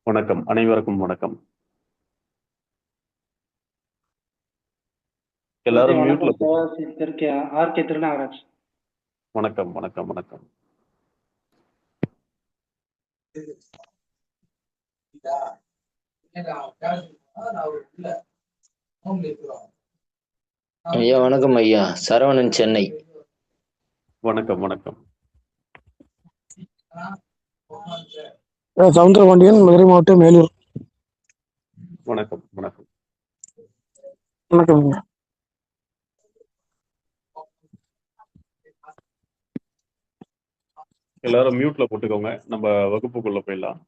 வணக்கம். அனைவருக்கும் வணக்கம். நமஸ்தே, எல்லாரும் மியூட்ல வணக்கம் போட்டு. சார். ஆர்கே திருநாகராஜ். வணக்கம், வணக்கம், வணக்கம். ஐயா வணக்கம் ஐயா. சரவணன், சென்னை. வணக்கம், வணக்கம். சவுந்தரபாண்டியன், மதுரை மாவட்டம், மேலூர். வணக்கம், வணக்கம். வணக்கம். எல்லாரும் மியூட்ல போட்டுக்கோங்க. நம்ம வகுப்புக்குள்ள போயிடலாம்.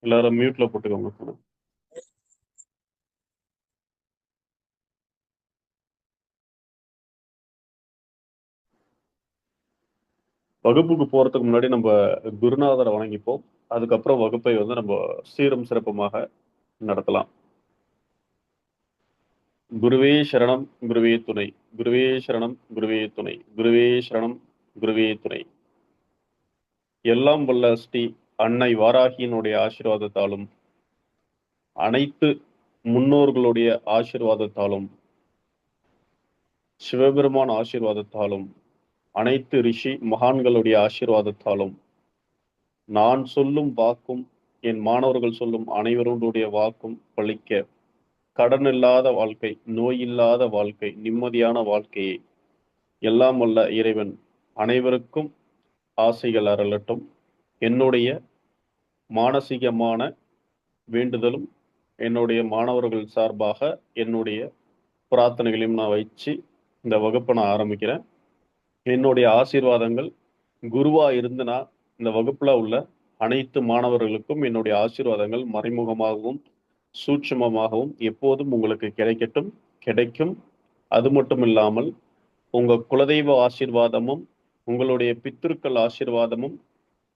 எல்லாரும் மியூட்ல போட்டுக்கோங்க. வகுப்புக்கு போறதுக்கு முன்னாடி நம்ம குருநாதரை வணங்கிப்போம். அதுக்கப்புறம் வகுப்பை வந்து நம்ம சீரும் சிறப்புமாக நடத்தலாம். குருவே சரணம், குருவே துணை. குருவே சரணம், குருவே துணை. குருவே சரணம், குருவே துணை. எல்லாம் வல்ல ஸ்ரீ அன்னை வாராகியினுடைய ஆசீர்வாதத்தாலும் அனைத்து முன்னோர்களுடைய ஆசீர்வாதத்தாலும் சிவபெருமான் ஆசீர்வாதத்தாலும் அனைத்து ரிஷி மகான்களுடைய ஆசீர்வாதத்தாலும் நான் சொல்லும் வாக்கும் என் மாணவர்கள் சொல்லும் அனைவருடைய வாக்கும் பழிக்க கடன் இல்லாத வாழ்க்கை, நோய் இல்லாத வாழ்க்கை, நிம்மதியான வாழ்க்கையை எல்லாம் வல்ல இறைவன் அனைவருக்கும் ஆசைகள் அருளட்டும். என்னுடைய மானசீகமான வேண்டுதலும் என்னுடைய மாணவர்கள் சார்பாக என்னுடைய பிரார்த்தனைகளையும் நான் வச்சு இந்த வகுப்பை நான் ஆரம்பிக்கிறேன். என்னுடைய ஆசீர்வாதங்கள் குருவா இருந்துனா இந்த வகுப்புல உள்ள அனைத்து மாணவர்களுக்கும் என்னுடைய ஆசீர்வாதங்கள் மறைமுகமாகவும் சூட்சுமமாகவும் எப்போதும் உங்களுக்கு கிடைக்கட்டும், கிடைக்கும். அது மட்டும் இல்லாமல் உங்க குலதெய்வ ஆசீர்வாதமும் உங்களுடைய பித்திருக்கள் ஆசீர்வாதமும்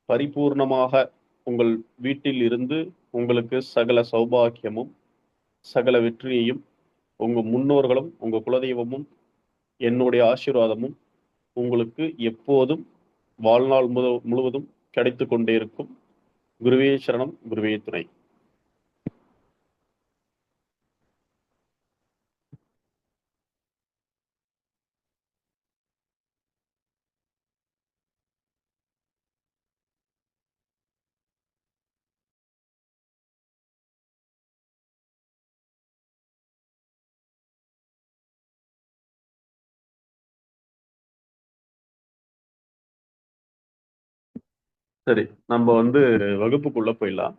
பரிபூர்ணமாக உங்கள் வீட்டில் இருந்து உங்களுக்கு சகல சௌபாக்கியமும் சகல வெற்றியையும் உங்க முன்னோர்களும் உங்க குலதெய்வமும் என்னுடைய ஆசீர்வாதமும் உங்களுக்கு எப்போதும் வாழ்நாள் முழுவதும் கிடைத்து கொண்டே இருக்கும். குருவே சரணம், குருவே துணை. சரி, நம்ம வந்து வகுப்புக்குள்ள போயிடலாம்.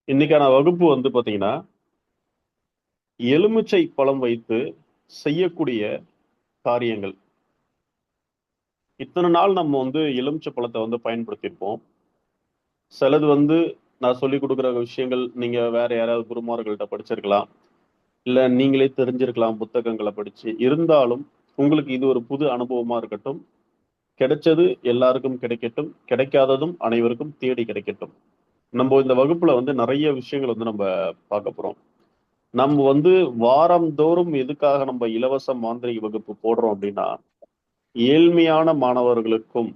இன்னைக்கான வகுப்பு வந்து பாத்தீங்கன்னா எலுமிச்சை பழம் வைத்து செய்யக்கூடிய காரியங்கள். இத்தனை நாள் நம்ம வந்து எலுமிச்சை பழத்தை வந்து பயன்படுத்தியிருப்போம். சிலது வந்து நான் சொல்லி கொடுக்குற விஷயங்கள் நீங்க வேற யாராவது குருமார்கள்ட்ட படிச்சிருக்கலாம், இல்ல நீங்களே தெரிஞ்சிருக்கலாம் புத்தகங்களை படிச்சு. இருந்தாலும் உங்களுக்கு இது ஒரு புது அனுபவமா இருக்கட்டும். கிடைச்சது எல்லாருக்கும் கிடைக்கட்டும், கிடைக்காததும் அனைவருக்கும் தேடி கிடைக்கட்டும். நம்ம இந்த வகுப்புல வந்து நிறைய விஷயங்கள் வந்து நம்ம பார்க்க போறோம். நம்ம வந்து வாரந்தோறும் எதுக்காக நம்ம இலவச மாந்திரிக வகுப்பு போடுறோம் அப்படின்னா, ஏழ்மையான மாணவர்களுக்கும்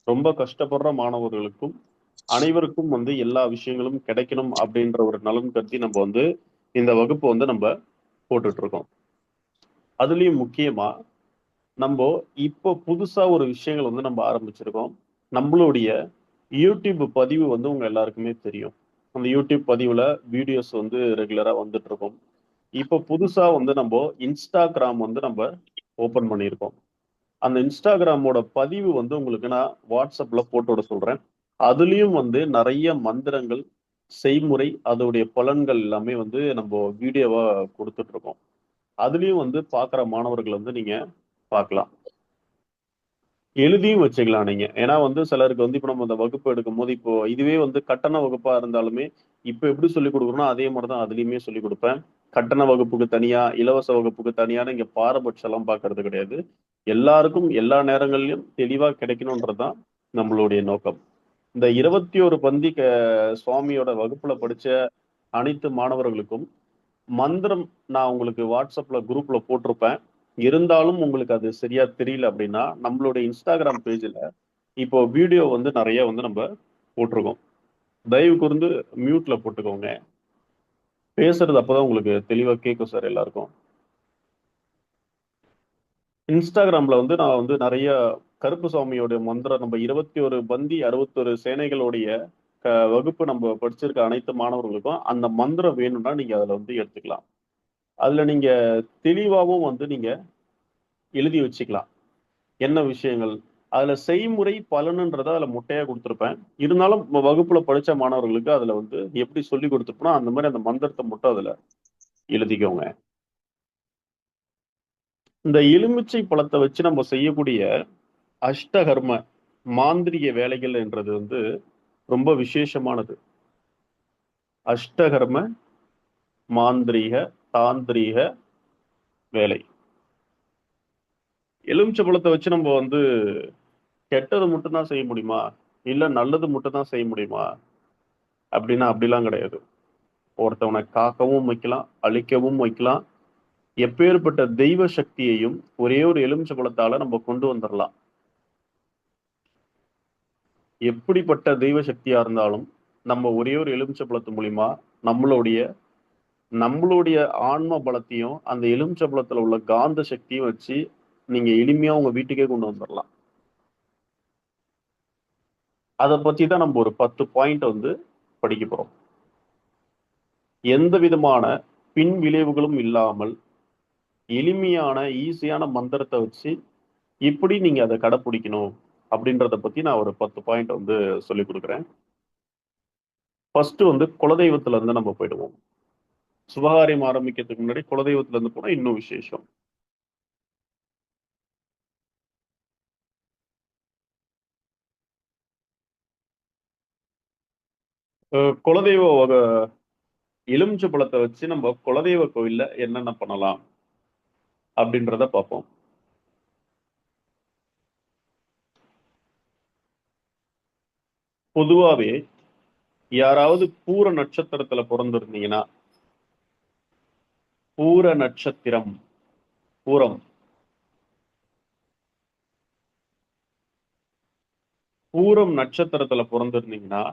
ரொம்ப கஷ்டப்படுற மாணவர்களுக்கும் அனைவருக்கும் வந்து எல்லா விஷயங்களும் கிடைக்கணும் அப்படின்ற ஒரு நலன் கருதி நம்ம வந்து இந்த வகுப்பு வந்து நம்ம போட்டுட்டு இருக்கோம். அதுலயும் முக்கியமா நம்ம இப்போ புதுசா ஒரு விஷயங்கள் வந்து நம்ம ஆரம்பிச்சிருக்கோம். நம்மளுடைய யூடியூப் பதிவு வந்து உங்க எல்லாருக்குமே தெரியும். அந்த யூடியூப் பதிவுல வீடியோஸ் வந்து ரெகுலரா வந்துட்டு இருக்கும். இப்போ புதுசா வந்து நம்ம இன்ஸ்டாகிராம் வந்து நம்ம ஓபன் பண்ணியிருக்கோம். அந்த இன்ஸ்டாகிராமோட பதிவு வந்து உங்களுக்கு நான் வாட்ஸ்அப்ல போட்டு விட சொல்றேன். அதுலயும் வந்து நிறைய மந்திரங்கள், செய்முறை, அதோடைய பலன்கள் எல்லாமே வந்து நம்ம வீடியோவா கொடுத்துட்டு இருக்கோம். அதுலயும் வந்து பாக்குற மாணவர்கள் வந்து நீங்க பார்க்கலாம். எழுதியும் வச்சுக்கலாம் நீங்க. ஏன்னா வந்து சிலருக்கு வந்து இப்ப நம்ம அந்த வகுப்பு எடுக்கும் போது இப்போ இதுவே வந்து கட்டண வகுப்பா இருந்தாலுமே இப்ப எப்படி சொல்லிக் கொடுக்குறோம்னா அதே மாதிரிதான் அதுலயுமே சொல்லிக் கொடுப்பேன். கட்டண வகுப்புக்கு தனியா, இலவச வகுப்புக்கு தனியான இங்க பாரபட்சம் எல்லாம் பாக்குறது கிடையாது. எல்லாருக்கும் எல்லா நேரங்களிலும் தெளிவா கிடைக்கணும்ன்றதுதான் நம்மளுடைய நோக்கம். இந்த 21 பந்தி சுவாமியோட வகுப்புல படிச்ச அனைத்து மாணவர்களுக்கும் மந்திரம் நான் உங்களுக்கு வாட்ஸ்அப்ல குரூப்ல போட்டிருப்பேன். இருந்தாலும் உங்களுக்கு அது சரியா தெரியல அப்படின்னா நம்மளுடைய இன்ஸ்டாகிராம் பேஜ்ல இப்போ வீடியோ வந்து நிறைய வந்து நம்ம போட்டிருக்கோம். தயவு கூர்ந்து மியூட்ல போட்டுக்கோங்க. பேசுறது அப்பதான் உங்களுக்கு தெளிவா கேட்கும் சார் எல்லாருக்கும். இன்ஸ்டாகிராம்ல வந்து நான் வந்து நிறைய கருப்பு சுவாமியோட மந்திரம் நம்ம 21 பந்தி 61 சேனைகளுடைய வகுப்பு நம்ம படிச்சிருக்க அனைத்து மாணவர்களுக்கும் அந்த மந்திரம் வேணும்னா நீங்க அதுல வந்து எடுத்துக்கலாம். அதுல நீங்க தெளிவாகவும் வந்து நீங்க எழுதி வச்சுக்கலாம். என்ன விஷயங்கள் அதுல செய்முறை பலனுன்றத அதுல முட்டையா கொடுத்துருப்பேன். இருந்தாலும் வகுப்புல படிச்ச மாணவர்களுக்கு அதுல வந்து எப்படி சொல்லி கொடுத்துருப்போம் அந்த மாதிரி அந்த மந்திரத்தை மட்டும் அதுல எழுதிக்கோங்க. இந்த எலுமிச்சை பழத்தை வச்சு நம்ம செய்யக்கூடிய அஷ்டகர்ம மாந்திரிக வேலைகள் என்றது வந்து ரொம்ப விசேஷமானது. அஷ்டகர்ம மாந்திரீக தாந்திரீக வேலை. எலுமிச்சை பழத்தை வச்சு நம்ம வந்து கெட்டது மட்டும்தான் செய்ய முடியுமா, இல்ல நல்லது மட்டும் தான் செய்ய முடியுமா அப்படின்னா அப்படிலாம் கிடையாது. ஒருத்தவனை காக்கவும் வைக்கலாம், அழிக்கவும் வைக்கலாம். எப்பேற்பட்ட தெய்வ சக்தியையும் ஒரே ஒரு எலுமிச்சை பழத்தால நம்ம கொண்டு வந்துடலாம். எப்படிப்பட்ட தெய்வ சக்தியா இருந்தாலும் நம்ம ஒரே ஒரு எலுமிச்சை பழத்து மூலியமா நம்மளுடைய நம்மளுடைய ஆன்ம பலத்தையும் அந்த எலுமிச்சை பழத்துல உள்ள காந்த சக்தியும் வச்சு நீங்க எளிமையா உங்க வீட்டுக்கே கொண்டு வந்துடலாம். அதை பத்தி தான் நம்ம ஒரு 10 பாயிண்ட் வந்து படிக்க போறோம். எந்த விதமான பின் விளைவுகளும் இல்லாமல் எளிமையான ஈஸியான மந்திரத்தை வச்சு இப்படி நீங்க அதை கடைப்பிடிக்கணும் அப்படின்றத பத்தி நான் ஒரு 10 பாயிண்ட் வந்து சொல்லி கொடுக்குறேன். ஃபர்ஸ்ட் வந்து குலதெய்வத்துல இருந்து நம்ம போயிடுவோம். சுபகாரியம் ஆரம்பிக்கிறதுக்கு முன்னாடி குலதெய்வத்துல இருந்து போனா இன்னும் விசேஷம். குலதெய்வ எலுமிச்சை பழத்தை வச்சு நம்ம குலதெய்வ கோயில்ல என்னென்ன பண்ணலாம் அப்படின்றத பார்ப்போம். பொதுவாவே யாராவது பூர நட்சத்திரத்துல பிறந்திருந்தீங்கன்னா, பூர நட்சத்திரம் பூரம் பூரம் நட்சத்திரத்துல பிறந்திருந்தீங்கன்னா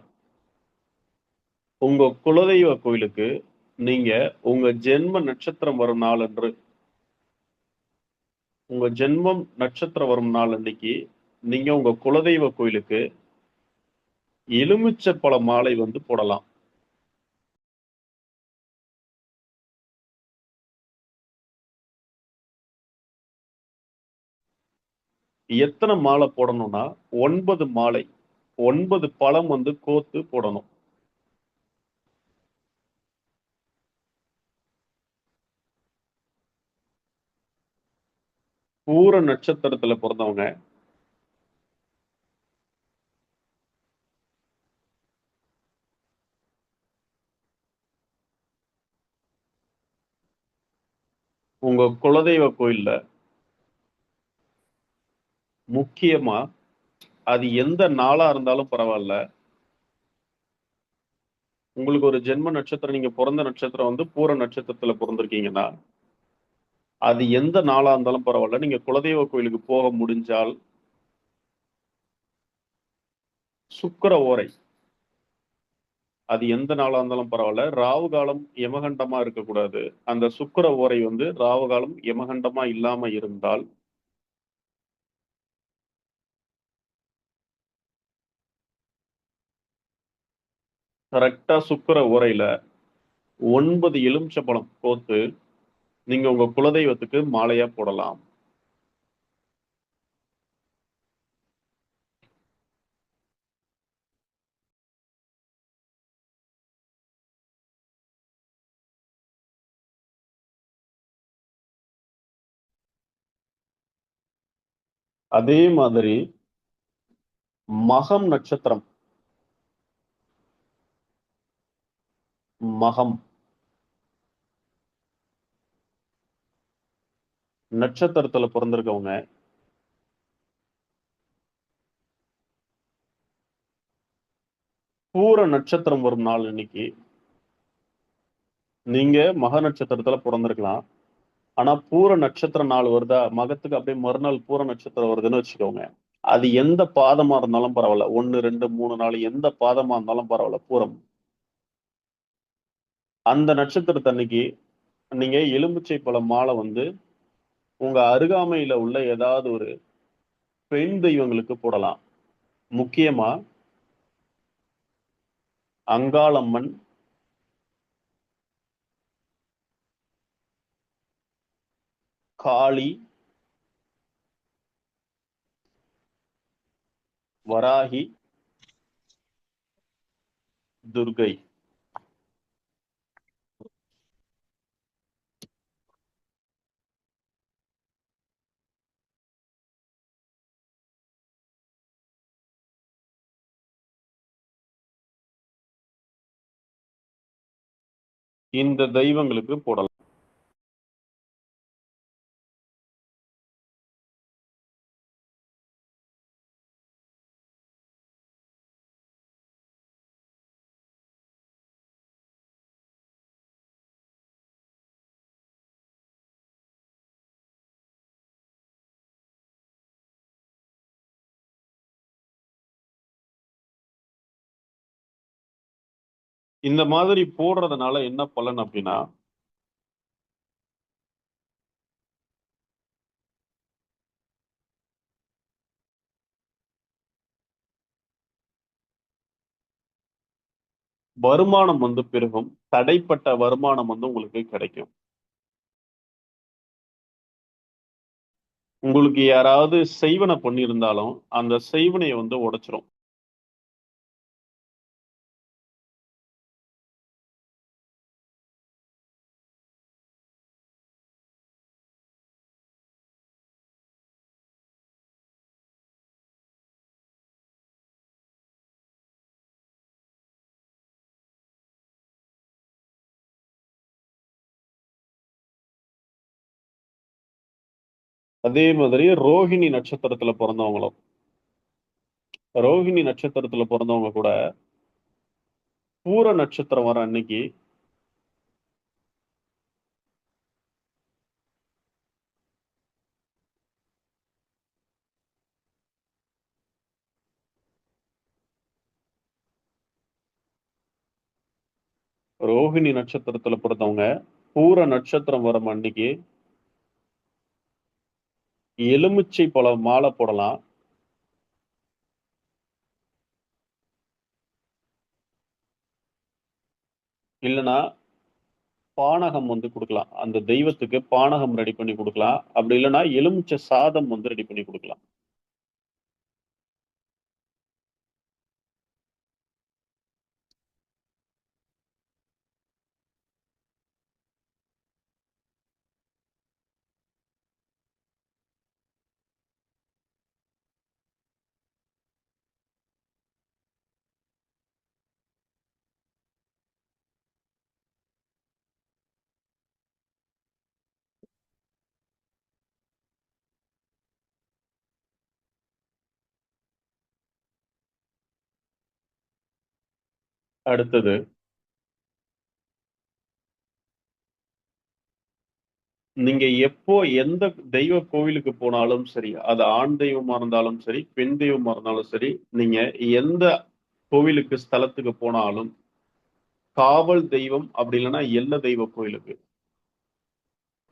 உங்க குலதெய்வ கோயிலுக்கு நீங்க உங்க ஜென்ம நட்சத்திரம் வரும் நாள் அன்று உங்க ஜென்மம் நட்சத்திரம் வரும் நாள் அன்னைக்கு நீங்க உங்க குலதெய்வ கோயிலுக்கு எலுமிச்சை பழ மாலை வந்து போடலாம். எத்தனை மாலை போடணும்னா 9 மாலை, 9 பழம் வந்து கோத்து போடணும். பூர நட்சத்திரத்துல பிறந்தவங்க உங்க குலதெய்வ கோயில்ல முக்கியமா அது எந்த நாளா இருந்தாலும் பரவாயில்ல, உங்களுக்கு ஒரு ஜென்ம நட்சத்திரம் நீங்க பிறந்த நட்சத்திரம் வந்து பூர நட்சத்திரத்துல பிறந்திருக்கீங்கன்னா அது எந்த நாளா இருந்தாலும் பரவாயில்ல, நீங்க குலதெய்வ கோயிலுக்கு போக முடிஞ்சால் சுக்கிர ஓரை அது எந்த நாளா இருந்தாலும் பரவாயில்ல, ராவு காலம் யமகண்டமா இருக்கக்கூடாது. அந்த சுக்கிர ஓரை வந்து ராவு காலம் யமகண்டமா இல்லாம இருந்தால் கரெக்டா சுக்கிர ஓரையில 9 எலுமிச்சம்பழம் கோத்து நீங்க உங்க குலதெய்வத்துக்கு மாலையா போடலாம். அதே மாதிரி மகம் நட்சத்திரம், மகம் நட்சத்திரத்துல பிறந்திருக்கவங்க பூர நட்சத்திரம் வரும் நாள் இன்னைக்கு நீங்க மக நட்சத்திரத்துல பிறந்திருக்கலாம். ஆனா பூர நட்சத்திர நாள் வருதா, மகத்துக்கு அப்படியே மறுநாள் பூர நட்சத்திரம் வருதுன்னு வச்சுக்கோங்க. அது எந்த பாதமா இருந்தாலும் பரவாயில்ல. 1, 2, 3, 4 எந்த பாதமா இருந்தாலும் பரவாயில்ல. பூரம். அந்த நட்சத்திரத்தன்னைக்கு நீங்க எலுமிச்சை பழ மாலை வந்து உங்க அருகாமையில உள்ள ஏதாவது ஒரு பெண் தெய்வங்களுக்கு போடலாம். முக்கியமா அங்காளம்மன், காளி, வராகி, துர்கை. இந்த தெய்வங்களுக்கு போடலாம். இந்த மாதிரி போடுறதுனால என்ன பலன் அப்படின்னா, வருமானம் வந்து பெருகும். தடைப்பட்ட வருமானம் வந்து உங்களுக்கு கிடைக்கும். உங்களுக்கு யாராவது செய்வன பண்ணியிருந்தாலும் அந்த செய்வனையை வந்து உடைச்சிரும். அதே மாதிரி ரோஹிணி நட்சத்திரத்துல பிறந்தவங்களும், ரோஹிணி நட்சத்திரத்துல பிறந்தவங்க கூட பூர நட்சத்திரம் வர அன்னைக்கு ரோஹிணி நட்சத்திரத்துல பிறந்தவங்க பூர நட்சத்திரம் வரும் அன்னைக்கு எலுமிச்சை பழ மாலை போடலாம். இல்லைன்னா பானகம் வந்து கொடுக்கலாம். அந்த தெய்வத்துக்கு பானகம் ரெடி பண்ணி கொடுக்கலாம். அப்படி இல்லைன்னா எலுமிச்சை சாதம் வந்து ரெடி பண்ணி கொடுக்கலாம். அடுத்தது, நீங்க எப்போ எந்த தெய்வ கோவிலுக்கு போனாலும் சரி, அது ஆண் தெய்வமா இருந்தாலும் சரி, பெண் தெய்வமா இருந்தாலும் சரி, நீங்க எந்த கோவிலுக்கு ஸ்தலத்துக்கு போனாலும் காவல் தெய்வம் அப்படி இல்லைன்னா எல்ல தெய்வ கோயிலுக்கு,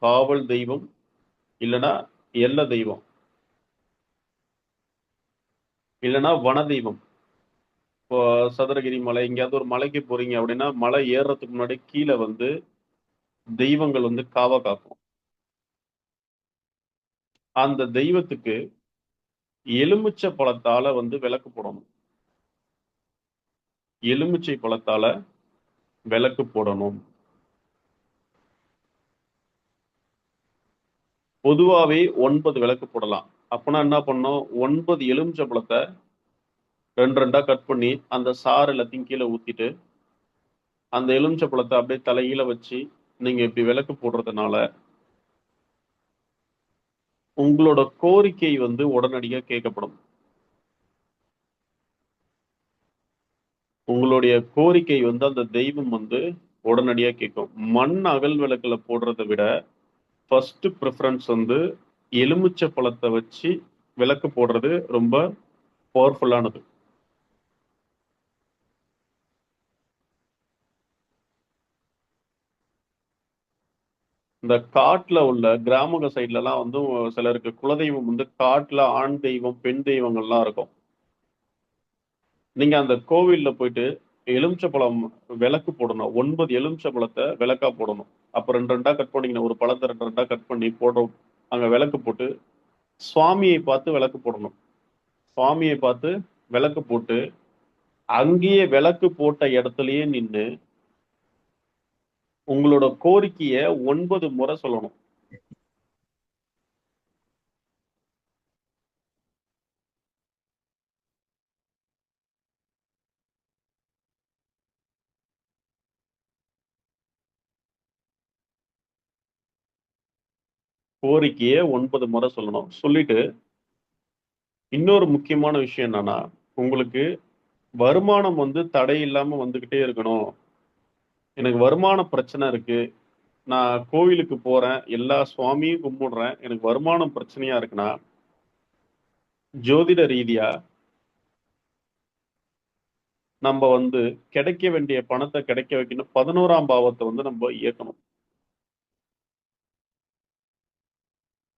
காவல் தெய்வம் இல்லைன்னா எல்ல தெய்வம் இல்லைன்னா வன தெய்வம். இப்போ சதுரகிரி மலை எங்கேயாவது ஒரு மலைக்கு போறீங்க அப்படின்னா மலை ஏறுறதுக்கு முன்னாடி கீழே வந்து தெய்வங்கள் வந்து காவ காக்கும். அந்த தெய்வத்துக்கு எலுமிச்சை பழத்தால வந்து விளக்கு போடணும். எலுமிச்சை பழத்தால விளக்கு போடணும். பொதுவாவே 9 விளக்கு போடலாம். அப்பனா என்ன பண்ணணும், 9 எலுமிச்சை பழத்தை 2 கட் பண்ணி அந்த சாறு எல்லாத்தையும் கீழே ஊத்திட்டு அந்த எலுமிச்சை பழத்தை அப்படியே தலைகீழ வச்சு நீங்க இப்படி விளக்கு போடுறதுனால உங்களோட கோரிக்கை வந்து உடனடியா கேட்கப்படும். உங்களுடைய கோரிக்கை வந்து அந்த தெய்வம் வந்து உடனடியா கேட்கும். மண் அகல் விளக்குல போடுறதை விட ஃபர்ஸ்ட் ப்ரிஃபரன்ஸ் வந்து எலுமிச்சை பழத்தை வச்சு விளக்கு போடுறது ரொம்ப பவர்ஃபுல்லானது. இந்த காட்டுல உள்ள கிராமங்க சைட்ல எல்லாம் வந்து சிலருக்கு குலதெய்வம் வந்து காட்டுல ஆண் தெய்வம் பெண் தெய்வங்கள்லாம் இருக்கும். நீங்க அந்த கோவில்ல போயிட்டு எலுமிச்சப்பழம் விளக்கு போடணும். 9 எலுமிச்சப்பழத்தை விளக்கா போடணும். அப்ப ரெண்டு ரெண்டா கட் பண்ணிக்கணும். ஒரு பழத்தை ரெண்டு ரெண்டா கட் பண்ணி போடுறோம். அங்க விளக்கு போட்டு சுவாமியை பார்த்து விளக்கு போடணும். சுவாமியை பார்த்து விளக்கு போட்டு அங்கேயே விளக்கு போட்ட இடத்துலயே நின்று உங்களோட கோரிக்கைய 9 முறை சொல்லணும். கோரிக்கைய 9 முறை சொல்லணும். சொல்லிட்டு இன்னொரு முக்கியமான விஷயம் என்னன்னா, உங்களுக்கு வருமானம் வந்து தடை இல்லாம வந்துகிட்டே இருக்கணும். எனக்கு வருமான பிரச்சனை இருக்கு. நான் கோவிலுக்கு போறேன். எல்லா சுவாமியும் கும்பிடுறேன். எனக்கு வருமானம் பிரச்சனையா இருக்குன்னா, ஜோதிட ரீதியா நம்ம வந்து கிடைக்க வேண்டிய பணத்தை கிடைக்க வைக்கணும். 11ஆம் பாவத்தை வந்து நம்ம இயக்கணும்.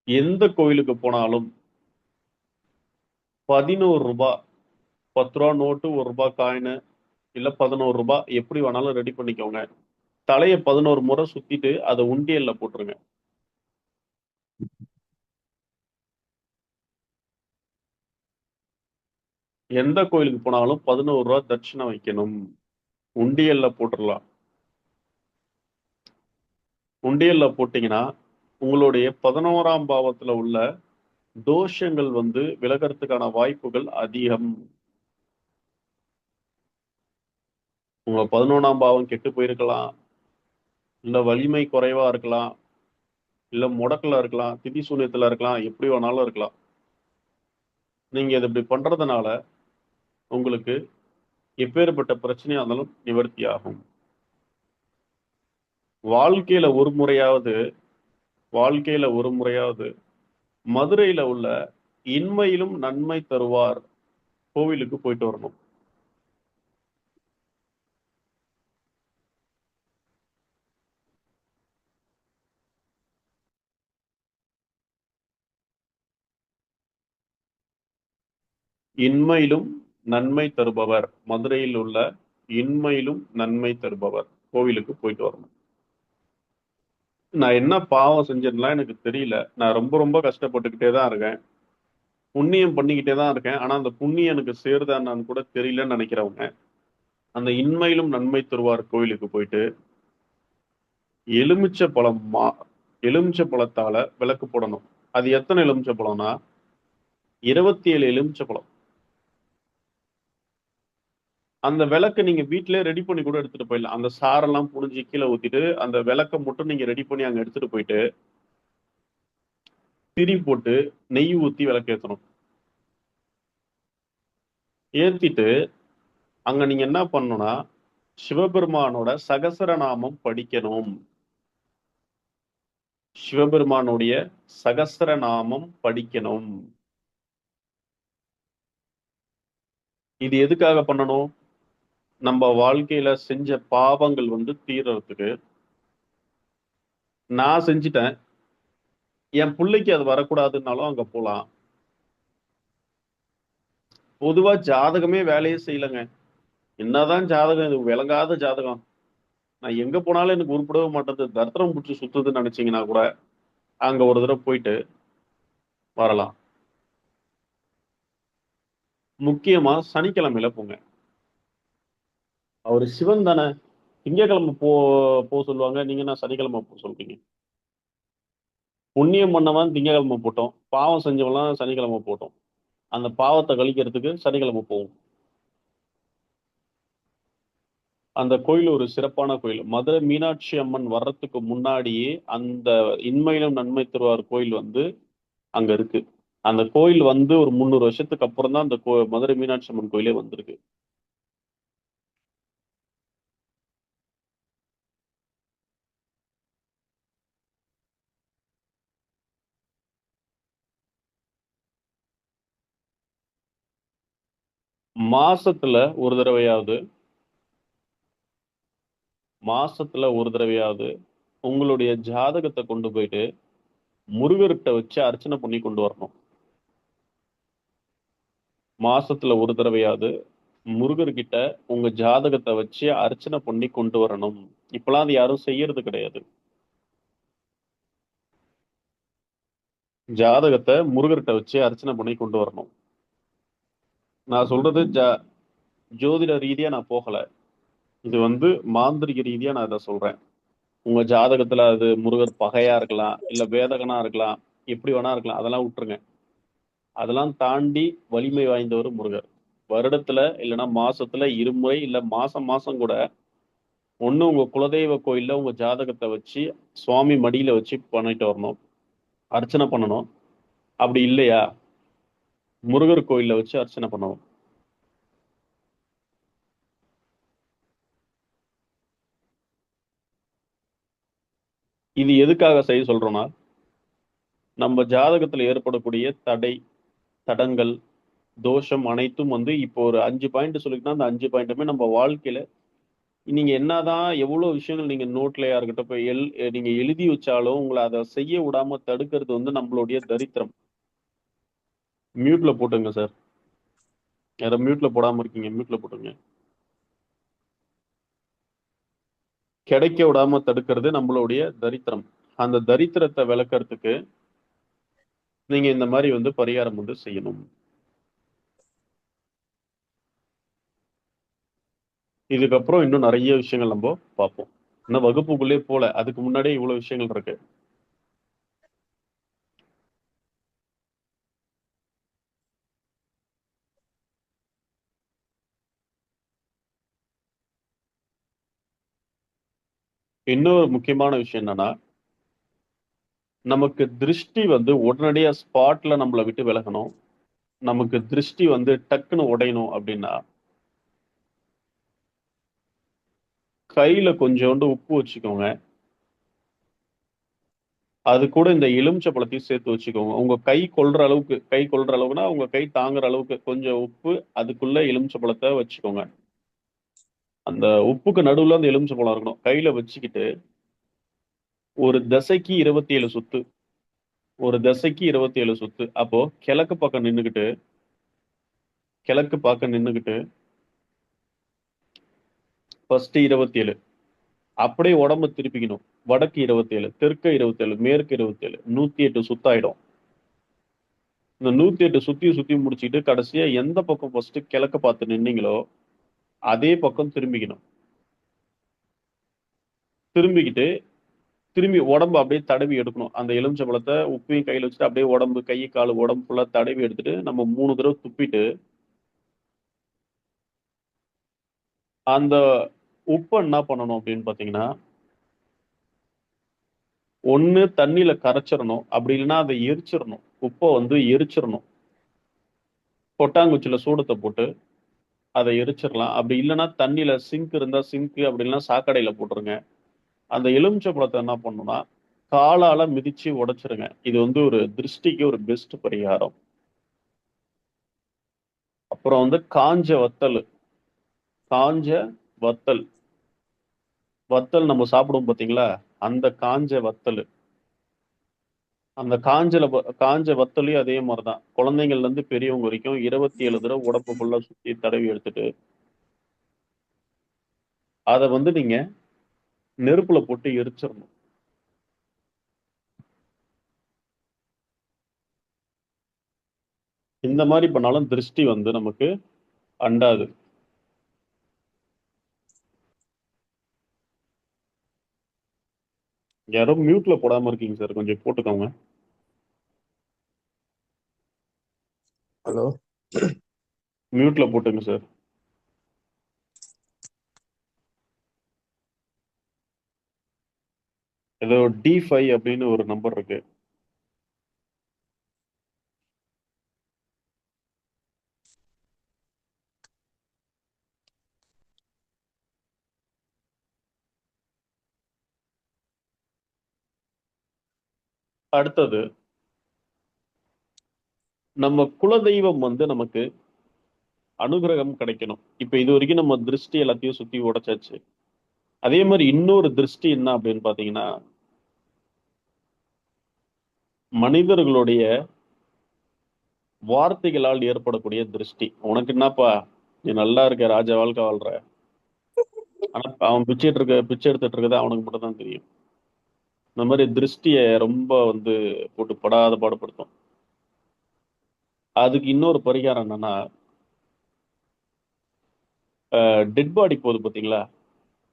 எந்த கோயிலுக்கு போனாலும் 11 ரூபாய், 10 ரூபா நோட்டு, 1 ரூபாய் காயின், இல்ல 11 ரூபாய் எப்படி வேணாலும் ரெடி பண்ணிக்கோங்க. தலையை 11 முறை சுத்திட்டு அதை உண்டியல்ல போட்டுருங்க. எந்த கோயிலுக்கு போனாலும் 11 ரூபாய் தட்சிணை வைக்கணும். உண்டியல்ல போட்டுடலாம். உண்டியல்ல போட்டீங்கன்னா உங்களுடைய 11ஆம் பாவத்துல உள்ள தோஷங்கள் வந்து விலகறதுக்கான வாய்ப்புகள் அதிகம். உங்க 11ஆம் பாவம் கெட்டு போயிருக்கலாம், இல்ல வலிமை குறைவா இருக்கலாம், இல்ல முடக்குல இருக்கலாம், திதி சூன்யத்துல இருக்கலாம், எப்படி வேணாலும் இருக்கலாம். நீங்க இதை இப்படி பண்றதுனால உங்களுக்கு எப்பேற்பட்ட பிரச்சனையா இருந்தாலும் நிவர்த்தி ஆகும். வாழ்க்கையில ஒரு முறையாவது மதுரையில உள்ள இன்மையிலும் நன்மை தருவார் கோவிலுக்கு போயிட்டு வரணும். இன்மையிலும் நன்மை தருபவர், மதுரையில் உள்ள இன்மையிலும் நன்மை தருபவர் கோவிலுக்கு போயிட்டு வரணும். நான் என்ன பாவம் செஞ்சேன்லாம் எனக்கு தெரியல. நான் ரொம்ப ரொம்ப கஷ்டப்பட்டுக்கிட்டே தான் இருக்கேன். புண்ணியம் பண்ணிக்கிட்டே தான் இருக்கேன். ஆனா அந்த புண்ணியம் எனக்கு சேருதான்னு கூட தெரியலன்னு நினைக்கிறவங்க அந்த இன்மையிலும் நன்மை தருவார் கோவிலுக்கு போயிட்டு எலுமிச்சை பழம் எலுமிச்சை பழத்தால விளக்கு போடணும். அது எத்தனை எலுமிச்சை பழம்னா 27 எலுமிச்சை பழம். அந்த விளக்கு நீங்க வீட்டிலே ரெடி பண்ணி கூட எடுத்துட்டு போயிடலாம். அந்த சாரெல்லாம் புழிஞ்சு கீழே ஊத்திட்டு அந்த விளக்க மட்டும் நீங்க ரெடி பண்ணி அங்க எடுத்துட்டு போயிட்டு திரி போட்டு நெய் ஊத்தி விளக்கு ஏற்றணும். ஏத்திட்டு அங்க நீங்க என்ன பண்ணணும்னா சிவபெருமானோட சகசரநாமம் படிக்கணும். சிவபெருமானுடைய சகசரநாமம் படிக்கணும். இது எதுக்காக பண்ணணும்? நம்ம வாழ்க்கையில செஞ்ச பாவங்கள் வந்து தீர்றதுக்கு. நான் செஞ்சிட்டேன், என் பிள்ளைக்கு அது வரக்கூடாதுன்னாலும் அங்க போலாம். பொதுவா ஜாதகமே வேலையே செய்யலைங்க. என்னதான் ஜாதகம், இது விளங்காத ஜாதகம். நான் எங்க போனாலும் எனக்கு உருப்படவே மாட்டேது, தர்த்தரம் பிடிச்சி சுத்துதுன்னு நினைச்சீங்கன்னா கூட அங்க ஒரு தடவை போயிட்டு வரலாம். முக்கியமா சனிக்கிழமையில போங்க. அவரு சிவன் தானே, திங்கக்கிழமை போ சொல்லுவாங்க. நீங்க என்ன சனிக்கிழமை போ சொல்றீங்க? புண்ணியம் பண்ணவன் திங்கக்கிழமை போட்டோம், பாவம் செஞ்சவெல்லாம் சனிக்கிழமை போட்டோம். அந்த பாவத்தை கழிக்கிறதுக்கு சனிக்கிழமை போவோம். அந்த கோயில் ஒரு சிறப்பான கோயில். மதுரை மீனாட்சி அம்மன் வர்றதுக்கு முன்னாடியே அந்த இன்மையிலும் நன்மை தருவார் கோயில் வந்து அங்க இருக்கு. அந்த கோயில் வந்து ஒரு 300 வருஷத்துக்கு அப்புறம் தான் அந்த மதுரை மீனாட்சி அம்மன் கோயிலே வந்திருக்கு. மாசத்துல ஒரு தடவையாவது மாசத்துல ஒரு தடவையாவது உங்களுடைய ஜாதகத்தை கொண்டு போயிட்டு முருகர்கிட்ட வச்சு அர்ச்சனை பண்ணி கொண்டு வரணும். மாசத்துல ஒரு தடவையாவது முருகர்கிட்ட உங்க ஜாதகத்தை வச்சு அர்ச்சனை பண்ணி கொண்டு வரணும். இப்பெல்லாம் அது யாரும் செய்யறது கிடையாது. ஜாதகத்தை முருகர்கிட்ட வச்சு அர்ச்சனை பண்ணி கொண்டு வரணும். நான் சொல்றது ஜோதிட ரீதியா நான் போகல. இது மாந்திரிக ரீதியா நான் இதை சொல்றேன். உங்க ஜாதகத்துல அது முருகர் பகையா இருக்கலாம், இல்ல வேதகனா இருக்கலாம், எப்படி வேணா இருக்கலாம். அதெல்லாம் விட்டுருங்க. அதெல்லாம் தாண்டி வலிமை வாய்ந்தவர் முருகர். வருடத்துல இல்லைன்னா மாசத்துல இருமுறை, இல்ல மாசம் மாசம் கூட ஒண்ணு உங்க குலதெய்வ கோயில்ல உங்க ஜாதகத்தை வச்சு சுவாமி மடியில வச்சு பண்ணிட்டு வரணும், அர்ச்சனை பண்ணணும். அப்படி இல்லையா முருகர் கோயில்ல வச்சு அர்ச்சனை பண்ணணும். இது எதுக்காக செய்ய சொல்றோம்னா, நம்ம ஜாதகத்துல ஏற்படக்கூடிய தடை, தடங்கள், தோஷம் அனைத்தும் இப்போ ஒரு 5 பாயிண்ட் சொல்லிக்கிட்டா அந்த 5 பாயிண்ட்டுமே நம்ம வாழ்க்கையில நீங்க என்னதான் எவ்வளவு விஷயங்கள் நீங்க நோட்லயா இருக்கட்டும், இப்ப நீங்க எழுதி வச்சாலும் உங்களை அதை செய்ய விடாம தடுக்கிறது நம்மளுடைய தரித்திரம். மியூட்ல போட்டுங்க சார். யாரும் மியூட்ல போடாம இருக்கீங்க, மியூட்ல போட்டுங்க. கிடைக்க விடாம தடுக்கிறது நம்மளுடைய தரித்திரம். அந்த தரித்திரத்தை விளக்கறதுக்கு நீங்க இந்த மாதிரி பரிகாரம் செய்யணும். இதுக்கப்புறம் இன்னும் நிறைய விஷயங்கள் நம்ம பார்ப்போம். இன்னும் வகுப்புக்குள்ளே போல, அதுக்கு முன்னாடியே இவ்வளவு விஷயங்கள் இருக்கு. இன்னொரு முக்கியமான விஷயம் என்னன்னா, நமக்கு திருஷ்டி உடனடியா ஸ்பாட்ல நம்மளை விட்டு விலகணும். நமக்கு திருஷ்டி டக்குன்னு உடையணும் அப்படின்னா, கையில கொஞ்சோண்டு உப்பு வச்சுக்கோங்க. அது கூட இந்த எலுமிச்சை பழத்தையும் சேர்த்து வச்சுக்கோங்க. உங்க கை கொள்ற அளவுக்குன்னா உங்க கை தாங்குற அளவுக்கு கொஞ்சம் உப்பு, அதுக்குள்ள எலுமிச்சை பழத்தை வச்சுக்கோங்க. அந்த உப்புக்கு நடுவுல அந்த எலுமிச்சை பழம் இருக்கணும். கையில வச்சுக்கிட்டு ஒரு தசைக்கு 27 சுத்து, ஒரு தசைக்கு 27 சுத்து. அப்போ கிழக்கு பக்கம் நின்னுகிட்டு ஃபர்ஸ்ட் 27, அப்படியே உடம்பு திருப்பிக்கணும். வடக்கு 27, தெற்கு 27, மேற்கு 27, 108 சுத்தாயிடும். இந்த 108 சுத்தி முடிச்சுட்டு கடைசியா எந்த பக்கம் ஃபர்ஸ்ட் கிழக்க பார்த்து நின்னீங்களோ அதே பக்கம் திரும்பிக்கணும். திரும்பிக்கிட்டு திரும்பி உடம்பு அப்படியே தடவி எடுக்கணும். அந்த எலுமிச்சை பழத்தை உப்பையும் கையில வச்சுட்டு அப்படியே உடம்பு, கை, கால், உடம்பு ஃபுல்லா தடவி எடுத்துட்டு நம்ம 3 தடவை துப்பிட்டு அந்த உப்பை என்ன பண்ணணும் அப்படின்னு பாத்தீங்கன்னா, ஒண்ணு தண்ணியில கரைச்சிடணும், அப்படி இல்லைன்னா அதை எரிச்சிடணும். உப்பை எரிச்சிடணும். கொட்டாங்குச்சியில சூடத்தை போட்டு அதை எரிச்சிடலாம். அப்படி இல்லைன்னா தண்ணியில சிங்க் இருந்தா சிங்க், அப்படி இல்லைன்னா சாக்கடையில போட்டுருங்க. அந்த எலுமிச்சை பழத்தை என்ன பண்ணணும்னா காலால மிதிச்சு உடைச்சிருங்க. இது ஒரு திருஷ்டிக்கு ஒரு பெஸ்ட் பரிகாரம். அப்புறம் காஞ்ச வத்தல், காஞ்ச வத்தல் வத்தல் நம்ம சாப்பிடுவோம் பாத்தீங்களா, அந்த காஞ்ச வத்தல், அந்த காஞ்ச வத்தலையும் அதே மாதிரிதான் குழந்தைங்கள்ல இருந்து பெரியவங்க வரைக்கும் 27 தடவை உடம்பு ஃபுல்லா சுத்தி தடவி எடுத்துட்டு அதை நீங்க நெருப்புல போட்டு எரிச்சிடணும். இந்த மாதிரி பண்ணாலும் திருஷ்டி நமக்கு அண்டாது. யாரும் மியூட்ல போடாம இருக்கீங்க சார், கொஞ்சம் போட்டுக்கோங்க. ஹலோ, மியூட்ல போட்டுங்க சார். ஏதோ D5 அப்படின்னு ஒரு நம்பர் இருக்கு. அடுத்தது, நம்ம குலதெய்வம் நமக்கு அனுகிரகம் கிடைக்கணும். இப்ப இது வரைக்கும் நம்ம திருஷ்டி எல்லாத்தையும் சுத்தி உடைச்சாச்சு. அதே மாதிரி இன்னொரு திருஷ்டி என்ன அப்படின்னு பாத்தீங்கன்னா, மனிதர்களுடைய வார்த்தைகளால் ஏற்படக்கூடிய திருஷ்டி. உனக்கு என்னப்பா, நீ நல்லா இருக்க, ராஜா வாழ்க்கை வாழ்ற, ஆனா அவன் பிச்சை எடுத்துட்டு இருக்கதா அவனுக்கு மட்டும் தான் தெரியும். இந்த மாதிரி திருஷ்டிய ரொம்ப போட்டு படாத பாடுபடுத்தும். அதுக்கு இன்னொரு பரிகாரம் என்னன்னா, டெட் பாடி போகுது பாத்தீங்களா?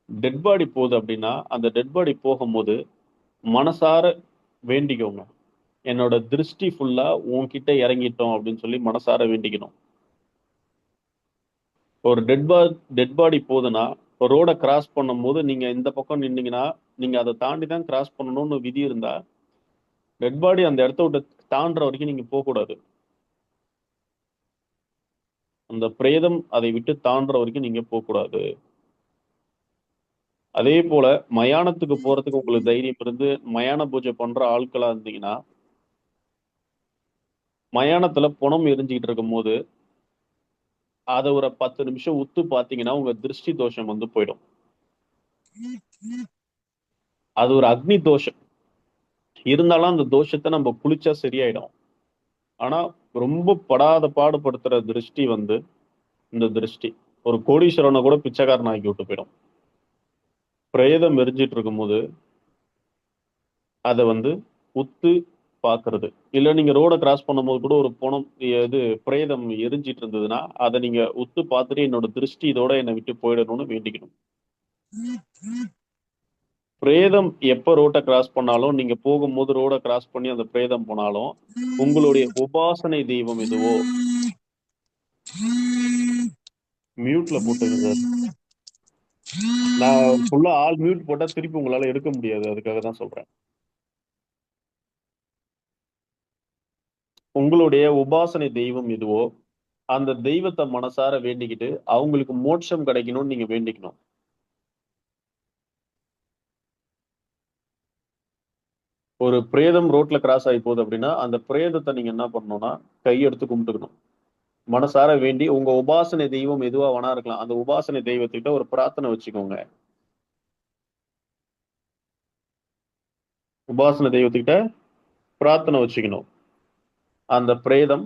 டெட் பாடி போகுது அப்படின்னா அந்த டெட் பாடி போகும்போது மனசார வேண்டிக்கோங்க, என்னோட திருஷ்டி ஃபுல்லா உன்கிட்ட இறங்கிட்டோம் அப்படின்னு சொல்லி மனசார வேண்டிக்கணும். ஒரு டெட் பாடி போகுதுன்னா, ரோட கிராஸ் பண்ணும்போது நீங்க இந்த பக்கம் நின்னீங்கன்னா நீங்க அதை தாண்டி தான் கிராஸ் பண்ணணும்னு விதி இருந்தா, டெட் பாடி அந்த இடத்த விட்டு தாண்டுற வரைக்கும் நீங்க போக கூடாது. அந்த பிரேதம் அதை விட்டு தாண்டுற வரைக்கும் நீங்க போக கூடாது. அதே போல மயானத்துக்கு போறதுக்கு உங்களுக்கு தைரியம் இருந்து மயான பூஜை பண்ற ஆட்களா இருந்தீங்கன்னா, மயானத்துல புணம் எரிஞ்சுக்கிட்டு இருக்கும் போது அதை ஒரு 10 நிமிஷம் உத்து பாத்தீங்கன்னா உங்க திருஷ்டி தோஷம் போயிடும். அது ஒரு அக்னி தோஷம் இருந்தாலும் அந்த தோஷத்தை நம்ம குளிச்சா சரியாயிடும். ஆனா ரொம்ப படாத பாடுபடுத்துற திருஷ்டி இந்த திருஷ்டி ஒரு கோடீஸ்வரனை கூட பிச்சைக்காரன் ஆக்கி விட்டு போயிடும். பிரேதம் எரிஞ்சிட்டு இருக்கும்போது அதை உத்து பாக்குறது, இல்ல நீங்க ரோட கிராஸ் பண்ணும்போது கூட ஒரு பணம் இது பிரேதம் எரிஞ்சிட்டு இருந்ததுன்னா அதை நீங்க உத்து பார்த்துட்டு என்னோட திருஷ்டி இதோட என்னை விட்டு போயிடணும்னு வேண்டிக்கணும். பிரேதம் எப்ப ரோட்டை கிராஸ் பண்ணாலும், நீங்க போகும்போது ரோட கிராஸ் பண்ணி அந்த பிரேதம் போனாலும், உங்களுடைய உபாசனை தெய்வம் எதுவோ, மியூட்ல போட்டுங்க சார். நான் ஃபுல்லா ஆல் மியூட் போட்டா திருப்பி உங்களால எடுக்க முடியாது, அதுக்காக தான் சொல்றேன். உங்களுடைய உபாசனை தெய்வம் எதுவோ அந்த தெய்வத்தை மனசார வேண்டிக்கிட்டு அவங்களுக்கு மோட்சம் கிடைக்கணும்னு நீங்க வேண்டிக்கணும். ஒரு பிரேதம் ரோட்ல கிராஸ் ஆகி போகுது அப்படின்னா அந்த பிரேதத்தை நீங்க என்ன பண்ணணும்னா கையெடுத்து கும்பிட்டுக்கணும். மனசார வேண்டி உங்க உபாசனை தெய்வம் எதுவா வேணா இருக்கலாம், அந்த உபாசனை தெய்வத்துக்கிட்ட ஒரு பிரார்த்தனை வச்சுக்கோங்க. உபாசனை தெய்வத்துக்கிட்ட பிரார்த்தனை வச்சுக்கணும், அந்த பிரேதம்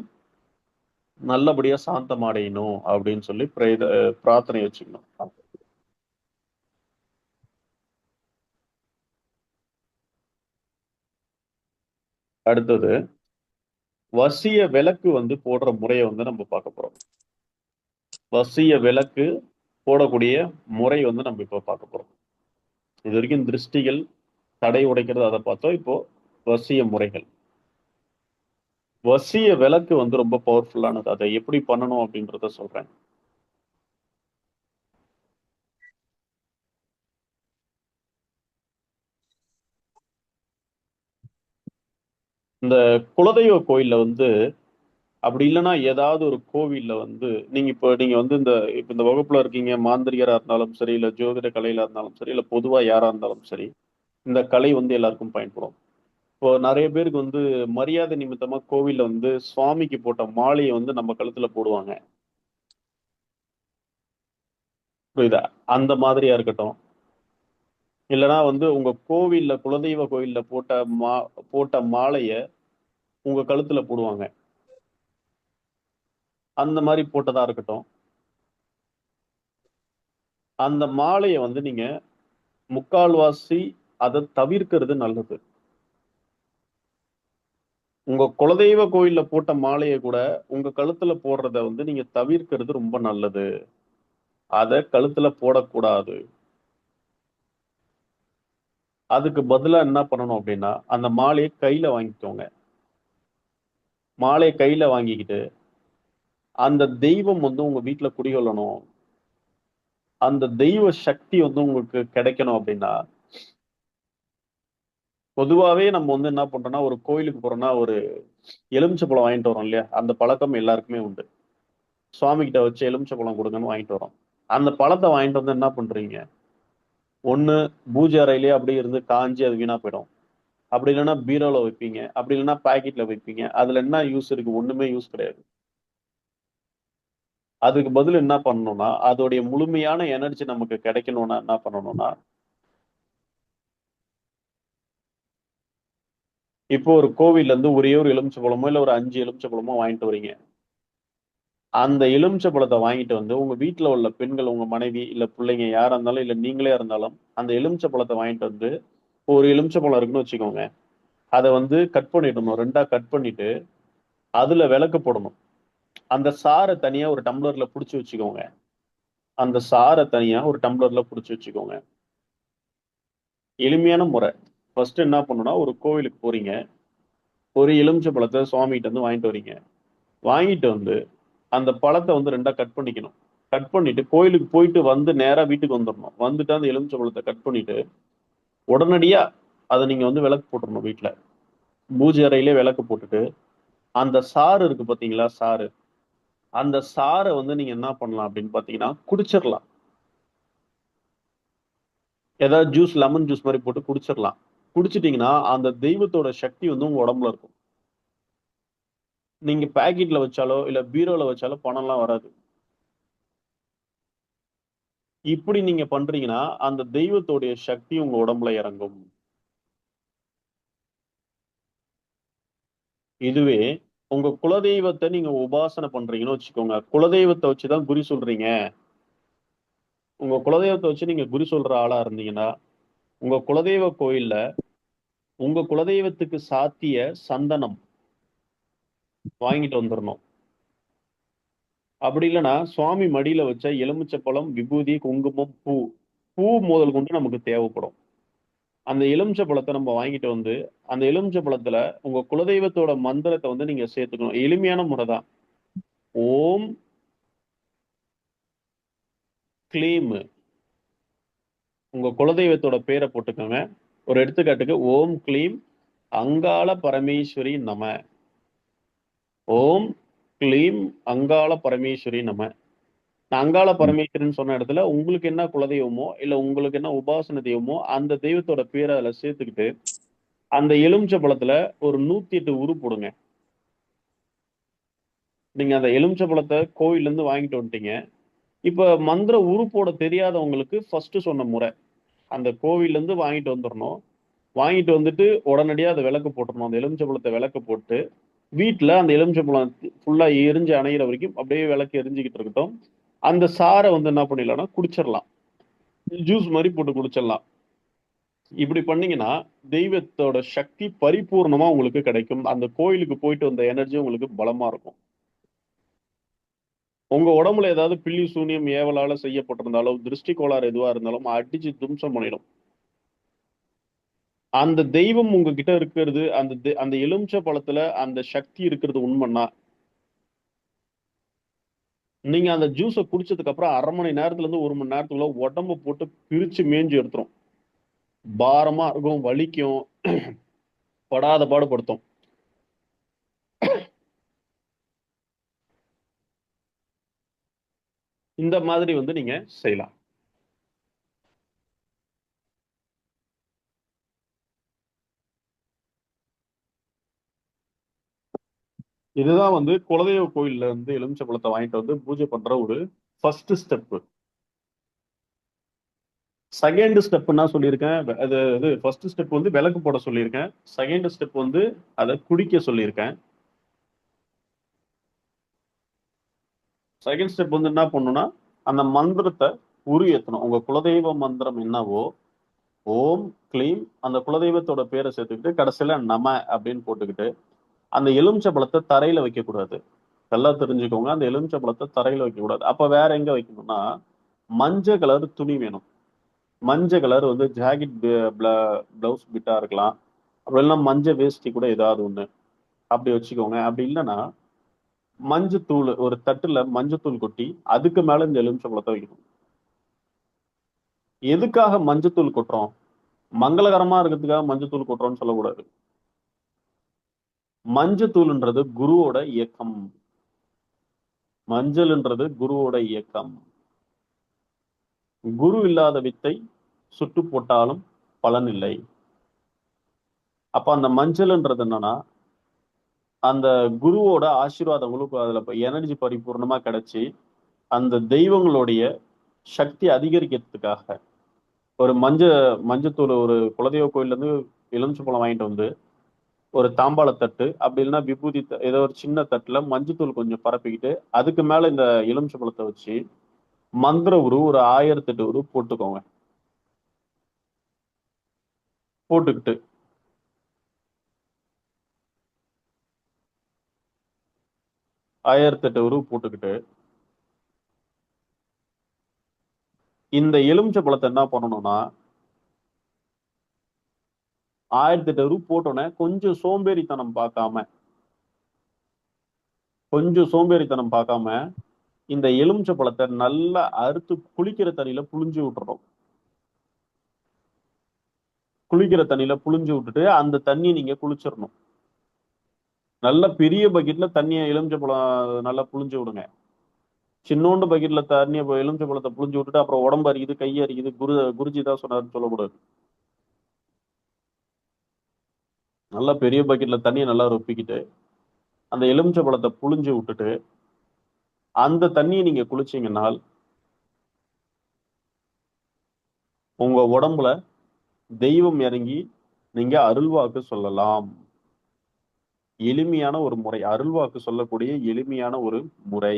நல்லபடியா சாந்தம் அடையணும் அப்படின்னு சொல்லி பிரார்த்தனை வச்சுக்கணும். அடுத்தது வசிய விளக்கு போடுற முறையை நம்ம பார்க்க போறோம். வசிய விளக்கு போடக்கூடிய முறை நம்ம இப்ப பார்க்க போறோம். இது வரைக்கும் திருஷ்டிகள் தடை உடைக்கிறது அதை பார்த்தோம். இப்போ வசிய முறைகள். வசிய விளக்கு ரொம்ப பவர்ஃபுல்லானது. அதை எப்படி பண்ணணும் அப்படின்றத சொல்றேன். இந்த குலதெய்வ கோயில்ல அப்படி இல்லைன்னா ஏதாவது ஒரு கோவில்ல நீங்க இப்ப இந்த வகுப்புல இருக்கீங்க, மாந்திரிகரா இருந்தாலும் சரி, இல்ல ஜோதிட கலையில இருந்தாலும் சரி, இல்ல பொதுவா யாரா இருந்தாலும் சரி, இந்த கலை எல்லாருக்கும் பயன்படும். இப்போ நிறைய பேருக்கு மரியாதை நிமித்தமா கோவில்ல சுவாமிக்கு போட்ட மாலையை நம்ம கழுத்துல போடுவாங்க. புரியுதா? அந்த மாதிரியா இருக்கட்டும், இல்லைன்னா உங்க கோவில்ல குலதெய்வ கோயில்ல போட்ட மாலைய உங்க கழுத்துல போடுவாங்க. அந்த மாதிரி போட்டதா இருக்கட்டும், அந்த மாலையை நீங்க முக்கால்வாசி அதை தவிர்க்கிறது நல்லது. உங்க குலதெய்வ கோயில்ல போட்ட மாலையை கூட உங்க கழுத்துல போடுறத நீங்க தவிர்க்கிறது ரொம்ப நல்லது. அதை கழுத்துல போடக்கூடாது. அதுக்கு பதிலா என்ன பண்ணணும் அப்படின்னா அந்த மாலையை கையில வாங்கிக்கோங்க. மாலையை கையில வாங்கிக்கிட்டு அந்த தெய்வம் உங்க வீட்டுல குடிகொள்ளணும், அந்த தெய்வ சக்தி உங்களுக்கு கிடைக்கணும் அப்படின்னா, பொதுவாவே நம்ம என்ன பண்றோம்னா ஒரு கோயிலுக்கு போறோம்னா ஒரு எலுமிச்சை பழம் வாங்கிட்டு வரோம் இல்லையா? அந்த பழக்கம் எல்லாருக்குமே உண்டு. சுவாமி கிட்ட வச்சு எலுமிச்சை பழம் கொடுங்கன்னு வாங்கிட்டு வரோம். அந்த பழத்தை வாங்கிட்டு என்ன பண்றீங்க? ஒண்ணு பூஜை அறையிலேயே அப்படியே இருந்து காஞ்சி அது வீணா போயிடும். அப்படி இல்லைன்னா பீரோல வைப்பீங்க, அப்படி இல்லைன்னா பாக்கெட்ல வைப்பீங்க. அதுல என்ன யூஸ் இருக்கு? ஒண்ணுமே யூஸ் கிடையாது. அதுக்கு பதில் என்ன பண்ணணும்னா, அதோடைய முழுமையான எனர்ஜி நமக்கு கிடைக்கணும்னா என்ன பண்ணணும்னா, இப்போ ஒரு கோவில்ல இருந்து ஒரே ஒரு எலுமிச்சை இல்ல ஒரு 5 எலுமிச்சை வாங்கிட்டு வரீங்க. அந்த எலுமிச்சை பழத்தை வாங்கிட்டு வந்து உங்க வீட்டுல உள்ள பெண்கள், உங்க மனைவி இல்ல பிள்ளைங்க யாரா இருந்தாலும், இல்ல நீங்களே இருந்தாலும், அந்த எலுமிச்சை பழத்தை வாங்கிட்டு வந்து, ஒரு எலுமிச்சை பழம் இருக்குன்னு வச்சுக்கோங்க. அதை வந்து கட் பண்ணிடணும். 2ஆ கட் பண்ணிட்டு அதுல விளக்கு போடணும். அந்த சாறை தனியா ஒரு டம்ளர்ல புடிச்சு வச்சுக்கோங்க. அந்த சாறை தனியா ஒரு டம்ளர்ல புடிச்சு வச்சுக்கோங்க. எளிமையான முறை. ஃபர்ஸ்ட் என்ன பண்ணணும்னா, ஒரு கோவிலுக்கு போறீங்க. ஒரு எலுமிச்சை பழத்தை சுவாமிகிட்ட இருந்து வாங்கிட்டு வரீங்க. வாங்கிட்டு வந்து அந்த பழத்தை வந்து 2ஆ கட் பண்ணிக்கணும். கட் பண்ணிட்டு கோயிலுக்கு போயிட்டு வந்து நேரா வீட்டுக்கு வந்துடணும். வந்துட்டு அந்த எலுமிச்சை பழத்தை கட் பண்ணிட்டு உடனடியா அதை நீங்க வந்து விளக்கு போட்டுறணும் வீட்டுல. பூஜை அறையிலே விளக்கு போட்டுட்டு அந்த சாறு இருக்கு பாத்தீங்களா, சாறு, அந்த சாறை வந்து நீங்க என்ன பண்ணலாம் அப்படின்னு பாத்தீங்கன்னா குடிச்சிடலாம். ஏதாவது ஜூஸ், லெமன் ஜூஸ் மாதிரி போட்டு குடிச்சிடலாம். குடிச்சிட்டீங்கன்னா அந்த தெய்வத்தோட சக்தி வந்து உங்க உடம்புல இருக்கும். நீங்க பாக்கெட்ல வச்சாலோ இல்ல பீரோல வச்சாலோ பணம்லாம் வராது. இப்படி நீங்க பண்றீங்கன்னா அந்த தெய்வத்தோடைய சக்தி உங்க உடம்புல இறங்கும். இதுவே உங்க குலதெய்வத்தை நீங்க உபாசனை பண்றீங்கன்னு வச்சுக்கோங்க. குலதெய்வத்தை வச்சுதான் குறி சொல்றீங்க. உங்க குலதெய்வத்தை வச்சு நீங்க குறி சொல்ற ஆளா இருந்தீங்கன்னா, உங்க குலதெய்வ கோயில்ல உங்க குலதெய்வத்துக்கு சாத்திய சந்தனம் வாங்கிட்டு வந்துடணும். அப்படி இல்லைன்னா சுவாமி மடியில வச்ச எலுமிச்சை பழம், விபூதி, குங்குமம், பூ, பூ முதல் கொண்டு நமக்கு தேவைப்படும். அந்த எலுமிச்சை பழத்தை நம்ம வாங்கிட்டு வந்து அந்த எலுமிச்சை பழத்துல உங்க குலதெய்வத்தோட மந்திரத்தை வந்து நீங்க சேர்த்துக்கணும். எளிமையான முறைதான். ஓம் க்ளீம், உங்க குலதெய்வத்தோட பேரை போட்டுக்கோங்க. ஒரு எடுத்துக்காட்டுக்கு ஓம் க்ளீம் அங்காள பரமேஸ்வரி நம. ஓம் க்ளீம் அங்காள பரமேஸ்வரி நம. நான் அங்காள பரமேஸ்வரின்னு சொன்ன இடத்துல உங்களுக்கு என்ன குலதெய்வமோ இல்ல உங்களுக்கு என்ன உபாசன தெய்வமோ அந்த தெய்வத்தோட பேரை அதுல சேர்த்துக்கிட்டு அந்த எலுமிச்சை பழத்துல ஒரு 108 உரு போடுங்க. நீங்க அந்த எலுமிச்சை பழத்தை கோயில்ல இருந்து வாங்கிட்டு வந்துட்டீங்க. இப்ப மந்திர உரு போட தெரியாதவங்களுக்கு ஃபர்ஸ்ட் சொன்ன முறை, அந்த கோவில்ல இருந்து வாங்கிட்டு வந்துடணும். வாங்கிட்டு வந்துட்டு உடனடியா அதை விளக்கு போட்டுறணும். அந்த எலுமிச்சை பழத்தை விளக்கு போட்டு வீட்டுல அந்த எலுமிச்சை பழம் ஃபுல்லா எரிஞ்சு அணையிற வரைக்கும் அப்படியே விளக்கு எரிஞ்சுக்கிட்டு இருக்கட்டும். அந்த சாரை வந்து என்ன பண்ணிடலாம்னா குடிச்சிடலாம். ஜூஸ் மாதிரி போட்டு குடிச்சிடலாம். இப்படி பண்ணீங்கன்னா தெய்வத்தோட சக்தி பரிபூர்ணமா உங்களுக்கு கிடைக்கும். அந்த கோயிலுக்கு போயிட்டு வந்த எனர்ஜி உங்களுக்கு பலமா இருக்கும். உங்க உடம்புல ஏதாவது பில்லி சூனியம் ஏவலால செய்யப்பட்டிருந்தாலும் திருஷ்டி கோளாறு எதுவா இருந்தாலும் அடிச்சு தும்சம் பண்ணிடும். அந்த தெய்வம் உங்ககிட்ட இருக்கிறது, அந்த எலுமிச்சை பழத்துல அந்த சக்தி இருக்கிறது உண்மைன்னா, நீங்க அந்த ஜூஸை குடிச்சதுக்கு அப்புறம் 1/2 மணி நேரத்துல இருந்து 1 மணி நேரத்துக்குள்ள உடம்பு போட்டு பிரிச்சு மேய்ஞ்சு எடுத்துரும். பாரமா இருக்கும், வலிக்கும், படாத பாடுபடுத்தும். இந்த மாதிரி வந்து நீங்க செய்யலாம். இதுதான் வந்து குலதெய்வ கோயில்ல இருந்து எலுமிச்சை பழத்தை வாங்கிட்டு வந்து பூஜை பண்ற ஒரு ஃபர்ஸ்ட் ஸ்டெப். செகண்ட் ஸ்டெப் என்ன சொல்லியிருக்கேன், அது இது ஃபர்ஸ்ட் ஸ்டெப் வந்து விளக்கு போட சொல்லியிருக்கேன். செகண்ட் ஸ்டெப் வந்து அதை குடிக்க சொல்லியிருக்கேன். செகண்ட் ஸ்டெப் வந்து என்ன பண்ணணும்னா, அந்த மந்திரத்தை உரு ஏத்தணும். உங்க குலதெய்வ மந்திரம் என்னவோ, ஓம் க்ளீம், அந்த குலதெய்வத்தோட பேரை சேர்த்துக்கிட்டு கடைசியில நம அப்படின்னு போட்டுக்கிட்டு அந்த எலுமிச்சை பழத்தை தரையில வைக்க கூடாது. நல்லா தெரிஞ்சுக்கோங்க, அந்த எலுமிச்சை பழத்தை தரையில வைக்க கூடாது. அப்ப வேற எங்க வைக்கணும்னா, மஞ்சள் கலர் துணி வேணும். மஞ்சள் கலர் வந்து ஜாக்கெட் பிளவுஸ் பிட்டா இருக்கலாம். அப்படி இல்லைன்னா மஞ்சள் வேஷ்டி கூட ஏதாவது ஒண்ணு அப்படி வச்சுக்கோங்க. அப்படி இல்லைன்னா மஞ்சத்தூள், ஒரு தட்டுல மஞ்சத்தூள் கொட்டி அதுக்கு மேல இந்த எலுமிச்சை பழத்தை வைக்கணும். எதுக்காக மஞ்சத்தூள் கொட்டுறோம்? மங்களகரமா இருக்கிறதுக்காக மஞ்சத்தூள் கொட்டுறோம்னு சொல்லக்கூடாது. மஞ்சத்தூள்ன்றது குருவோட இயக்கம். மஞ்சள்ன்றது குருவோட இயக்கம். குரு இல்லாத வித்தை சுட்டு போட்டாலும் பலன் இல்லை. அப்ப அந்த மஞ்சள்ன்றது என்னன்னா, அந்த குருவோட ஆசீர்வாதம் உங்களுக்கு அதுல எனர்ஜி பரிபூர்ணமா கிடைச்சி அந்த தெய்வங்களுடைய சக்தி அதிகரிக்கிறதுக்காக ஒரு மஞ்சத்தூள் ஒரு குலதெய்வ கோயில்ல இருந்து எலுமிச்சம்பழம் வாங்கிட்டு வந்து ஒரு தாம்பாள தட்டு அப்படி இல்லைன்னா விபூதி ஏதோ ஒரு சின்ன தட்டுல மஞ்சத்தூள் கொஞ்சம் பரப்பிக்கிட்டு அதுக்கு மேல இந்த எலுமிச்சம்பழத்தை வச்சு மந்திர உரு ஒரு 1008 உரு போட்டுக்கோங்க. போட்டுக்கிட்டு 1008 உரு போட்டுக்கிட்டு இந்த எலுமிச்சம்பழத்தை என்ன பண்ணணும்னா 1008 உரு போட்டோன்னே கொஞ்சம் சோம்பேறித்தனம் பார்க்காம இந்த எலுமிச்சம்பழத்தை நல்லா அறுத்து குளிக்கிற தண்ணியில புழிஞ்சு விட்டுறணும். குளிக்கிற தண்ணியில புழிஞ்சு விட்டுட்டு அந்த தண்ணியை நீங்க குளிச்சிடணும். நல்ல பெரிய பக்கெட்ல தண்ணியை எலுமிச்சம்பழம் நல்லா புழிஞ்சு விடுங்க. சின்னோண்டு பக்கெட்ல தண்ணியை எலுமிச்சம்பழத்தை புழிஞ்சு விட்டுட்டு அப்புறம் உடம்பு அரிக்குது கை அரிக்குது குருஜி தான் சொன்னாருன்னு சொல்லக்கூடாது. நல்லா பெரிய பக்கெட்ல தண்ணியை நல்லா ரொப்பிக்கிட்டு அந்த எலுமிச்சம்பழத்தை புழிஞ்சு விட்டுட்டு அந்த தண்ணியை நீங்க குளிச்சீங்கன்னால் உங்க உடம்புல தெய்வம் இறங்கி நீங்க அருள்வாக்கு சொல்லலாம். எளிமையான ஒரு முறை, அருள்வாக்கு சொல்லக்கூடிய எளிமையான ஒரு முறை.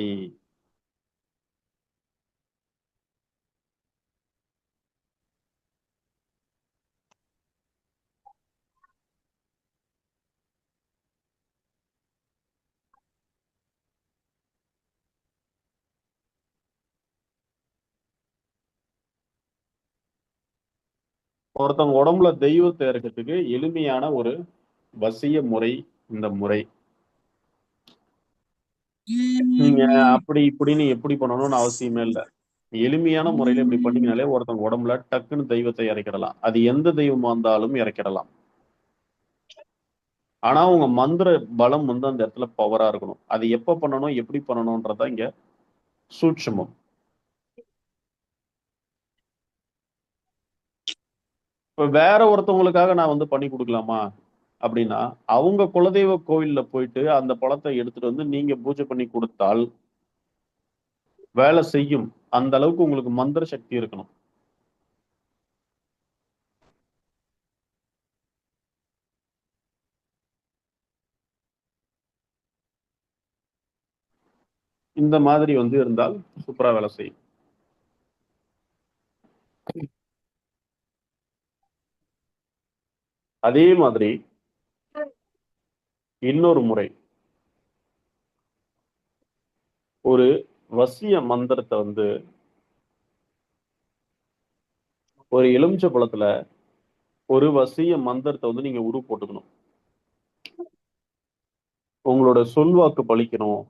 ஒருத்தவங்க உடம்புல தெய்வத்தை இருக்கிறதுக்கு எளிமையான ஒரு வசிய முறை இந்த முறை. நீங்க அப்படி இப்படின்னு எப்படி பண்ணணும்னு அவசியமே இல்லை. எளிமையான முறையில இப்படி பண்ணீங்கனாலே ஒருத்தவங்க உடம்புல டக்குன்னு தெய்வத்தை இறக்கிடலாம். அது எந்த தெய்வமா இருந்தாலும் இறக்கிடலாம். ஆனா உங்க மந்திர பலம் வந்து அந்த இடத்துல பவரா இருக்கணும். அது எப்ப பண்ணணும் எப்படி பண்ணணும்ன்றதான் இங்க சூட்சுமம். இப்ப வேற ஒருத்தவங்களுக்காக நான் வந்து பண்ணி கொடுக்கலாமா அப்படின்னா அவங்க குலதெய்வ கோவில்ல போயிட்டு அந்த பழத்தை எடுத்துட்டு வந்து நீங்க பூஜை பண்ணி கொடுத்தால் வேலை செய்யும். அந்த அளவுக்கு உங்களுக்கு மந்திர சக்தி இருக்கணும். இந்த மாதிரி வந்து இருந்தால் சூப்பரா வேலை செய்யும். அதே மாதிரி இன்னொரு முறை ஒரு வசிய மந்திரத்தை வந்து ஒரு எலுமிச்சை பழத்துல ஒரு வசிய மந்திரத்தை வந்து நீங்க உரு போட்டுக்கணும். உங்களோட சொல்வாக்கு பலிக்கணும்,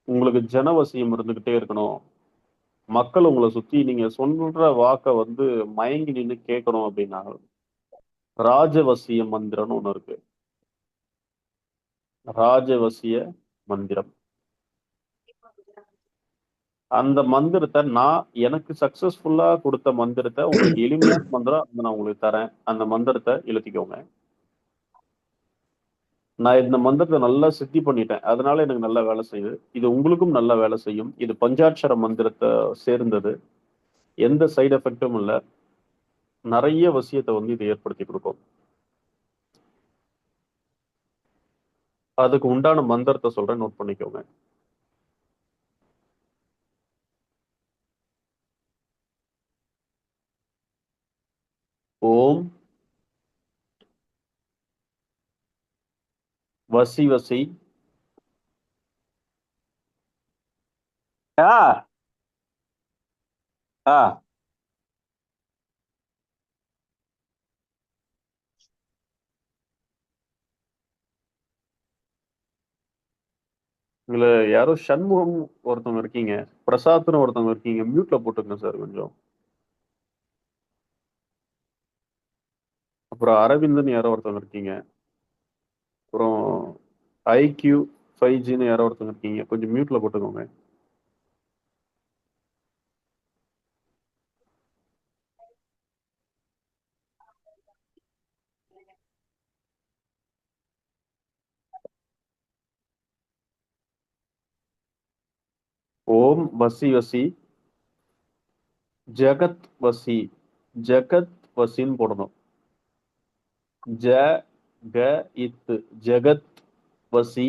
உங்களுக்கு ஜனவசியம் இருந்துகிட்டே இருக்கணும், மக்கள் உங்களை சுத்தி நீங்க சொல்ற வாக்க வந்து மயங்கி நின்று கேட்கணும் அப்படின்னா ராஜவசிய மந்திரம்னு ஒண்ணு இருக்கு. ராஜவசிய மந்திரம். அந்த மந்திரத்தை எனக்கு சக்சஸ்ஃபுல்லா கொடுத்த மந்திரத்தை உங்களுக்கு எளிமையான மந்திரம் நான் உங்களுக்கு தரேன். அந்த மந்திரத்தை எழுதிக்கோங்க. நான் இந்த மந்திரத்தை நல்லா சித்தி பண்ணிட்டேன், அதனால எனக்கு நல்லா வேலை செய்யுது. இது உங்களுக்கும் நல்லா வேலை செய்யும். இது பஞ்சாட்சர மந்திரத்தை சேர்ந்தது. எந்த சைடு எஃபெக்டும் இல்லை. நிறைய வசியத்தை வந்து இது ஏற்படுத்தி கொடுக்கும். அதுக்கு உண்டான மந்திரத்தை சொல்றேன், நோட் பண்ணிக்கோங்க. ஓம் வசி வசி ஆ ஆ இதுல யாரோ சண்முகம் ஒருத்தவங்க இருக்கீங்க, பிரசாத்னு ஒருத்தவங்க இருக்கீங்க. மியூட்ல போட்டுக்கங்க சார் கொஞ்சம். அப்புறம் அரவிந்தன் யாரோ ஒருத்தவங்க இருக்கீங்க. அப்புறம் IQ5Gன்னு யாரோ ஒருத்தவங்க இருக்கீங்க, கொஞ்சம் மியூட்ல போட்டுக்கோங்க. ஓம் வசி வசி ஜகத் வசி. ஜகத் வசின்னு போடணும். ஜ க இத் ஜகத் வசி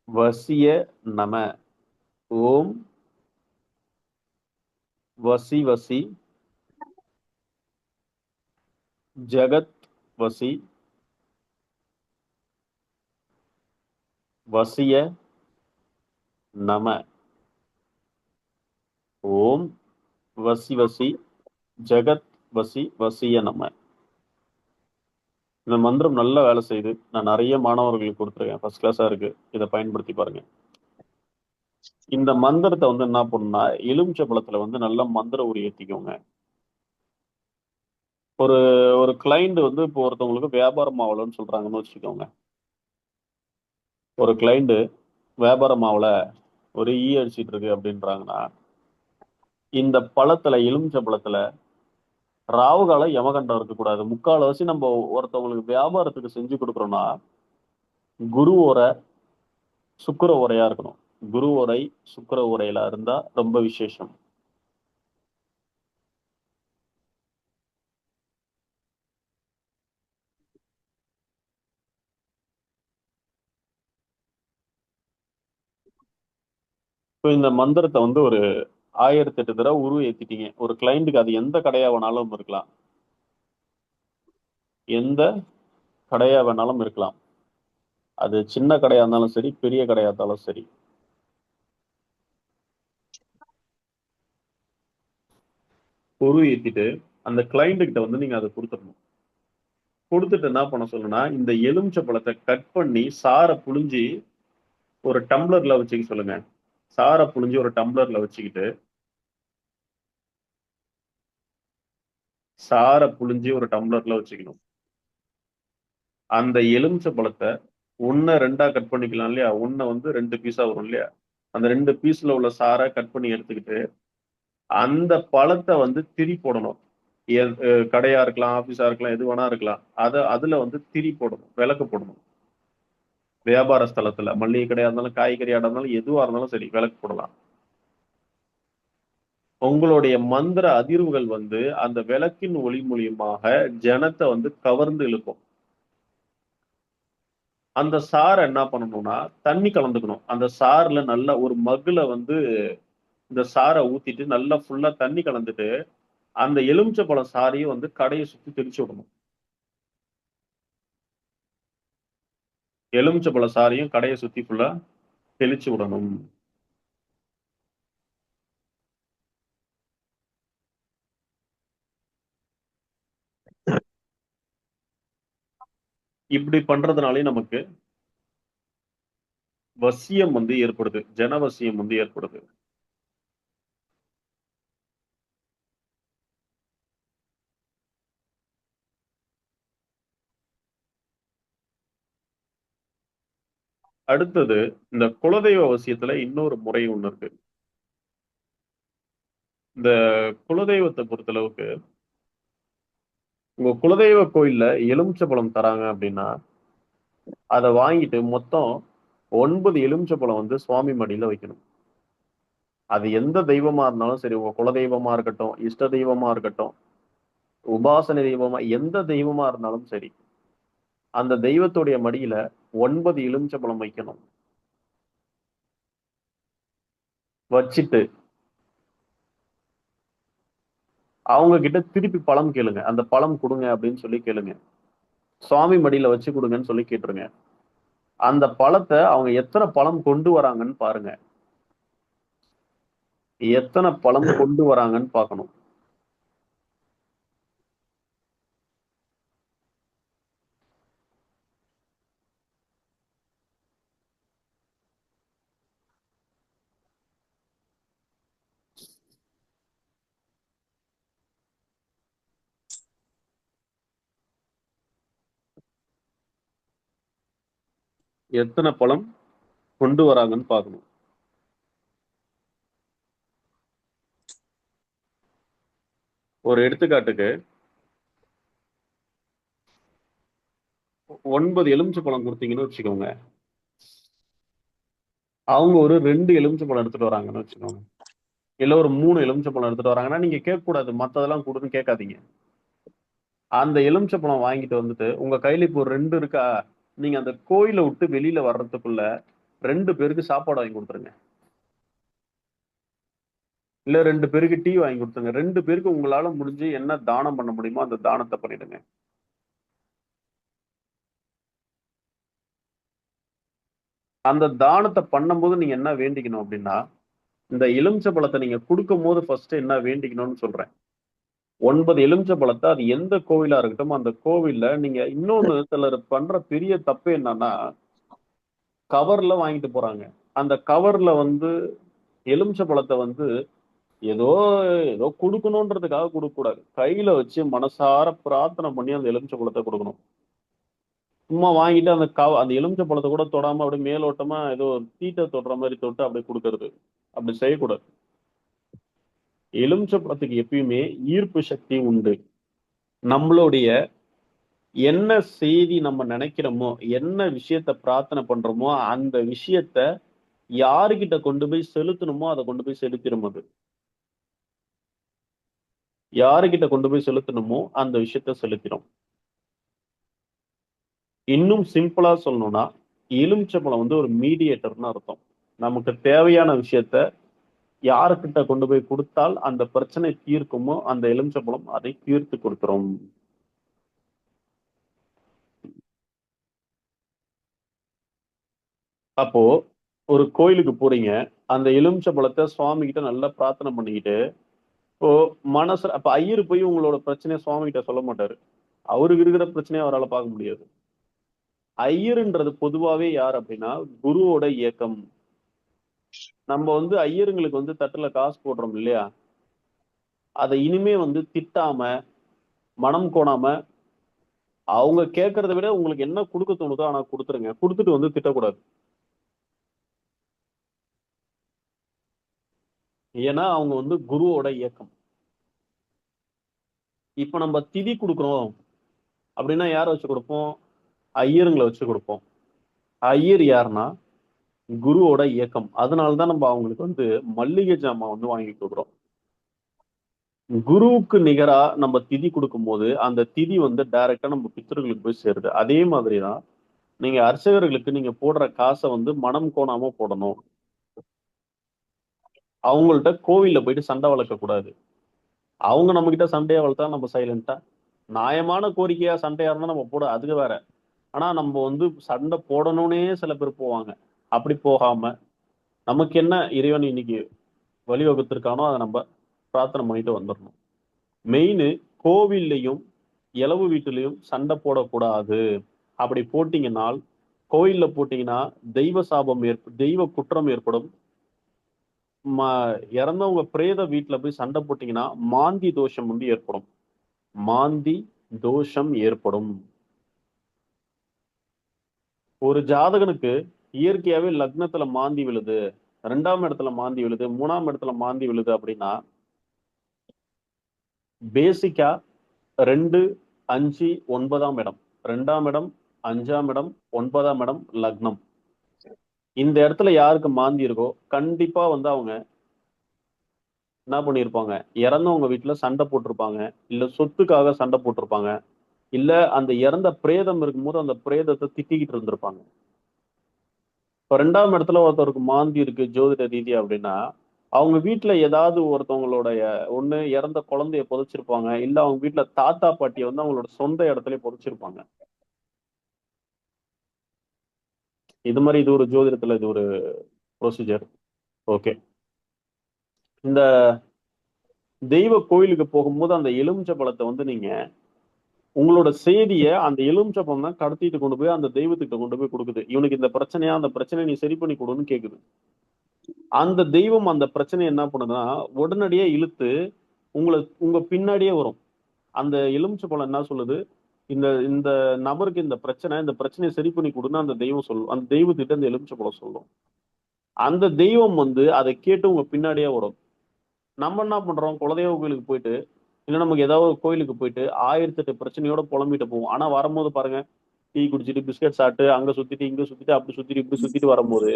வசிய நம. ஓம் வசி வசி ஜகத் வசி வசிய நம. ஓம் வசி வசி ஜகத் வசி வசிய நம. இந்த மந்திரம் நல்ல வேலை செய்யுது. நான் நிறைய மாணவர்களுக்கு கொடுத்துருக்கேன். ஃபர்ஸ்ட் கிளாஸா இருக்கு. இதை பயன்படுத்தி பாருங்க. இந்த மந்திரத்தை வந்து என்ன பண்ணுன்னா, எலுமிச்சை பழத்துல வந்து நல்ல மந்திர உரி ஏத்திக்கோங்க. ஒரு ஒரு கிளைண்ட் வந்து இப்போ ஒருத்தவங்களுக்கு வியாபாரம் ஆகலன்னு சொல்றாங்கன்னு வச்சுக்கோங்க. ஒரு கிளைண்ட் வியாபாரம் ஆகல, ஒரு அடிச்சிட்டு இருக்கு அப்படின்றாங்கன்னா, இந்த பழத்துல எலுமிச்சை பழத்துல ராவு காலம் யமகண்டம் இருக்கக்கூடாது. முக்கால்வாசி நம்ம ஒருத்தவங்களுக்கு வியாபாரத்துக்கு செஞ்சு கொடுக்குறோம்னா குரு உரை சுக்கிர உரையா இருக்கணும். குரு உரை சுக்கிர உரையில இருந்தா ரொம்ப விசேஷம். இப்போ இந்த மந்திரத்தை வந்து ஒரு 1008 தடவை உருவ ஏத்திட்டீங்க. ஒரு கிளைண்ட்டுக்கு அது எந்த கடையா வேணாலும் இருக்கலாம். எந்த கடையா வேணாலும் இருக்கலாம். அது சின்ன கடையா இருந்தாலும் சரி, பெரிய கடையா இருந்தாலும் சரி. உருவ ஏத்திட்டு அந்த கிளைண்ட் கிட்ட வந்து நீங்க அதை கொடுத்துடணும். கொடுத்துட்டு என்ன பண்ண சொல்லணும்னா, இந்த எலுமிச்சை பழத்தை கட் பண்ணி சாரை புழிஞ்சி ஒரு டம்ளர்ல வச்சுக்க சொல்லுங்க. சாரை புழிஞ்சி ஒரு டம்ளர்ல வச்சுக்கிட்டு சாரை புழிஞ்சி ஒரு டம்ளர்ல வச்சுக்கணும். அந்த எலுமிச்சை பழத்தை ஒன்ன ரெண்டா கட் பண்ணிக்கலாம் இல்லையா? ஒன்ன வந்து 2 பீஸா வரும் இல்லையா? அந்த 2 பீஸ்ல உள்ள சாரை கட் பண்ணி எடுத்துக்கிட்டு அந்த பழத்தை வந்து திரி போடணும். கடையா இருக்கலாம், ஆபீஸா இருக்கலாம், எது வேணா இருக்கலாம். அதுல வந்து திரி போடணும், விளக்கு போடணும். வியாபார ஸ்தலத்துல மல்லிகை கடையா இருந்தாலும், காய்கறியா இருந்தாலும், எதுவா இருந்தாலும் சரி, விளக்கு போடலாம். உங்களுடைய மந்திர அதிர்வுகள் வந்து அந்த விளக்கின் ஒளி மூலியமாக ஜனத்தை வந்து கவர்ந்து இழுக்கும். அந்த சாரை என்ன பண்ணணும்னா தண்ணி கலந்துக்கணும். அந்த சாறுல நல்ல ஒரு மகுல வந்து இந்த சாரை ஊத்திட்டு நல்லா ஃபுல்லா தண்ணி கலந்துட்டு அந்த எலுமிச்சை பழம் சாரையும் வந்து கடையை சுத்தி தெளிச்சு விடணும். எலுமிச்சை பழம் சாரையும் கடையை சுத்தி ஃபுல்லா தெளிச்சு விடணும். இப்படி பண்றதுனாலே நமக்கு வசியம் வந்து ஏற்படுது. ஜனவசியம் வந்து ஏற்படுது. அடுத்தது இந்த குலதெய்வ வசியத்துல இன்னொரு முறை ஒண்ணு இருக்கு. இந்த குலதெய்வத்தை பொறுத்தளவுக்கு உங்க குலதெய்வ கோயில்ல எலுமிச்சை பழம் தராங்க அப்படின்னா அதை வாங்கிட்டு மொத்தம் 9 எலுமிச்சை பழம் வந்து சுவாமி மடியில வைக்கணும். அது எந்த தெய்வமா இருந்தாலும் சரி, உங்க குலதெய்வமா இருக்கட்டும், இஷ்ட தெய்வமா இருக்கட்டும், உபாசனை தெய்வமா, எந்த தெய்வமா இருந்தாலும் சரி, அந்த தெய்வத்துடைய மடியில 9 எலுமிச்சை பழம் வைக்கணும். வச்சுட்டு அவங்க கிட்ட திருப்பி பழம் கேளுங்க. அந்த பழம் கொடுங்க அப்படின்னு சொல்லி கேளுங்க. சுவாமி மடியில வச்சு கொடுங்கன்னு சொல்லி கேட்டுருங்க. அந்த பழத்தை அவங்க எத்தனை பழம் கொண்டு வராங்கன்னு பாருங்க. எத்தனை பழம் கொண்டு வராங்கன்னு பார்க்கணும். எத்தனை பழம் கொண்டு வராங்கன்னு பார்க்கணும். ஒரு எடுத்துக்காட்டுக்கு 9 எலுமிச்சை பழம் கொடுத்தீங்கன்னு வச்சுக்கோங்க. அவங்க ஒரு 2 எலுமிச்சை பழம் எடுத்துட்டு வராங்கன்னு வச்சுக்கோங்க. இல்ல ஒரு 3 எலுமிச்சை பழம் எடுத்துட்டு வராங்கன்னா நீங்க கேட்க கூடாது, மத்ததெல்லாம் கொடுன்னு கேட்காதீங்க. அந்த எலுமிச்சை பழம் வாங்கிட்டு வந்துட்டு உங்க கையில இப்போ ஒரு 2 இருக்கா, நீங்க அந்த கோயிலை விட்டு வெளியில வர்றதுக்குள்ள 2 பேருக்கு சாப்பாடு வாங்கி கொடுத்துருங்க. இல்ல 2 பேருக்கு டீ வாங்கி கொடுத்துருங்க. 2 பேருக்கு உங்களால முடிஞ்சு என்ன தானம் பண்ண முடியுமோ அந்த தானத்தை பண்ணிடுங்க. அந்த தானத்தை பண்ணும்போது நீங்க என்ன வேண்டிக்கணும் அப்படின்னா, இந்த எலுமிச்சை பழத்தை நீங்க கொடுக்கும் போது ஃபர்ஸ்ட் என்ன வேண்டிக்கணும்னு சொல்றேன். 9 எலுமிச்சை பழத்தை அது எந்த கோவிலா இருக்கட்டும், அந்த கோவில்ல நீங்க இன்னொன்னு சிலர் பண்ற பெரிய தப்பு என்னன்னா, கவர்ல வாங்கிட்டு போறாங்க. அந்த கவர்ல வந்து எலுமிச்சை பழத்தை வந்து ஏதோ ஏதோ கொடுக்கணுன்றதுக்காக கொடுக்க கூடாது. கையில வச்சு மனசார பிரார்த்தனை பண்ணி அந்த எலுமிச்சை பழத்தை கொடுக்கணும். சும்மா வாங்கிட்டு அந்த எலுமிச்சை பழத்தை கூட தொடாம அப்படியே மேலோட்டமா ஏதோ தீட்டை தொடுற மாதிரி தொட்டு அப்படியே கொடுக்கறது. அப்படி செய்யக்கூடாது. எலுமிச்சை பழத்துக்கு எப்பயுமே ஈர்ப்பு சக்தி உண்டு. நம்மளுடைய என்ன செய்தி நம்ம நினைக்கிறோமோ, என்ன விஷயத்த பிரார்த்தனை பண்றோமோ, அந்த விஷயத்த யாருகிட்ட கொண்டு போய் செலுத்தணுமோ அதை கொண்டு போய் செலுத்திடும் அது. யாருகிட்ட கொண்டு போய் செலுத்தணுமோ அந்த விஷயத்த செலுத்திடும். இன்னும் சிம்பிளா சொல்லணும்னா, எலுமிச்சம்பழம் வந்து ஒரு மீடியேட்டர்னு அர்த்தம். நமக்கு தேவையான விஷயத்த யாருக்கிட்ட கொண்டு போய் கொடுத்தால் அந்த பிரச்சனை தீர்க்குமோ அந்த எலுமிச்சம்பழம் அதை தீர்த்து கொடுத்துரும். அப்போ ஒரு கோயிலுக்கு போறீங்க, அந்த எலுமிச்சம்பழத்தை சுவாமி கிட்ட நல்லா பிரார்த்தனை பண்ணிக்கிட்டு, இப்போ மனசுல அப்ப ஐயர் போய் உங்களோட பிரச்சனையை சுவாமி கிட்ட சொல்ல மாட்டாரு. அவருக்கு இருக்கிற பிரச்சனையை அவரால் பார்க்க முடியாது. ஐயருன்றது பொதுவாவே யார் அப்படின்னா குருவோட இயக்கம். நம்ம வந்து ஐயருங்களுக்கு வந்து தட்டுல காசு போடுறோம் இல்லையா, அதை இனிமே வந்து திட்டாம மனம் கோணாம அவங்க கேட்கறத விட உங்களுக்கு என்ன கொடுக்க தோணுதோ ஆனா கொடுத்துருங்க. கொடுத்துட்டு வந்து திட்டக்கூடாது. ஏன்னா அவங்க வந்து குருவோட இயக்கம். இப்ப நம்ம திதி கொடுக்குறோம் அப்படின்னா யாரை வச்சு கொடுப்போம்? ஐயருங்களை வச்சு கொடுப்போம். ஐயர் யாருன்னா குருவோட இயக்கம். அதனாலதான் நம்ம அவங்களுக்கு வந்து மல்லிகை ஜாமான் வந்து வாங்கி கொடுக்குறோம். குருவுக்கு நிகரா நம்ம திதி கொடுக்கும் போது அந்த திதி வந்து டைரக்டா நம்ம பித்தர்களுக்கு போய் சேருது. அதே மாதிரிதான் நீங்க அர்ச்சகர்களுக்கு நீங்க போடுற காசை வந்து மனம் கோணாம போடணும். அவங்கள்ட்ட கோவில்ல போயிட்டு சண்டை வளர்க்க கூடாது. அவங்க நம்ம கிட்ட சண்டையா வளர்த்தா நம்ம சைலண்டா, நியாயமான கோரிக்கையா சண்டையா இருந்தா நம்ம போட, அதுக்கு வேற. ஆனா நம்ம வந்து சண்டை போடணும்னே சில பேர் போவாங்க. அப்படி போகாம நமக்கு என்ன இறைவன் இன்னைக்கு வழிவகுத்திருக்கானோ அதை நம்ம பிரார்த்தனை பண்ணிட்டு வந்துடணும். மெயின் கோவில்லையும் இலவு வீட்டுலையும் சண்டை போடக்கூடாது. அப்படி போட்டீங்கன்னா கோயில்ல போட்டீங்கன்னா தெய்வ சாபம் தெய்வ குற்றம் ஏற்படும். இறந்தவங்க பிரேத வீட்டுல போய் சண்டை போட்டீங்கன்னா மாந்தி தோஷம் வந்து ஏற்படும். மாந்தி தோஷம் ஏற்படும். ஒரு ஜாதகனுக்கு இயற்கையாவே லக்னத்துல மாந்தி விழுது, 2ஆம் இடத்துல மாந்தி விழுது, 3ஆம் இடத்துல மாந்தி விழுது அப்படின்னா பேசிக்கா 2, 5, 9ஆம் இடம், 2ஆம் இடம், 5ஆம் இடம், 9ஆம் இடம் லக்னம், இந்த இடத்துல யாருக்கு மாந்தி இருக்கோ கண்டிப்பா வந்து அவங்க என்ன பண்ணிருப்பாங்க, இறந்தவங்க வீட்டுல சண்டை போட்டிருப்பாங்க, இல்ல சொத்துக்காக சண்டை போட்டிருப்பாங்க, இல்ல அந்த இறந்த பிரேதம் இருக்கும்போது அந்த பிரேதத்தை திட்டிக்கிட்டு இருந்திருப்பாங்க. இப்ப 2ஆம் இடத்துல ஒருத்தருக்கு மாந்தி இருக்கு ஜோதிட ரீதியா அப்படின்னா அவங்க வீட்டுல ஏதாவது ஒருத்தவங்களுடைய ஒண்ணு இறந்த குழந்தைய புதைச்சிருப்பாங்க, இல்ல அவங்க வீட்டுல தாத்தா பாட்டியை வந்து அவங்களோட சொந்த இடத்துல புதைச்சிருப்பாங்க. இது மாதிரி இது ஒரு ஜோதிடத்துல இது ஒரு ப்ரொசீஜர். ஓகே. இந்த தெய்வ கோயிலுக்கு போகும்போது அந்த எலுமிச்சை பழத்தை வந்து நீங்க உங்களோட செய்தியை அந்த எலுமிச்சை பழம் தான் கடத்திட்டு கொண்டு போய் அந்த தெய்வத்துக்கிட்ட கொண்டு போய் கொடுக்குது. இவனுக்கு இந்த பிரச்சனையா, அந்த பிரச்சனையை நீ சரி பண்ணி கொடுன்னு கேக்குது. அந்த தெய்வம் அந்த பிரச்சனையை என்ன பண்ணுதுன்னா உடனடியே இழுத்து உங்க பின்னாடியே வரும். அந்த எலுமிச்சை பழம் என்ன சொல்லுது, இந்த இந்த நபருக்கு இந்த பிரச்சனையை சரி பண்ணி கொடுன்னு அந்த தெய்வம் சொல்லும். அந்த தெய்வத்திட்ட அந்த எலுமிச்சை பழம் சொல்லும். அந்த தெய்வம் வந்து அதை கேட்டு உங்க பின்னாடியே வரும். நம்ம என்ன பண்றோம், குலதெய்வ கோயிலுக்கு போயிட்டு இல்ல நமக்கு ஏதாவது ஒரு கோயிலுக்கு போயிட்டு 1008 பிரச்சனையோட புலம்பிட்டு போவோம். ஆனா வரும்போது பாருங்க டீ குடிச்சிட்டு பிஸ்கட் சாப்பிட்டு அங்க சுத்திட்டு இங்க சுத்திட்டு அப்படி சுத்திட்டு இப்படி சுத்திட்டு வரும்போது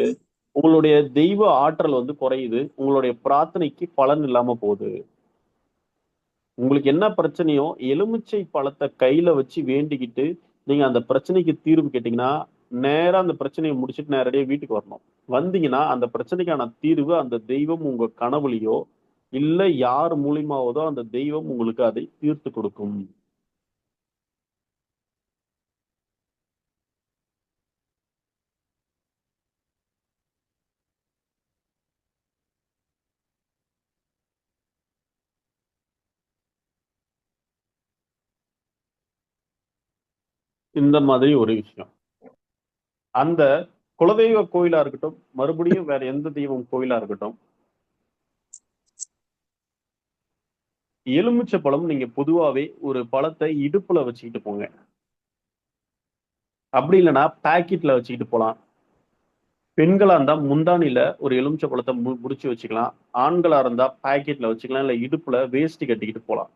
உங்களுடைய தெய்வ ஆற்றல் வந்து குறையுது. உங்களுடைய பிரார்த்தனைக்கு பலன் இல்லாம போகுது. உங்களுக்கு என்ன பிரச்சனையோ எலுமிச்சை பழத்தை கையில வச்சு வேண்டிக்கிட்டு நீங்க அந்த பிரச்சனைக்கு தீர்வு கேட்டீங்கன்னா நேரா அந்த பிரச்சனையை முடிச்சுட்டு நேரடியாக வீட்டுக்கு வரணும். வந்தீங்கன்னா அந்த பிரச்சனைக்கான தீர்வு அந்த தெய்வம் உங்க கனவுலையோ இல்ல யார் மூலியமாவதோ அந்த தெய்வம் உங்களுக்கு அதை தீர்த்து கொடுக்கும். இந்த மாதிரி ஒரு விஷயம். அந்த குலதெய்வ கோயிலா இருக்கட்டும், மறுபடியும் வேற எந்த தெய்வம் கோயிலா இருக்கட்டும், எலுமிச்சை பழம் நீங்க பொதுவாவே ஒரு பழத்தை இடுப்புல வச்சுக்கிட்டு போங்க. அப்படி இல்லைன்னா பாக்கெட்ல வச்சுக்கிட்டு போலாம். பெண்களா இருந்தா முந்தானில ஒரு எலுமிச்சை பழத்தை முடிச்சு வச்சுக்கலாம். ஆண்களா இருந்தா பாக்கெட்ல வச்சுக்கலாம், இல்ல இடுப்புல வேஷ்டி கட்டிக்கிட்டு போலாம்.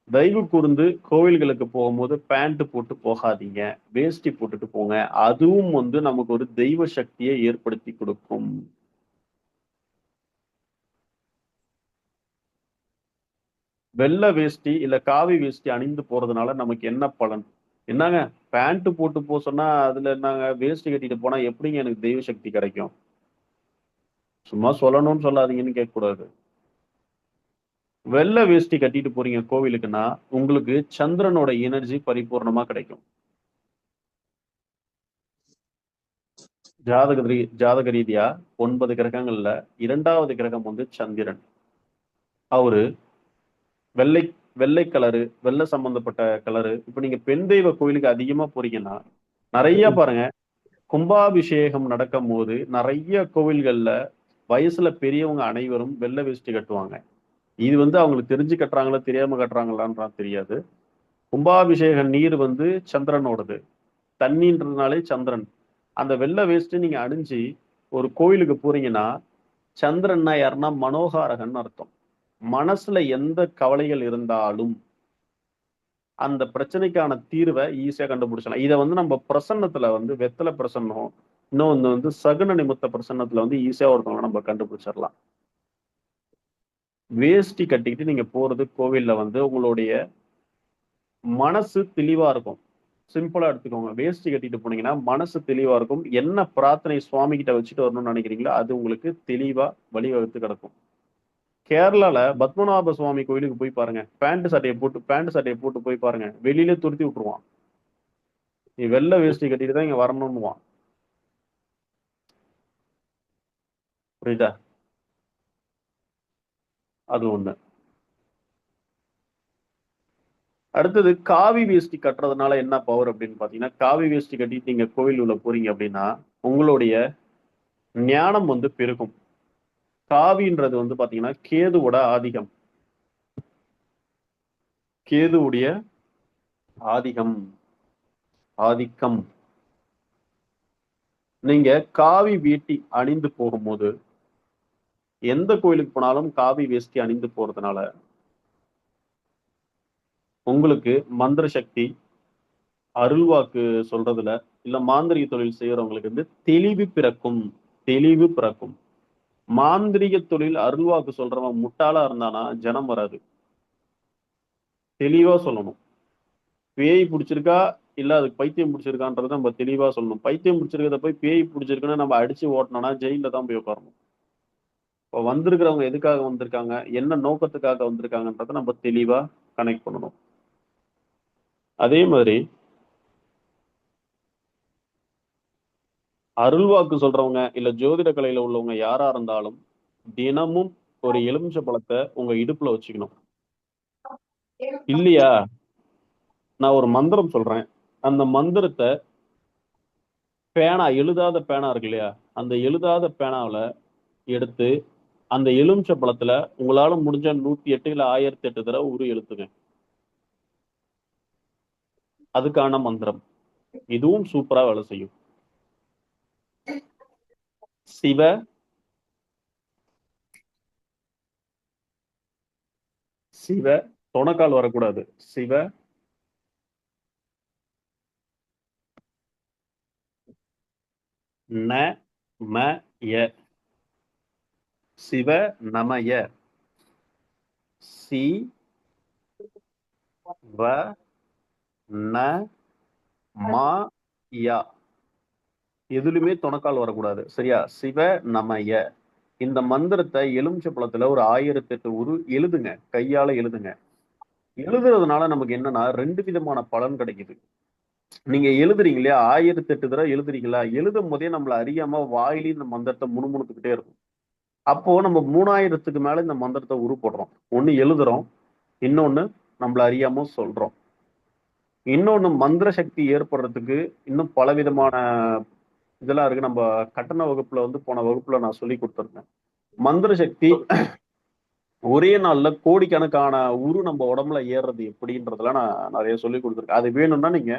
தயவு கூர்ந்து கோவில்களுக்கு போகும்போது பேண்ட் போட்டு போகாதீங்க, வேஷ்டி போட்டுட்டு போங்க. அதுவும் வந்து நமக்கு ஒரு தெய்வ சக்தியை ஏற்படுத்தி கொடுக்கும். வெள்ளை வேஷ்டி இல்ல காவி வேஷ்டி அணிந்து போறதுனால நமக்கு என்ன பலன்? என்னங்க, பேண்ட் போட்டு போக சொன்னா அதுல என்னங்க, வேஷ்டி கட்டிட்டு போனா எப்படிங்க எனக்கு தெய்வ சக்தி கிடைக்கும்? சும்மா சொல்லணும்னு சொல்லாதீங்கன்னு கேட்க கூடாது. வெள்ளை வேஷ்டி கட்டிட்டு போறீங்க கோவிலுக்குன்னா உங்களுக்கு சந்திரனோட எனர்ஜி பரிபூர்ணமா கிடைக்கும். ஜாதக ரீதியா 9 கிரகங்கள்ல 2வது கிரகம் வந்து சந்திரன். அவரு வெள்ளை வெள்ளை கலரு, வெள்ளை சம்பந்தப்பட்ட கலரு. இப்ப நீங்க பெண் தெய்வ கோயிலுக்கு அதிகமா போறீங்கன்னா நிறைய பாருங்க, கும்பாபிஷேகம் நடக்கும் போது நிறைய கோவில்கள்ல வயசுல பெரியவங்க அனைவரும் வெள்ளை வேஷ்டி கட்டுவாங்க. இது வந்து அவங்களுக்கு தெரிஞ்சு கட்டுறாங்களா தெரியாம கட்டுறாங்களான்னு தெரியாது. கும்பாபிஷேக நீர் வந்து சந்திரனோடது, தண்ணின்றதுனாலே சந்திரன். அந்த வெள்ளை வேஷ்டி நீங்க அணிஞ்சு ஒரு கோயிலுக்கு போறீங்கன்னா சந்திரன்னா யாருன்னா மனோகாரகன் அர்த்தம். மனசுல எந்த கவலைகள் இருந்தாலும் அந்த பிரச்சனைக்கான தீர்வை ஈஸியா கண்டுபிடிச்சலாம். இதை வந்து நம்ம பிரசன்னத்துல வந்து வெத்தலை பிரசன்னம், இன்னும் வந்து சகுன நிமித்த பிரசன்னத்துல வந்து ஈஸியா ஒருத்தவங்க நம்ம கண்டுபிடிச்சிடலாம். வேஷ்டி கட்டிக்கிட்டு நீங்க போறது கோவில்ல வந்து உங்களுடைய மனசு தெளிவா இருக்கும். சிம்பிளா எடுத்துக்கோங்க. வேஷ்டி கட்டிட்டு போனீங்கன்னா மனசு தெளிவா இருக்கும். என்ன பிரார்த்தனை சுவாமி கிட்ட வச்சுட்டு வரணும்னு நினைக்கிறீங்களோ அது உங்களுக்கு தெளிவா வழிவகுத்து கிடக்கும். கேரளால பத்மநாப சுவாமி கோயிலுக்கு போய் பாருங்க. பேண்ட் சட்டையை போட்டு போய் பாருங்க, வெளியில துருத்தி விட்டுருவான். நீ வெள்ளை வேஷ்டி கட்டிட்டு தான் இங்க வரணும்னுவான். புரியுதா? அது ஒண்ணு. அடுத்தது காவி வேஷ்டி கட்டுறதுனால என்ன பவர் அப்படின்னு பாத்தீங்கன்னா, காவி வேஷ்டி கட்டிட்டு நீங்க கோவில் உள்ள போறீங்க அப்படின்னா உங்களுடைய ஞானம் வந்து பெருகும். காவின்றது வந்து பாத்தீங்கன்னா கேதுவோட ஆதிக்கம், கேதுவுடைய ஆதிக்கம் ஆதிக்கம். நீங்க காவி வேட்டி அணிந்து போகும்போது எந்த கோயிலுக்கு போனாலும் காவி வேஷ்டி அணிந்து போறதுனால உங்களுக்கு மந்திர சக்தி, அருள்வாக்கு சொல்றதுல இல்ல மாந்திரிக தொழில் செய்யறவங்களுக்கு வந்து தெளிவு பிறக்கும். மாந்திரிக தொழில் அருள்வாக்கு சொல்றவன் முட்டாளா இருந்தானா ஜனம் வராது. தெளிவா சொல்லணும். பேய் பிடிச்சிருக்கா இல்ல அதுக்கு பைத்தியம் பிடிச்சிருக்கான்றத நம்ம தெளிவா சொல்லணும். பைத்தியம் பிடிச்சிருக்கிறத போய் பேய் பிடிச்சிருக்குன்னு நம்ம அடிச்சு ஓட்டணும்னா ஜெயில தான் போய் உட்காரணும். இப்போ வந்திருக்கிறவங்க எதுக்காக வந்திருக்காங்க, என்ன நோக்கத்துக்காக வந்திருக்காங்கன்றத நம்ம தெளிவா கனெக்ட் பண்ணணும். அதே மாதிரி அருள்வாக்கு சொல்றவங்க இல்ல ஜோதிட கலையில உள்ளவங்க யாரா இருந்தாலும் தினமும் ஒரு எலுமிச்சை பழத்தை உங்க இடுப்புல வச்சுக்கணும். இல்லையா, நான் ஒரு மந்திரம் சொல்றேன். அந்த மந்திரத்தை எழுதாத பேனா இருக்கு இல்லையா, அந்த எழுதாத பேனாவில எடுத்து அந்த எலுமிச்சை பழத்துல உங்களால முடிஞ்ச 108 இல்ல 1008 தடவை எழுத்துங்க. அதுக்கான மந்திரம். இதுவும் சூப்பரா வேலை செய்யும். சிவ சிவ தொணக்கால் வரக்கூடாது. சிவ ந ம ய. சிவ நமய. சி வ ந மா யா. எதுலுமே தொணக்கால் வரக்கூடாது. சரியா? சிவ நமய. இந்த மந்திரத்தை எலுமிச்சை பழத்துல ஒரு 1008 எழுதுங்க. கையால எழுதுங்க. எழுதுறதுனால நமக்கு என்னன்னா 2 விதமான பலன் கிடைக்குது. நீங்க எழுதுறீங்க இல்லையா? 1008 தடவை எழுதுறீங்களா? எழுதும் போதே நம்மள அறியாம வாயிலே இந்த மந்திரத்தை முணுமுணுத்துக்கிட்டே இருக்கும். அப்போ நம்ம 3000த்துக்கு மேல இந்த மந்திரத்தை உருப்படுறோம். ஒண்ணு எழுதுறோம், இன்னொன்னு நம்மள அறியாம சொல்றோம். இன்னொன்னு மந்திர சக்தி ஏற்படுறதுக்கு இன்னும் பலவிதமான இதெல்லாம் இருக்கு. நம்ம கட்டண வகுப்புல போன வகுப்புல நான் சொல்லி கொடுத்துருந்தேன். மந்திர சக்தி ஒரே நாள்ல கோடிக்கணக்கான நம்ம உடம்புல ஏறுறது எப்படின்றதெல்லாம் நான் நிறைய சொல்லி கொடுத்துருக்கேன். அது வேணும்னா நீங்க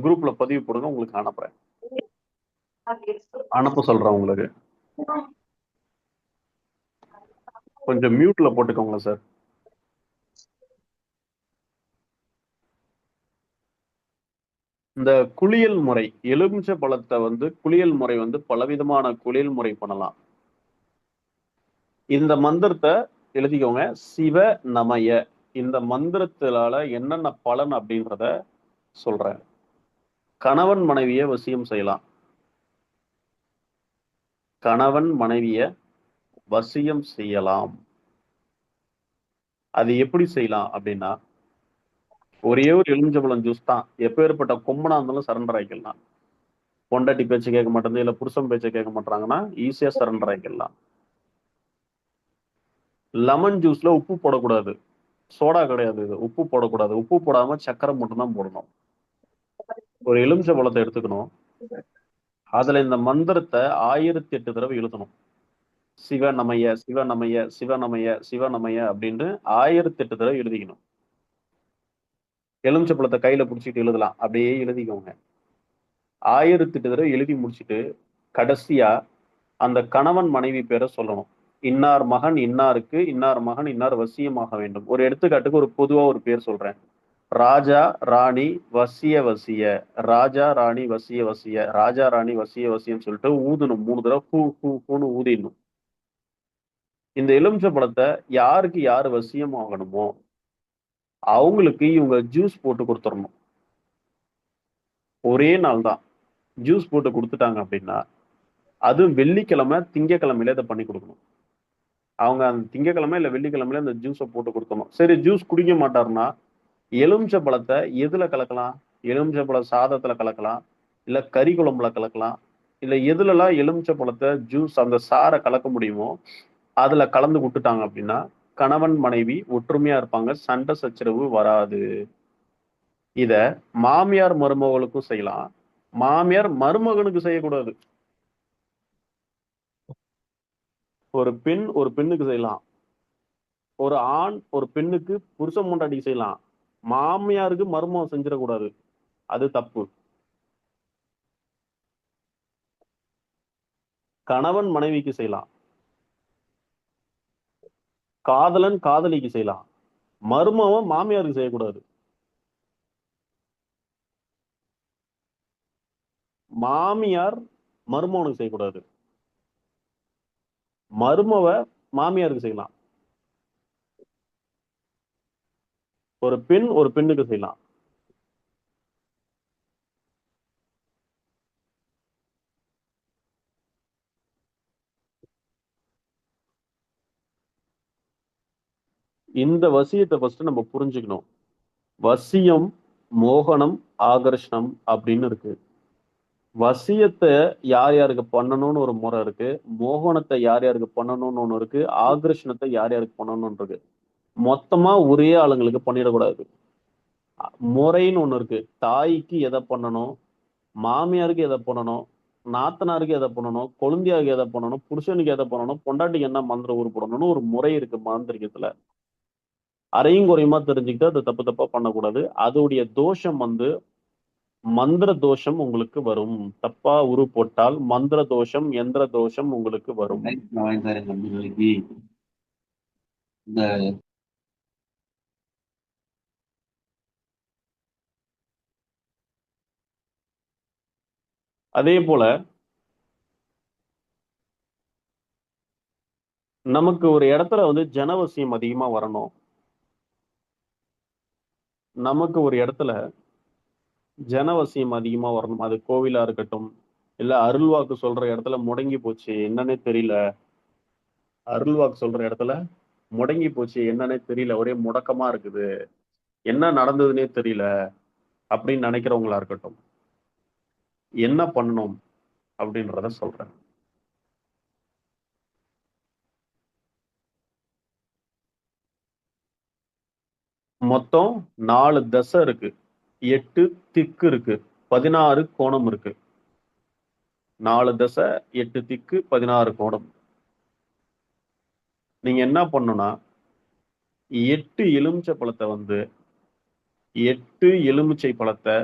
குரூப்ல பதிவு போடுங்க, உங்களுக்கு அனுப்புறேன். அனுப்ப சொல்றேன் உங்களுக்கு. கொஞ்சம் மியூட்ல போட்டுக்கோங்க சார். இந்த குளியல் முறை, எலுமிச்சை பழத்தை குளியல் முறை பலவிதமான குளியல் முறை பண்ணலாம். இந்த மந்திரத்தை எழுதிக்கோங்க. சிவ நமய. இந்த மந்திரத்தினால என்னென்ன பலன் அப்படின்றத சொல்றேன். கணவன் மனைவிய வசியம் செய்யலாம். கணவன் மனைவிய வசியம் செய்யலாம். அது எப்படி செய்யலாம் அப்படின்னா, ஒரே ஒரு எலுமிச்சம்பழம் ஜூஸ் தான். எப்பேற்பட்ட கொம்பனா இருந்தாலும் சரண்டர் ஆகிக்கலாம். பொண்டாட்டி பேச்சு கேட்க மாட்டேங்குது, இல்ல புருஷன் பேச்சை கேட்க மாட்டாங்கன்னா ஈஸியா சரண்டர் ஆகிக்கலாம். லெமன் ஜூஸ்ல உப்பு போடக்கூடாது. சோடா கிடையாது. இது உப்பு போடக்கூடாது. உப்பு போடாம சக்கரை மட்டும்தான் போடணும். ஒரு எலுமிச்சை பழத்தை எடுத்துக்கணும். அதுல இந்த மந்திரத்தை 1008 தடவை எழுதணும். சிவநமய சிவநமய சிவநமய சிவநமய அப்படின்னு 1008 தடவை எழுதிக்கணும். எலுமிச்சை பழத்தை கையில பிடிச்சிட்டு எழுதலாம். அப்படியே எழுதிக்கோங்க. 1008 தடவை எழுதி முடிச்சுட்டு கடைசியா அந்த கணவன் மனைவி பேரை சொல்லணும். இன்னார் மகன் இன்னாருக்கு, இன்னார் மகன் இன்னார் வசியமாக வேண்டும். ஒரு எடுத்துக்காட்டுக்கு ஒரு பொதுவா ஒரு பேர் சொல்றேன். ராஜா ராணி வசிய வசிய, ராஜா ராணி வசிய வசிய, ராஜா ராணி வசிய வசியம் சொல்லிட்டு ஊதணும். 3 தடவை ஹூன்னு ஊதிடணும். இந்த எலுமிச்சை பழத்தை யாருக்கு யாரு வசியம் ஆகணுமோ அவங்களுக்கு இவங்க ஜூஸ் போட்டு கொடுத்துடணும். ஒரே நாள் தான் ஜூஸ் போட்டு கொடுத்துட்டாங்க அப்படின்னா, அதுவும் வெள்ளிக்கிழமை திங்கக்கிழமையில இதை பண்ணி கொடுக்கணும். அவங்க அந்த திங்கக்கிழமை இல்ல வெள்ளிக்கிழமையில இந்த ஜூஸை போட்டு கொடுக்கணும். சரி, ஜூஸ் குடிக்க மாட்டாருன்னா எலுமிச்சை பழத்தை எதுல கலக்கலாம்? எலுமிச்சை பழ சாதத்துல கலக்கலாம், இல்ல கறி குழம்புல கலக்கலாம், இல்ல எதுலலாம் எலுமிச்சை பழத்தை ஜூஸ் அந்த சாரை கலக்க முடியுமோ அதுல கலந்து விட்டுட்டாங்க அப்படின்னா கணவன் மனைவி ஒற்றுமையா இருப்பாங்க. சண்டை சச்சரவு வராது. இத மாமியார் மருமகளுக்கும் செய்யலாம். மாமியார் மருமகனுக்கு செய்யக்கூடாது. ஒரு பெண் ஒரு பெண்ணுக்கு செய்யலாம். ஒரு ஆண் ஒரு பெண்ணுக்கு புருஷன் பொண்டாட்டிக்கு செய்யலாம். மாமியாருக்கு மருமகன் செஞ்சிடக்கூடாது. அது தப்பு. கணவன் மனைவிக்கு செய்யலாம். காதலன் காதலிக்கு செய்யலாம். மருமகன் மாமியாருக்கு செய்யக்கூடாது. மாமியார் மருமகனுக்கு செய்யக்கூடாது. மருமவ மாமியாருக்கு செய்யலாம். ஒரு பெண் ஒரு பெண்ணுக்கு செய்யலாம். இந்த வசியத்தை ஃபர்ஸ்ட் நம்ம புரிஞ்சுக்கணும். வசியம், மோகனம், ஆகர்ஷணம் அப்படின்னு இருக்கு. வசியத்தை யார் யாருக்கு பண்ணணும்னு ஒரு முறை இருக்கு. மோகனத்தை யார் யாருக்கு பண்ணணும்னு ஒண்ணு இருக்கு. ஆகர்ஷணத்தை யார் யாருக்கு பண்ணணும்னு இருக்கு. மொத்தமா ஒரே ஆளுங்களுக்கு பண்ணிடக்கூடாது. முறைன்னு ஒண்ணு இருக்கு. தாய்க்கு எதை பண்ணணும், மாமியாருக்கு எதை பண்ணணும், நாத்தனாருக்கு எதை பண்ணணும், கொழுந்தியாருக்கு எதை பண்ணணும், புருஷனுக்கு எதை பண்ணணும், பொண்டாட்டிக்கு என்ன மந்திரம் உருப்படணும்னு ஒரு முறை இருக்கு மாந்திரிகத்துல. அரையும் குறையுமா தெரிஞ்சுக்கிட்டு அதை தப்பு தப்பா பண்ணக்கூடாது. அதோடைய தோஷம் மந்திர தோஷம் உங்களுக்கு வரும். தப்பா உரு போட்டால் மந்திர தோஷம் எந்திர தோஷம் உங்களுக்கு வரும். அதே போல நமக்கு ஒரு இடத்துல வந்து ஜனவசியம் அதிகமா வரணும். நமக்கு ஒரு இடத்துல ஜனவசியம் அதிகமா வரணும். அது கோவிலா இருக்கட்டும், இல்ல அருள்வாக்கு சொல்ற இடத்துல முடங்கி போச்சு, என்னன்னே தெரியல. அருள்வாக்கு சொல்ற இடத்துல முடங்கி போச்சு, என்னன்னே தெரியல. ஒரே முடக்கமா இருக்குது. என்ன நடந்ததுன்னே தெரியல அப்படின்னு நினைக்கிறவங்களா இருக்கட்டும். என்ன பண்ணணும் அப்படின்றத சொல்றேன். மொத்தம் 4 தசை இருக்கு, 8 திக்கு இருக்கு, 16 கோணம் இருக்கு. 4 தசை, 8 திக்கு, 16 கோணம். நீங்க என்ன பண்ணணும்னா 8 எலுமிச்சை பழத்தை வந்து 8 எலுமிச்சை பழத்தை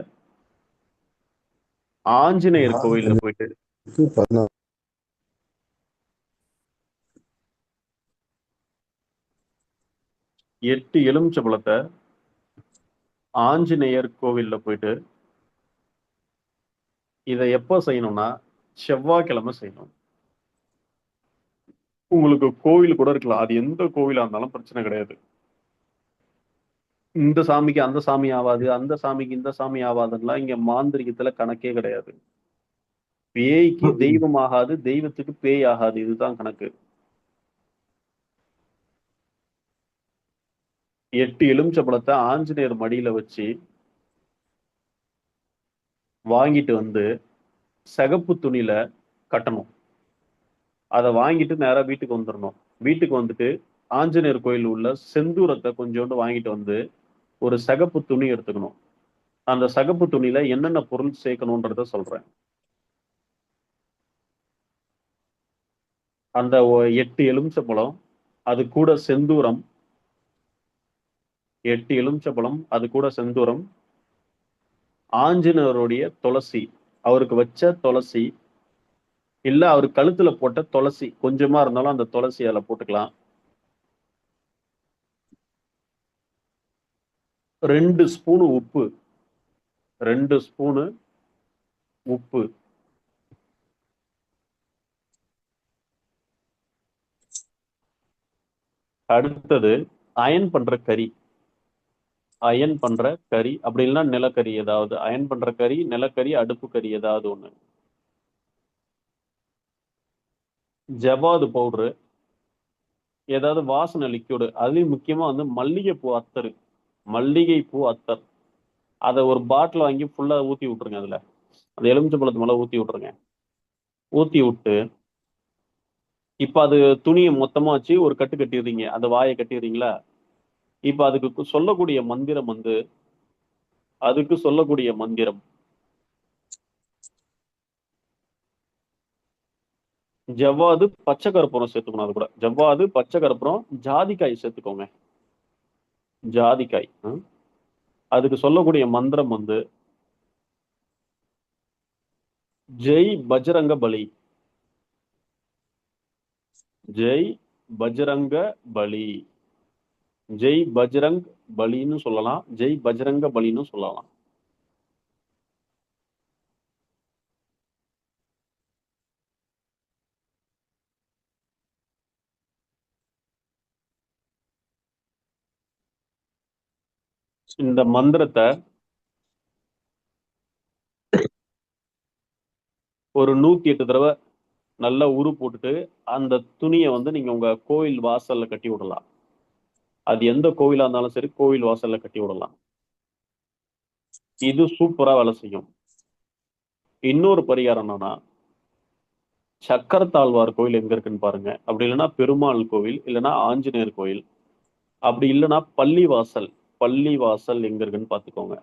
ஆஞ்சநேயர் கோவில்ல போயிட்டு 16 8 எலுமிச்சை பழத்தை ஆஞ்சநேயர் கோவில்ல போயிட்டு இதை எப்ப செய்யணும்னா செவ்வாய்க்கிழமை செய்யணும். உங்களுக்கு கோவில் கூட இருக்கலாம், அது எந்த கோவிலா இருந்தாலும் பிரச்சனை கிடையாது. இந்த சாமிக்கு அந்த சாமி ஆவாது, அந்த சாமிக்கு இந்த சாமி ஆவாதுன்னா இங்க மாந்திரிகத்துல கணக்கே கிடையாது. பேய்க்கு தெய்வம் ஆகாது, தெய்வத்துக்கு பேய் ஆகாது, இதுதான் கணக்கு. 8 எலுமிச்சை பழத்தை ஆஞ்சநேயர் மடியில வச்சு வாங்கிட்டு வந்து சிகப்பு துணியில கட்டணும். அதை வாங்கிட்டு நேரா வீட்டுக்கு வந்துடணும். வீட்டுக்கு வந்துட்டு ஆஞ்சநேயர் கோயில் உள்ள செந்தூரத்தை கொஞ்சோண்டு வாங்கிட்டு வந்து ஒரு சிகப்பு துணி எடுத்துக்கணும். அந்த சிகப்பு துணியில என்னென்ன பொருள் சேர்க்கணும்ன்றத சொல்றேன். அந்த 8 எலுமிச்சை பழம், அது கூட செந்தூரம், 8 எலுமிச்சை பழம், அது கூட செந்தூரம், ஆஞ்சநேயருடைய துளசி, அவருக்கு வச்ச துளசி, இல்ல அவர் கழுத்துல போட்ட துளசி கொஞ்சமா இருந்தாலும் அந்த துளசி அதுல போட்டுக்கலாம். 2 ஸ்பூனு உப்பு, 2 ஸ்பூனு உப்பு, அடுத்தது அயன் பண்ற கறி. அயன் பண்ற கறி அப்படி இல்லைன்னா நிலக்கரி, ஏதாவது அயன் பண்ற கறி, நிலக்கரி, அடுப்பு கறி ஏதாவது ஒண்ணு. ஜவாது பவுடரு, ஏதாவது வாசனை லிக்யூடு, அதுலயும் முக்கியமா வந்து மல்லிகைப்பூ அத்தர், மல்லிகைப்பூ அத்தர். அதை ஒரு பாட்டில் வாங்கி ஃபுல்லா ஊத்தி விட்டுருங்க. அதுல அந்த எலுமிச்சை பழத்து மேல ஊத்தி விட்டுருங்க. ஊத்தி விட்டு இப்ப அது துணியை மொத்தமா வச்சு ஒரு கட்டு கட்டிடுறீங்க, அந்த வாயை கட்டிடுறீங்களா? இப்ப அதுக்கு சொல்லக்கூடிய மந்திரம் வந்து, அதுக்கு சொல்லக்கூடிய மந்திரம் ஜவ்வாது பச்சை கற்பூரம் சேர்த்துக்கணும். அது கூட ஜவ்வாது பச்சை கற்பூரம், ஜாதிக்காய் சேர்த்துக்கோங்க. ஜாதிக்காய். அதுக்கு சொல்லக்கூடிய மந்திரம் வந்து ஜெய் பஜ்ரங்க பலி, ஜெய் பஜ்ரங்க பலி, ஜெய் பஜ்ரங் பலின்னு சொல்லலாம், ஜெய் பஜ்ரங்க பலின்னு சொல்லலாம். இந்த மந்திரத்தை ஒரு 108 தடவை நல்லா உரு போட்டுட்டு அந்த துணியை வந்து நீங்க உங்க கோயில் வாசல்ல கட்டி விடலாம். அது எந்த கோவிலா இருந்தாலும் சரி, கோவில் வாசல்ல கட்டி விடலாம். இது சூப்பரா வேலை செய்யும். இன்னொரு பரிகாரம் என்னன்னா, சக்கரத்தாழ்வார் கோயில் எங்க இருக்குன்னு பாருங்க. அப்படி இல்லைன்னா பெருமாள் கோவில், இல்லைன்னா ஆஞ்சநேயர் கோயில், அப்படி இல்லைன்னா பள்ளிவாசல். பள்ளிவாசல் எங்க இருக்குன்னு பாத்துக்கோங்க.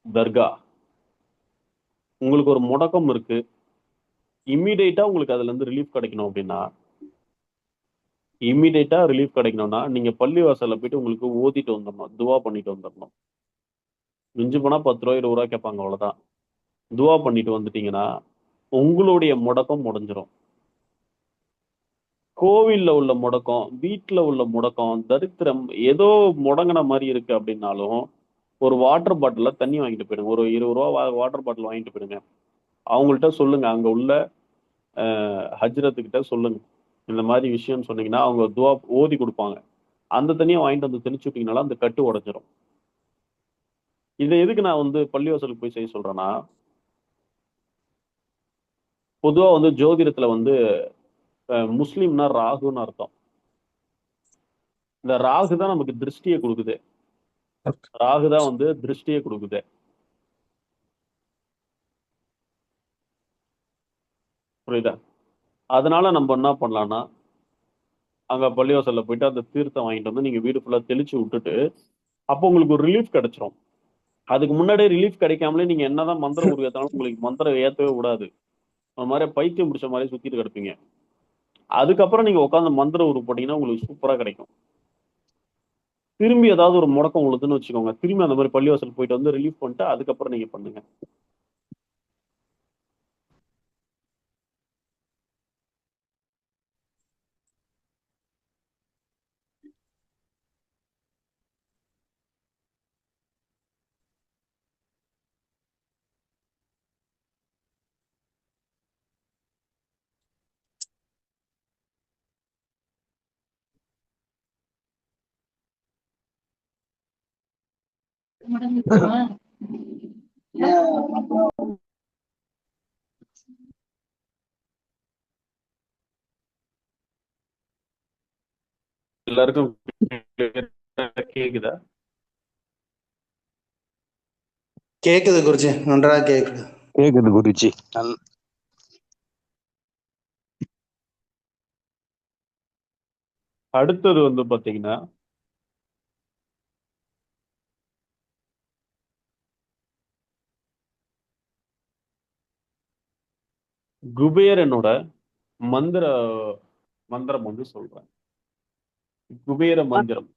தர்கா. உங்களுக்கு ஒரு முடக்கம் இருக்கு, இம்மிடியேட்டா உங்களுக்கு அதுல இருந்து ரிலீஃப் கிடைக்கணும் அப்படின்னா, இம்மிடியேட்டா ரிலீஃப் கிடைக்கணும்னா நீங்க பள்ளிவாசல்ல போயிட்டு உங்களுக்கு ஓதிட்டு வந்துடணும், துவா பண்ணிட்டு வந்துடணும். மிஞ்சு போனா 10 ரூபாய் 20 ரூபாய் கேட்பாங்க, அவ்வளவுதான். துவா பண்ணிட்டு வந்துட்டீங்கன்னா உங்களுடைய முடக்கம் முடிஞ்சிடும். கோவில்ல உள்ள முடக்கம், வீட்டுல உள்ள முடக்கம், தரித்திரம் ஏதோ முடங்கின மாதிரி இருக்கு அப்படின்னாலும் ஒரு வாட்டர் பாட்டில தண்ணி வாங்கிட்டு போயிடுங்க. ஒரு 20 ரூபா வாட்டர் பாட்டில் வாங்கிட்டு போயிடுங்க. அவங்கள்ட்ட சொல்லுங்க, அங்க உள்ள ஹஜ்ரத்துக்கிட்ட சொல்லுங்க. இந்த மாதிரி விஷயம் சொன்னீங்கன்னா அவங்க துவா ஓதி கொடுப்பாங்க. அந்த தண்ணியை வாங்கிட்டு வந்து தெளிச்சு விட்டீங்கனால அந்த கட்டு உடைஞ்சிரும். இதை எதுக்கு நான் வந்து பள்ளிவாசலுக்கு போய் செய்ய சொல்றேன்னா, பொதுவா வந்து ஜோதிடத்துல வந்து முஸ்லிம்னா ராகுன்னு அர்த்தம். இந்த ராகு தான் நமக்கு திருஷ்டியை கொடுக்குது. ராகு தான் வந்து திருஷ்டியை கொடுக்குது. புரியுதா? அதனால நம்ம என்ன பண்ணலாம்னா, அங்க பள்ளிவாசல்ல போயிட்டு அந்த தீர்த்தம் வாங்கிட்டு வந்து நீங்க வீடு ஃபுல்லா தெளிச்சு விட்டுட்டு, அப்போ உங்களுக்கு ஒரு ரிலீஃப் கிடைச்சிரும். அதுக்கு முன்னாடியே ரிலீஃப் கிடைக்காமலே நீங்க என்னதான் மந்திரம் உருவாத்தாலும் உங்களுக்கு மந்திரம் ஏத்தவே விடாது. அந்த மாதிரி பைத்தியம் பிடிச்ச மாதிரி சுத்திட்டு கிடப்பீங்க. அதுக்கப்புறம் நீங்க உட்காந்து மந்திரம் உரு போட்டீங்கன்னா உங்களுக்கு சூப்பரா கிடைக்கும். திரும்பி ஏதாவது ஒரு முடக்கம் உள்ளதுன்னு வச்சுக்கோங்க, திரும்பி அந்த மாதிரி பள்ளிவாசல் போயிட்டு வந்து ரிலீஃப் பண்ணிட்டு அதுக்கப்புறம் நீங்க பண்ணுங்க. எல்லாருக்கும் கேக்குதா? கேக்குது குருஜி, நன்றாக கேக்குது. கேக்குது குருஜி. அடுத்தது வந்து பாத்தீங்கன்னா, குபேரனோட மந்திர மந்திரம் வந்து சொல்றேன். குபேர மந்திரம்.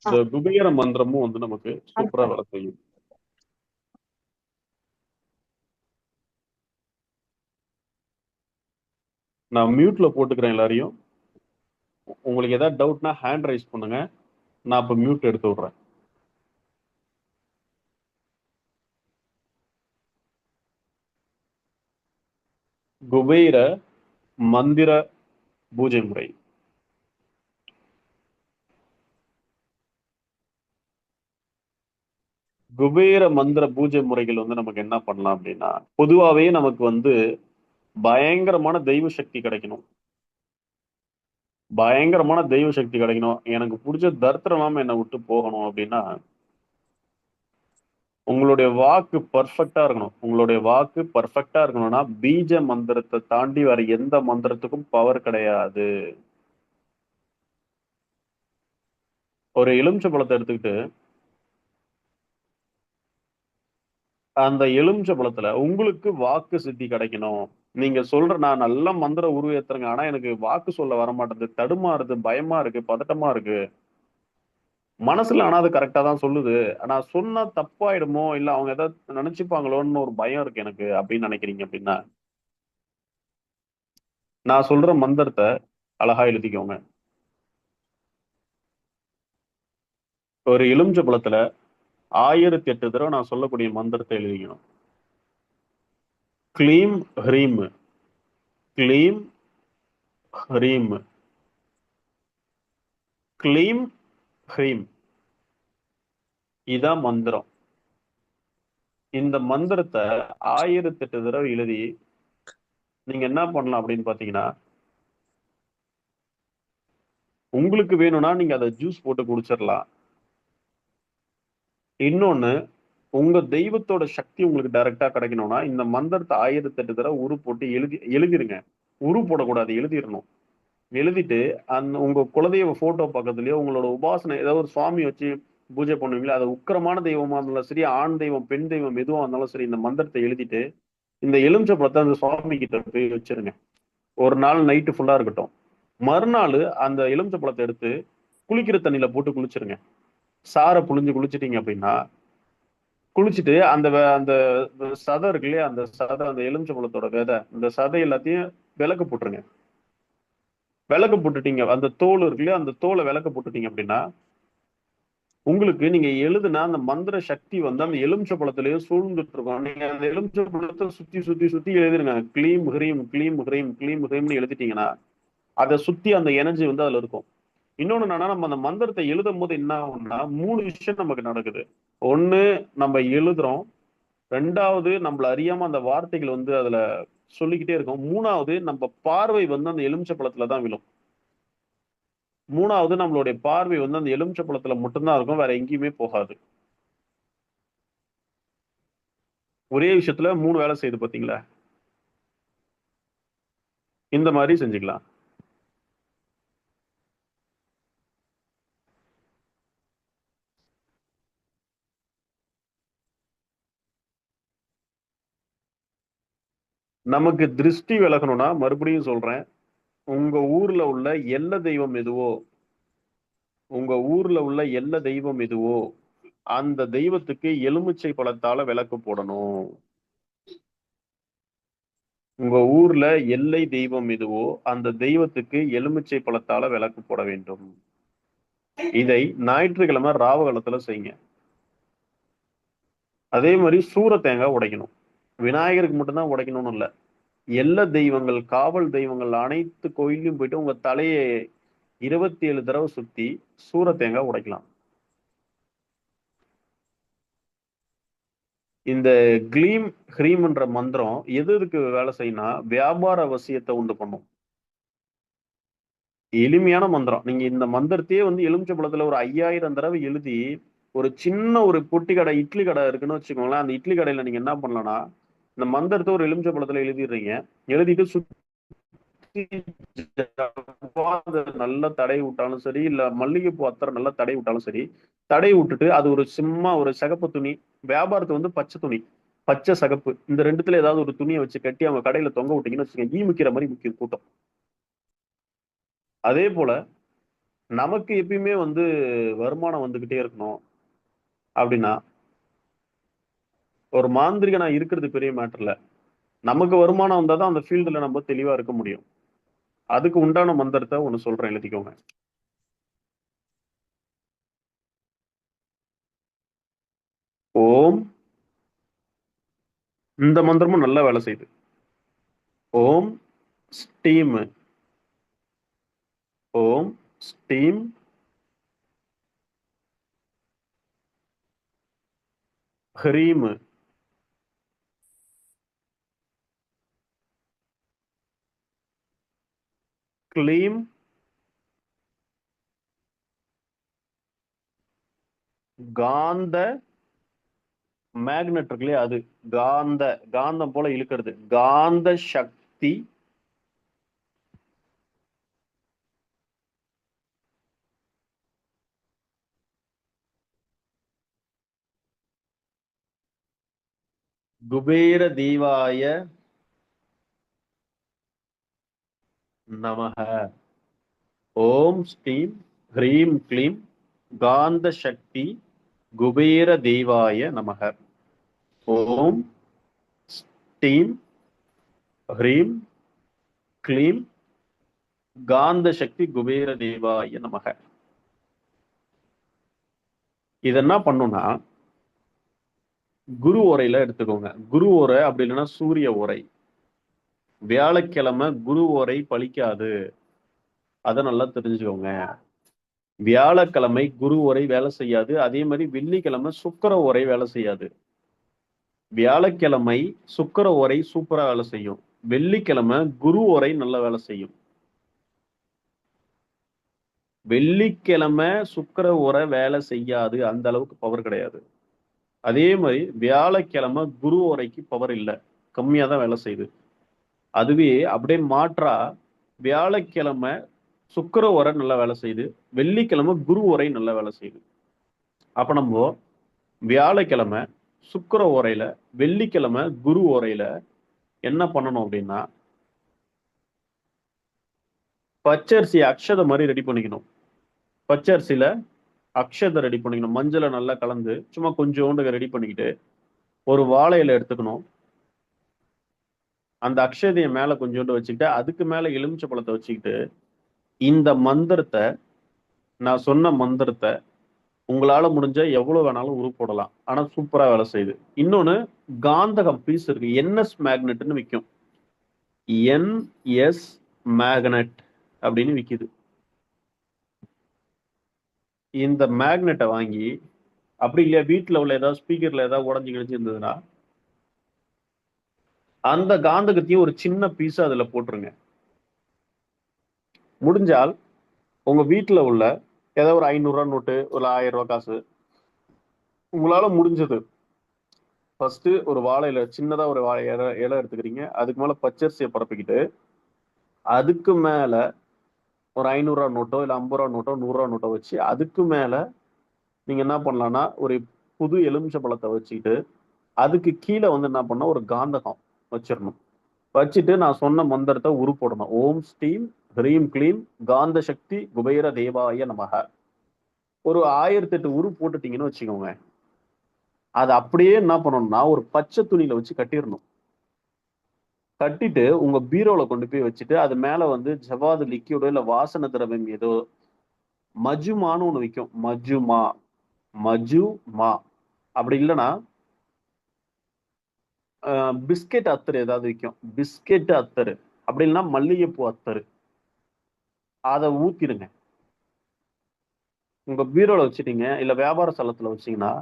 இந்த குபேர மந்திரமும் வந்து நமக்கு சூப்பரா வேலை செய்யும். நான் மியூட்ல போட்டுக்கிறேன் எல்லாரையும். உங்களுக்கு ஏதாவது டவுட்னா ஹேண்ட் ரைஸ் பண்ணுங்க, நான் இப்ப மியூட் எடுத்து விடுறேன். குபேர மந்திர பூஜை முறை. குபேர மந்திர பூஜை முறைகள் வந்து நமக்கு என்ன பண்ணலாம் அப்படின்னா, பொதுவாவே நமக்கு வந்து பயங்கரமான தெய்வ சக்தி கிடைக்கணும். பயங்கரமான தெய்வ சக்தி கிடைக்கணும், எனக்கு பிடிச்ச தரித்திரம் இல்லாம என்னை விட்டு போகணும் அப்படின்னா, உங்களுடைய வாக்கு பர்ஃபெக்டா இருக்கணும். உங்களுடைய வாக்கு பர்ஃபெக்டா இருக்கணும்னா பீஜ மந்திரத்தை தாண்டி வேற எந்த மந்திரத்துக்கும் பவர் கிடையாது. ஒரு எலுமிச்சை பழத்தை எடுத்துக்கிட்டு அந்த எலுமிச்சை பழத்துல உங்களுக்கு வாக்கு சித்தி கிடைக்கணும். நீங்க சொல்ற நான் நல்ல மந்திரம் உருவேத்துறேங்க, ஆனா எனக்கு வாக்கு சொல்ல வர மாட்டேங்குது, தடுமாறுது, பயமா இருக்கு, பதட்டமா இருக்கு. மனசுல ஆனா அது கரெக்டா தான் சொல்லுது, ஆனா சொன்னா தப்பாயிடுமோ, இல்ல அவங்க ஏதாவது நினைச்சுப்பாங்களோன்னு ஒரு பயம் இருக்கு எனக்கு அப்படின்னு நினைக்கிறீங்க அப்படின்னா, நான் சொல்ற மந்திரத்தை அழகா எழுதிக்கோங்க. ஒரு எலுமிச்சை பழத்துல 1008 தடவை நான் சொல்லக்கூடிய மந்திரத்தை எழுதிக்கணும். க்ளீம் ஹ்ரீம், க்ளீம் ஹ்ரீம், க்ளீம் ஹ்ரீம். இதான் மந்திரம். இந்த மந்திரத்தை 1008 தடவை எழுதி நீங்க என்ன பண்ணலாம் அப்படின்னு பாத்தீங்கன்னா, உங்களுக்கு வேணும்னா நீங்க அதை ஜூஸ் போட்டு குடிச்சிடலாம். இன்னொன்னு, உங்க தெய்வத்தோட சக்தி உங்களுக்கு டைரக்டா கிடைக்கணும்னா இந்த மந்திரத்தை 1008 தடவை உரு போட்டு எழுதிருங்க. உரு போடக்கூடாது, எழுதிடணும். எழுதிட்டு அந்த உங்க குலதெய்வ போட்டோ பக்கத்துலயோ உங்களோட உபாசனை ஏதாவது ஒரு சுவாமி வச்சு பூஜை பண்ணுவீங்களா, அது உக்கிரமான தெய்வமா இருந்தாலும் சரி, ஆண் தெய்வம் பெண் தெய்வம் எதுவா இருந்தாலும் சரி, இந்த மந்திரத்தை எழுதிட்டு இந்த எலுமிச்சை பழத்தை அந்த சுவாமி கிட்ட போய் வச்சிருங்க. ஒரு நாள் நைட்டு ஃபுல்லா இருக்கட்டும். மறுநாள் அந்த எலுமிச்சை பழத்தை எடுத்து குளிக்கிற தண்ணியில போட்டு குளிச்சிருங்க. சாரை புழிஞ்சு குளிச்சிட்டீங்க அப்படின்னா, குளிச்சுட்டு அந்த சதை இருக்கு இல்லையா, அந்த சதை, அந்த எலுமிச்சை பழத்தோட விதை, இந்த சதை எல்லாத்தையும் விளக்கு போட்டுருங்க. விளக்கு போட்டுட்டீங்க, அந்த தோல் இருக்கு இல்லையா, அந்த தோலை விளக்கு போட்டுட்டீங்க அப்படின்னா, உங்களுக்கு நீங்க எழுதுனா அந்த மந்திர சக்தி வந்து அந்த எலுமிச்சை பழத்திலேயே சூழ்ந்துட்டு இருக்கும். நீங்க அந்த எலுமிச்சை பழத்தை சுத்தி சுத்தி சுத்தி எழுதிருங்க. கிளீம் ஹ்ரீம் கிளீம் ஹ்ரீம் கிளீம் ஹ்ரீம்னு எழுதிட்டீங்கன்னா அதை சுத்தி அந்த எனர்ஜி வந்து அதுல இருக்கும். இன்னொன்னு என்னன்னா, நம்ம அந்த மந்திரத்தை எழுதும் போது என்ன ஆகும்னா 3 விஷயம் நமக்கு நடக்குது. ஒண்ணு, நம்ம எழுதுறோம். 2வது, நம்மள அறியாம அந்த வார்த்தைகள் வந்து அதுல சொல்லிக்கிட்டே இருக்கும். 3வது, நம்ம பார்வை வந்து அந்த எலுமிச்சை பழத்துல தான் விழும். 3வது, நம்மளுடைய பார்வை வந்து அந்த எலுமிச்சை பழத்துல மட்டும்தான் இருக்கும், வேற எங்கேயுமே போகாது. ஒரே விஷயத்துல 3 வேலை செய்யுது பாத்தீங்களா? இந்த மாதிரி செஞ்சுக்கலாம். நமக்கு திருஷ்டி விலகணும்னா மறுபடியும் சொல்றேன், உங்க ஊர்ல உள்ள எல்ல தெய்வம் எதுவோ உங்க ஊர்ல உள்ள எல்ல தெய்வம் எதுவோ அந்த தெய்வத்துக்கு எலுமிச்சை பழத்தால விளக்கு போடணும். உங்க ஊர்ல எல்லை தெய்வம் எதுவோ அந்த தெய்வத்துக்கு எலுமிச்சை பழத்தால விளக்கு போட வேண்டும். இதை ஞாயிற்றுக்கிழமை ராவு காலத்துல செய்யுங்க. அதே மாதிரி சூர தேங்காய் உடைக்கணும். விநாயகருக்கு மட்டும்தான் உடைக்கணும்னு இல்ல, எல்ல தெய்வங்கள், காவல் தெய்வங்கள் அனைத்து கோயிலையும் போயிட்டு உங்க தலையை 27 தடவை சுத்தி சூர தேங்காய் உடைக்கலாம். இந்த க்ளீம் ஹ்ரீம்ன்ற மந்திரம் எதுக்கு வேலை செய்யணும்னா வியாபார வசியத்தை உண்டு பண்ணும். எளிமையான மந்திரம். நீங்க இந்த மந்திரத்தையே வந்து எலுமிச்சை பழத்துல ஒரு 5000 தடவை எழுதி ஒரு சின்ன ஒரு பொட்டி கடை, இட்லி கடை இருக்குன்னு வச்சுக்கோங்களேன். அந்த இட்லி கடையில நீங்க என்ன பண்ணலாம்னா இந்த மந்திரத்தை ஒரு எலுமிச்சை பழத்துல எழுதிடுறீங்க. எழுதிட்டு சுத்தி நல்லா தடை விட்டாலும் சரி, இல்ல மல்லிகைப்பூ அத்தரை நல்லா தடை விட்டாலும் சரி, தடை விட்டுட்டு அது ஒரு சும்மா ஒரு சிகப்பு துணி, வியாபாரத்தை வந்து பச்சை துணி, பச்சை சகப்பு, இந்த ரெண்டுத்துல ஏதாவது ஒரு துணியை வச்சு கட்டி அவங்க கடையில தொங்க விட்டீங்கன்னு வச்சுக்கோங்க, ஈ முக்கிற மாதிரி முக்கிய கூட்டம். அதே போல நமக்கு எப்பயுமே வந்து வருமானம் வந்துகிட்டே இருக்கணும் அப்படின்னா, ஒரு மாந்திரிகனா இருக்கிறது பெரிய மேட்டர் இல்ல. நமக்கு வருமானம் வந்தாதான் அந்த ஃபீல்டுல நம்ம தெளிவா இருக்க முடியும். அதுக்கு உண்டான மந்திரத்தை ஒண்ணு சொல்றேன், எழுதிக்கோங்க. ஓம், இந்த மந்திரமும் நல்லா வேலை செய்யுது. ஓம் ஸ்டீம், ஓம் ஸ்டீம் ஹ்ரீம், க்ளீம் காந்த, மேக்னெட் இருக்கு இல்லையா, அது காந்தம் போல இழுக்கிறது, காந்த சக்தி குபேர தீவாய நமஹ. ஓம் ஸ்டீம் ஹ்ரீம் க்ளீம் காந்த சக்தி குபேர தேவாய நமஹ. ஓம் ஸ்டீம் ஹ்ரீம் க்ளீம் காந்த சக்தி குபேர தேவாய நமஹ. இது என்ன பண்ணும்னா குரு ஓரையில எடுத்துக்கோங்க. குரு ஓரை அப்படி இல்லைன்னா சூரிய ஓரை. வியாழக்கிழமை குரு ஓரை பலிக்காது, அதை நல்லா தெரிஞ்சுக்கோங்க. வியாழக்கிழமை குரு ஓரை வேலை செய்யாது. அதே மாதிரி வெள்ளிக்கிழமை சுக்கிர ஓரை வேலை செய்யாது. வியாழக்கிழமை சுக்கிர ஓரை சூப்பரா வேலை செய்யும். வெள்ளிக்கிழமை குரு ஓரை நல்ல வேலை செய்யும். வெள்ளிக்கிழமை சுக்கிர ஓரை வேலை செய்யாது, அந்த அளவுக்கு பவர் கிடையாது. அதே மாதிரி வியாழக்கிழமை குரு ஓரைக்கு பவர் இல்லை, கம்மியா தான் வேலை செய்யுது. அதுவே அப்படியே மாற்றா வியாழக்கிழமை சுக்கிர ஓரை நல்லா வேலை செய்யுது, வெள்ளிக்கிழமை குரு ஓரை நல்லா வேலை செய்யுது. அப்ப நம்ம வியாழக்கிழமை சுக்கிர ஓரையில, வெள்ளிக்கிழமை குரு ஓரையில என்ன பண்ணணும் அப்படின்னா பச்சரிசி அக்ஷதை மாதிரி ரெடி பண்ணிக்கணும். பச்சரிசியில அக்ஷதை ரெடி பண்ணிக்கணும். மஞ்சளை நல்லா கலந்து சும்மா கொஞ்சோண்டு ரெடி பண்ணிக்கிட்டு ஒரு வாழை இலை எடுத்துக்கணும். அந்த அக்ஷதையை மேல கொஞ்சோண்டு வச்சுக்கிட்டு அதுக்கு மேல எலுமிச்சை பழத்தை வச்சுக்கிட்டு இந்த மந்திரத்தை, நான் சொன்ன மந்திரத்தை உங்களால முடிஞ்ச எவ்வளவு வேணாலும் உரு போடலாம். ஆனா சூப்பரா வேலை செய்யுது. இன்னொன்னு காந்தகம் பீஸ் இருக்கு. என்எஸ் மேக்னெட்னு விற்கும். என்எஸ் மேக்னெட் அப்படின்னு விக்குது. இந்த மேக்னெட்டை வாங்கி அப்படி இல்லையா வீட்டுல உள்ள ஏதாவது ஸ்பீக்கர்ல ஏதாவது உடஞ்சி கிழிச்சு இருந்ததுன்னா அந்த காந்தகத்தையும் ஒரு சின்ன பீஸ் அதுல போட்டுருங்க. முடிஞ்சால் உங்க வீட்டுல உள்ள ஏதாவது ஒரு 500 ரூபா நோட்டு, ஒரு 1000 ரூபாய் காசு, உங்களால முடிஞ்சது ஃபர்ஸ்ட் ஒரு வாழை இலை, சின்னதா ஒரு வாழை இலை எடுத்துக்கிறீங்க. அதுக்கு மேல பச்சரிசியை பரப்பிக்கிட்டு அதுக்கு மேல ஒரு 500 ரூபா நோட்டோ இல்ல 50 ரூபா நோட்டோ 100 ரூபா நோட்டோ வச்சு அதுக்கு மேல நீங்க என்ன பண்ணலாம்னா ஒரு புது எலுமிச்சை பழத்தை வச்சுக்கிட்டு அதுக்கு கீழே வந்து என்ன பண்ணா ஒரு காந்தகம் வச்சிடணும். வச்சுட்டு நான் சொன்ன மந்திரத்தை உரு போடணும். ஓம் ஸ்ரீம் ஹ்ரீம் க்ளீம் காந்த சக்தி குபேர தேவாய நமக. ஒரு 1008 உரு போட்டுட்டீங்கன்னு வச்சுக்கோங்க. அது அப்படியே என்ன பண்ணணும்னா ஒரு பச்சை துணியில வச்சு கட்டிடணும். கட்டிட்டு உங்க பீரோல கொண்டு போய் வச்சுட்டு அது மேல வந்து ஜவாது லிக்யூடோ இல்ல வாசன திரவியம் ஏதோ மஜுமான்னு ஒண்ணு விற்கும். மஜுமா அப்படி இல்லைன்னா பிஸ்கெட் அத்தர் ஏதாவது விற்கும். பிஸ்கெட் அத்தர் அப்படி இல்லைன்னா மல்லிகைப்பூ அத்தர். அதை ஊத்திடுங்க. உங்க பீரோல வச்சுட்டீங்க இல்ல வியாபார ஸ்தலத்துல வச்சீங்கன்னா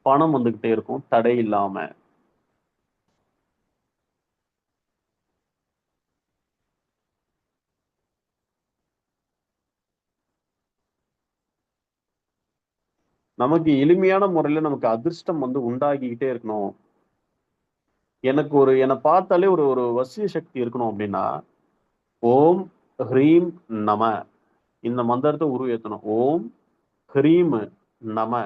பணம் வந்துகிட்டே இருக்கும் தடை இல்லாம. நமக்கு எளிமையான முறையில நமக்கு அதிர்ஷ்டம் வந்து உண்டாகிக்கிட்டே இருக்கணும். எனக்கு என்னை பார்த்தாலே ஒரு வசிய சக்தி இருக்கணும் அப்படின்னா ஓம் ஹ்ரீம் நம இந்த மந்திரத்தை உருவேற்றணும். ஓம் ஹ்ரீம் நம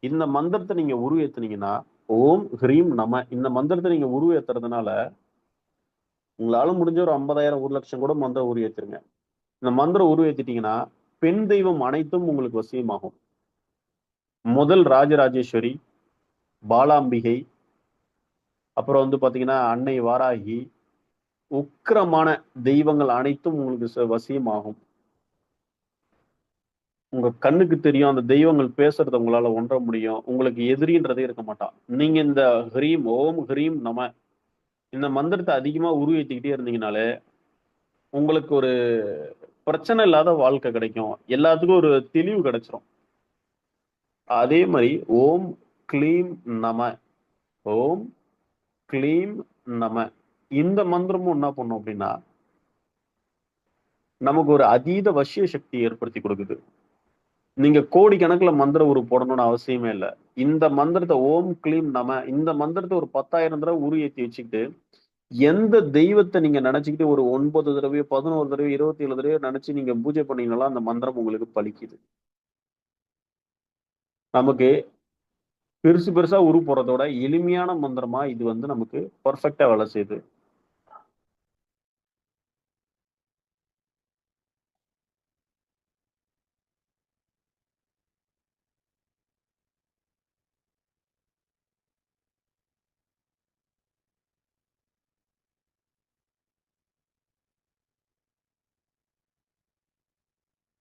இந்த மந்திரத்தை நீங்க உருவேத்துனீங்கன்னா ஓம் ஹ்ரீம் நம இந்த மந்திரத்தை நீங்க உருவேத்துறதுனால உங்களால முடிஞ்ச ஒரு 50,000 1,00,000 கூட மந்திரம் உருவேத்துருங்க. இந்த மந்திரம் உருவேத்திட்டீங்கன்னா பெண் தெய்வம் அனைத்தும் உங்களுக்கு வசியமாகும். முதல் ராஜராஜேஸ்வரி, பாலாம்பிகை, அப்புறம் வந்து பாத்தீங்கன்னா அன்னை வாராகி, உக்கிரமான தெய்வங்கள் அனைத்தும் உங்களுக்கு வசியமாகும். உங்க கண்ணுக்கு தெரியும் அந்த தெய்வங்கள் பேசுறத உங்களால ஒன்ற முடியும். உங்களுக்கு எதிரின்றதே இருக்க மாட்டான். நீங்க இந்த ஹ்ரீம் ஓம் ஹ்ரீம் நம இந்த மந்திரத்தை அதிகமா உருவேற்றிக்கிட்டே இருந்தீங்கனாலே உங்களுக்கு ஒரு பிரச்சனை இல்லாத வாழ்க்கை கிடைக்கும். எல்லாத்துக்கும் ஒரு தெளிவு கிடைச்சிரும். அதே மாதிரி ஓம் க்ளீம் நம, ஓம் க்ளீம் நம இந்த மந்திரமும் என்ன பண்ணும் அப்படின்னா நமக்கு ஒரு அதீத வசிய சக்தி ஏற்படுத்தி கொடுக்குது. நீங்க கோடிக்கணக்கில் மந்திர உரு போடணும்னு அவசியமே இல்லை. இந்த மந்திரத்தை ஓம் க்ளீம் நம இந்த மந்திரத்தை ஒரு 10,000 தடவை உரு ஏற்றி வச்சுக்கிட்டு எந்த தெய்வத்தை நீங்க நினைச்சுக்கிட்டு ஒரு 9 தடவையோ 11 தடவையோ 27 தடவையோ நினைச்சு நீங்க பூஜை பண்ணீங்களா அந்த மந்திரம் உங்களுக்கு பலிக்குது. நமக்கு பெருசு பெருசா உரு போறதோட எளிமையான மந்திரமா இது வந்து நமக்கு பர்ஃபெக்டா வேலை செய்யுது.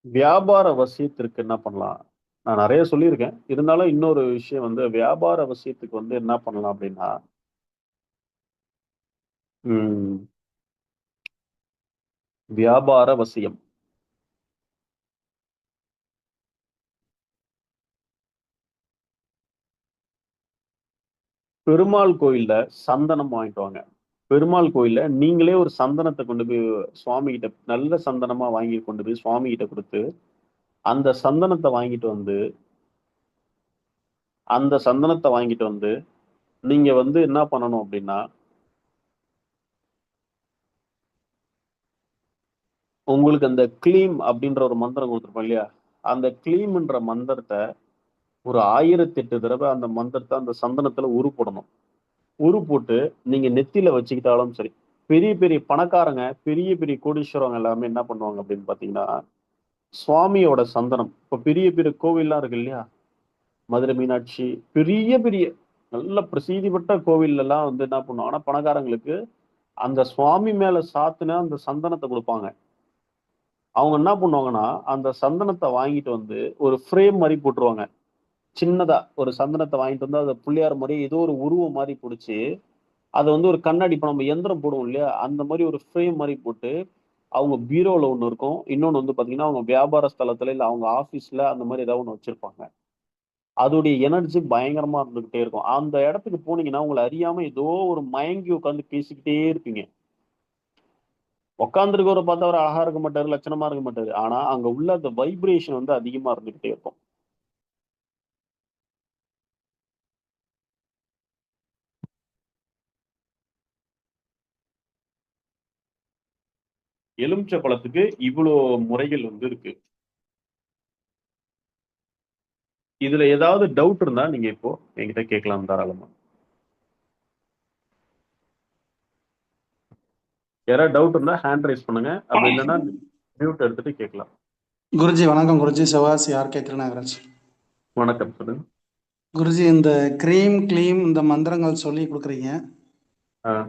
வியாபார வசியத்திற்கு என்ன பண்ணலாம்? நான் நிறைய சொல்லியிருக்கேன். இருந்தாலும் இன்னொரு விஷயம் வந்து வியாபார வசியத்துக்கு வந்து என்ன பண்ணலாம் அப்படின்னா வியாபார வசியம் பெருமாள் கோயில்ல சந்தனம் வாங்கிட்டு வாங்க. பெருமாள் கோயில்ல நீங்களே ஒரு சந்தனத்தை கொண்டு போய் சுவாமி கிட்ட நல்ல சந்தனமா வாங்கி கொண்டு போய் சுவாமி கிட்ட கொடுத்து அந்த சந்தனத்தை வாங்கிட்டு வந்து நீங்க வந்து என்ன பண்ணணும் அப்படின்னா உங்களுக்கு அந்த க்ளீம் அப்படின்ற ஒரு மந்திரம் கொடுத்துருப்போம் இல்லையா, அந்த க்ளீம்ன்ற மந்திரத்தை ஒரு 1008 தடவை அந்த மந்திரத்தை அந்த சந்தனத்துல உரு போடணும். உரு போட்டு நீங்க நெத்தியில வச்சுக்கிட்டாலும் சரி. பெரிய பெரிய பணக்காரங்க பெரிய பெரிய கோடீஸ்வரங்க எல்லாமே என்ன பண்ணுவாங்க அப்படின்னு பாத்தீங்கன்னா சுவாமியோட சந்தனம் இப்ப பெரிய பெரிய கோவில்லாம் இருக்கு இல்லையா, மதுரை மீனாட்சி பெரிய பெரிய நல்ல பிரசித்தி பெற்ற கோவில் எல்லாம் வந்து என்ன பண்ணுவாங்கன்னா பணக்காரங்களுக்கு அந்த சுவாமி மேல சாத்துன அந்த சந்தனத்தை கொடுப்பாங்க. அவங்க என்ன பண்ணுவாங்கன்னா அந்த சந்தனத்தை வாங்கிட்டு வந்து ஒரு ஃப்ரேம் மாதிரி போட்டுருவாங்க. சின்னதா ஒரு சந்தனத்தை வாங்கிட்டு வந்து அதை புள்ளியார் மாதிரி ஏதோ ஒரு உருவம் மாதிரி பிடிச்சி அதை வந்து ஒரு கண்ணாடி இப்போ நம்ம எந்திரம் போடுவோம் இல்லையா, அந்த மாதிரி ஒரு ஃப்ரேம் மாதிரி போட்டு அவங்க பீரோல ஒண்ணு இருக்கும், இன்னொன்னு வந்து பாத்தீங்கன்னா அவங்க வியாபார ஸ்தலத்துல இல்ல அவங்க ஆபீஸ்ல அந்த மாதிரி ஏதாவது ஒண்ணு வச்சிருப்பாங்க. அதோடைய எனர்ஜி பயங்கரமா இருந்துகிட்டே இருக்கும். அந்த இடத்துக்கு போனீங்கன்னா உங்களை அறியாம ஏதோ ஒரு மயங்கி உட்காந்து பேசிக்கிட்டே இருப்பீங்க. உட்காந்துருக்கவரை பார்த்தா அவர் அழகா இருக்க மாட்டாரு, லட்சணமா இருக்க மாட்டாரு, ஆனா அங்க உள்ள அந்த வைப்ரேஷன் வந்து அதிகமா இருந்துகிட்டே இருக்கும். எலுமிச்சை பழத்துக்கு இவ்வளோ முறைகள் வந்து இருக்கு. இதுல ஏதாவது டவுட் இருந்தா நீங்க இப்போ என்கிட்ட கேட்கலாம் தாராளமா. யாராவது டவுட் இருந்தா ஹேண்ட் ரைஸ் பண்ணுங்க, அப்படி இல்லைன்னா மியூட் எடுத்துட்டு கேட்கலாம். குருஜி வணக்கம். குருஜி சிவாசி ஆர்கே திருநாகராஜ். வணக்கம், சொல்லுங்க. குருஜி, இந்த க்ரீம் க்ளீம் இந்த மந்திரங்கள் சொல்லி கொடுக்குறீங்க. ஆஹ்